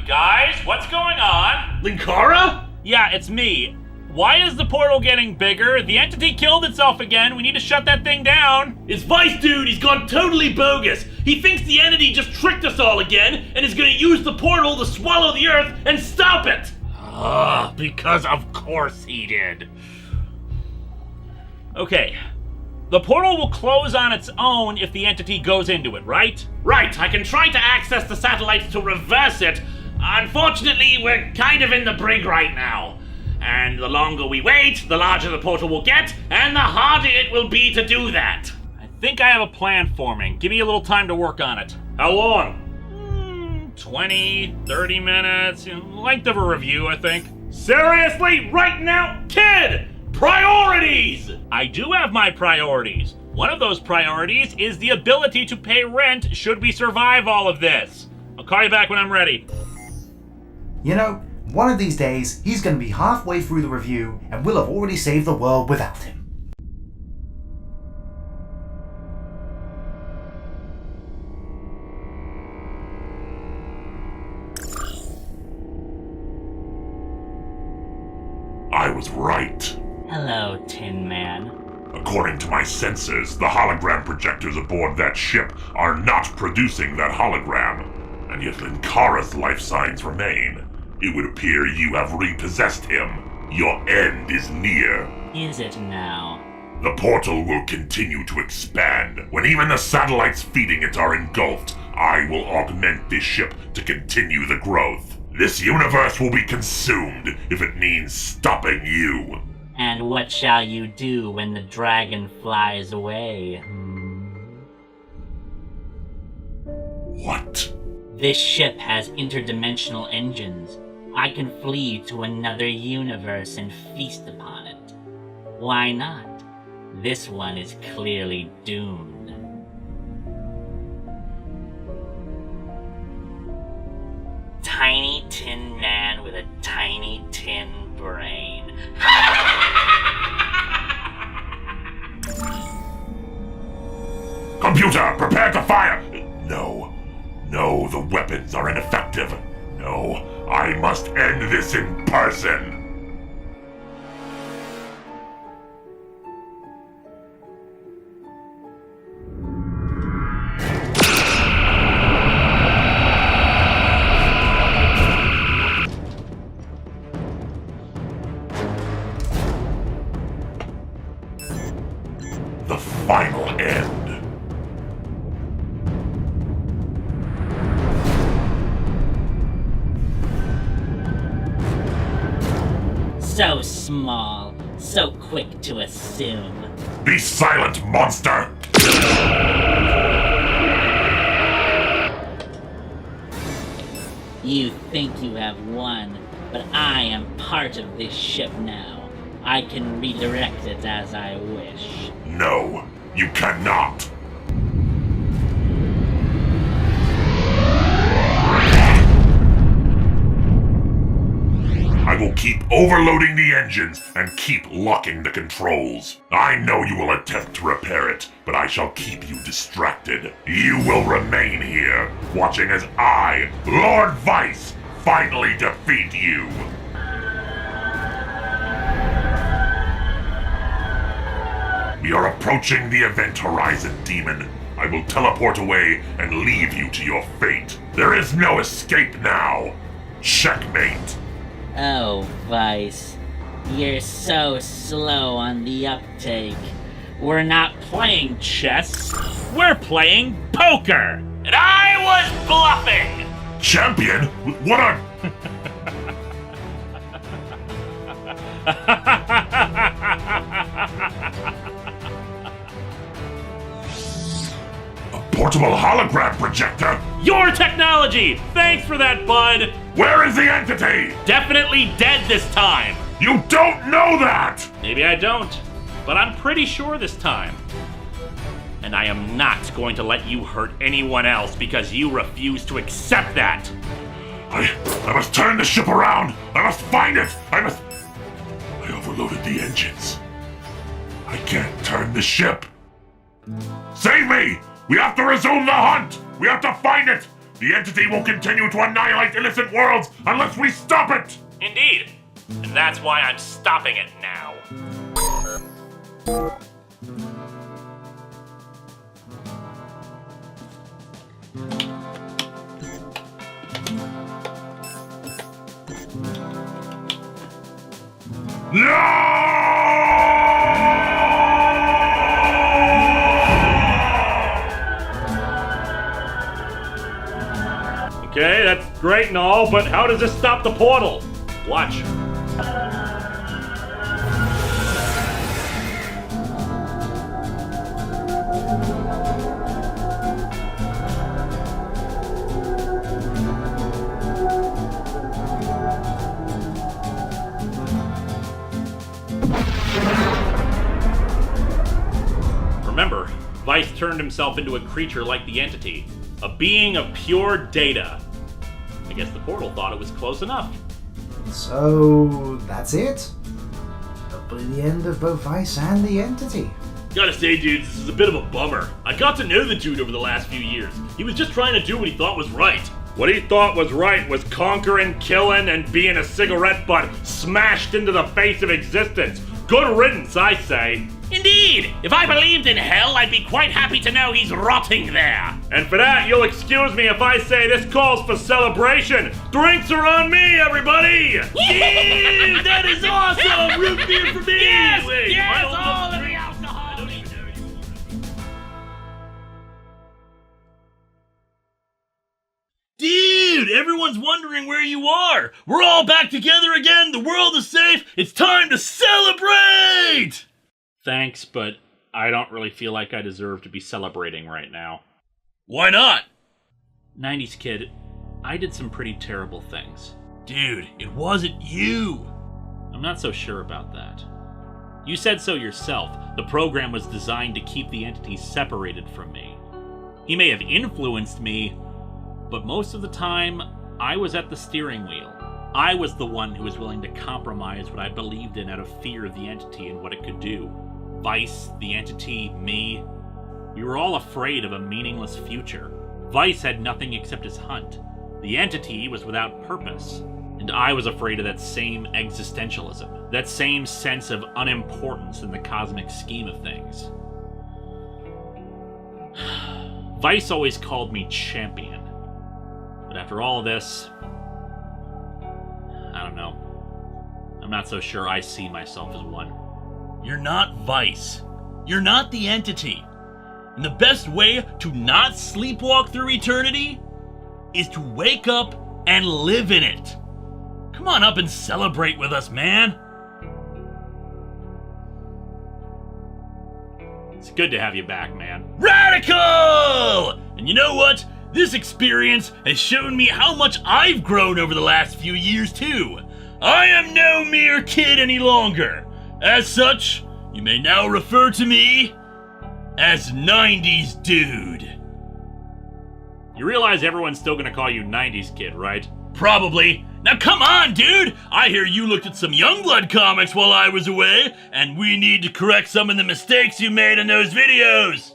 Guys, what's going on? Linkara? Yeah, it's me. Why is the portal getting bigger? The entity killed itself again. We need to shut that thing down. It's Vice, dude. He's gone totally bogus. He thinks the entity just tricked us all again and is gonna use the portal to swallow the Earth and stop it. Because of course he did. Okay. The portal will close on its own if the entity goes into it, right? Right. I can try to access the satellites to reverse it. Unfortunately, we're kind of in the brig right now. And the longer we wait, the larger the portal will get, and the harder it will be to do that. I think I have a plan forming. Give me a little time to work on it. How long? 20, 30 minutes. Length of a review, I think. Seriously? Right now? Kid! Priorities! I do have my priorities. One of those priorities is the ability to pay rent should we survive all of this. I'll call you back when I'm ready. You know, one of these days, he's going to be halfway through the review, and we'll have already saved the world without him. I was right. Hello, Tin Man. According to my sensors, the hologram projectors aboard that ship are not producing that hologram, and yet Linkara's life signs remain. It would appear you have repossessed him. Your end is near. Is it now? The portal will continue to expand. When even the satellites feeding it are engulfed, I will augment this ship to continue the growth. This universe will be consumed if it means stopping you. And what shall you do when the dragon flies away? What? This ship has interdimensional engines. I can flee to another universe and feast upon it. Why not? This one is clearly doomed. Tiny tin man with a tiny tin brain. Computer, prepare to fire! No, the weapons are ineffective. No, I must end this in person. The final end. So small, so quick to assume. Be silent, monster! You think you have won, but I am part of this ship now. I can redirect it as I wish. No, you cannot! will keep overloading the engines and keep locking the controls. I know you will attempt to repair it, but I shall keep you distracted. You will remain here, watching as I, Lord Vice, finally defeat you. We are approaching the event horizon, Demon. I will teleport away and leave you to your fate. There is no escape now. Checkmate. Oh, Vice. You're so slow on the uptake. We're not playing chess. We're playing poker! And I was bluffing! Champion? What a... Portable hologram projector? Your technology! Thanks for that, bud! Where is the entity? Definitely dead this time! You don't know that! Maybe I don't, but I'm pretty sure this time. And I am not going to let you hurt anyone else because you refuse to accept that! I must turn the ship around! I must find it! I overloaded the engines. I can't turn the ship. Save me! We have to resume the hunt! We have to find it! The entity will continue to annihilate innocent worlds unless we stop it! Indeed. And that's why I'm stopping it now. Okay, that's great and all, but how does this stop the portal? Watch. Remember, Vice turned himself into a creature like the entity, a being of pure data. I guess the portal thought it was close enough. So, that's it? Probably the end of both Vice and the entity. Gotta say, dudes, this is a bit of a bummer. I got to know the dude over the last few years. He was just trying to do what he thought was right. What he thought was right was conquering, killing, and being a cigarette butt smashed into the face of existence. Good riddance, I say. Indeed! If I believed in hell, I'd be quite happy to know he's rotting there. And for that, you'll excuse me if I say this calls for celebration. Drinks are on me, everybody! Yeah, that is awesome! Root beer for me! Yes, wait, yes, all of the alcohol! I don't even know you. Dude, everyone's wondering where you are! We're all back together again, the world is safe, it's time to celebrate! Thanks, but I don't really feel like I deserve to be celebrating right now. Why not? 90s kid, I did some pretty terrible things. Dude, it wasn't you! I'm not so sure about that. You said so yourself. The program was designed to keep the entity separated from me. He may have influenced me, but most of the time, I was at the steering wheel. I was the one who was willing to compromise what I believed in out of fear of the entity and what it could do. Vice, the entity, me. We were all afraid of a meaningless future. Vice had nothing except his hunt. The entity was without purpose. And I was afraid of that same existentialism, that same sense of unimportance in the cosmic scheme of things. Vice always called me champion. But after all of this, I don't know. I'm not so sure I see myself as one. You're not Vice. You're not the entity. And the best way to not sleepwalk through eternity is to wake up and live in it. Come on up and celebrate with us, man. It's good to have you back, man. Radical! And you know what? This experience has shown me how much I've grown over the last few years, too. I am no mere kid any longer. As such, you may now refer to me as 90s Dude. You realize everyone's still gonna call you 90s Kid, right? Probably. Now come on, dude! I hear you looked at some Youngblood comics while I was away, and we need to correct some of the mistakes you made in those videos!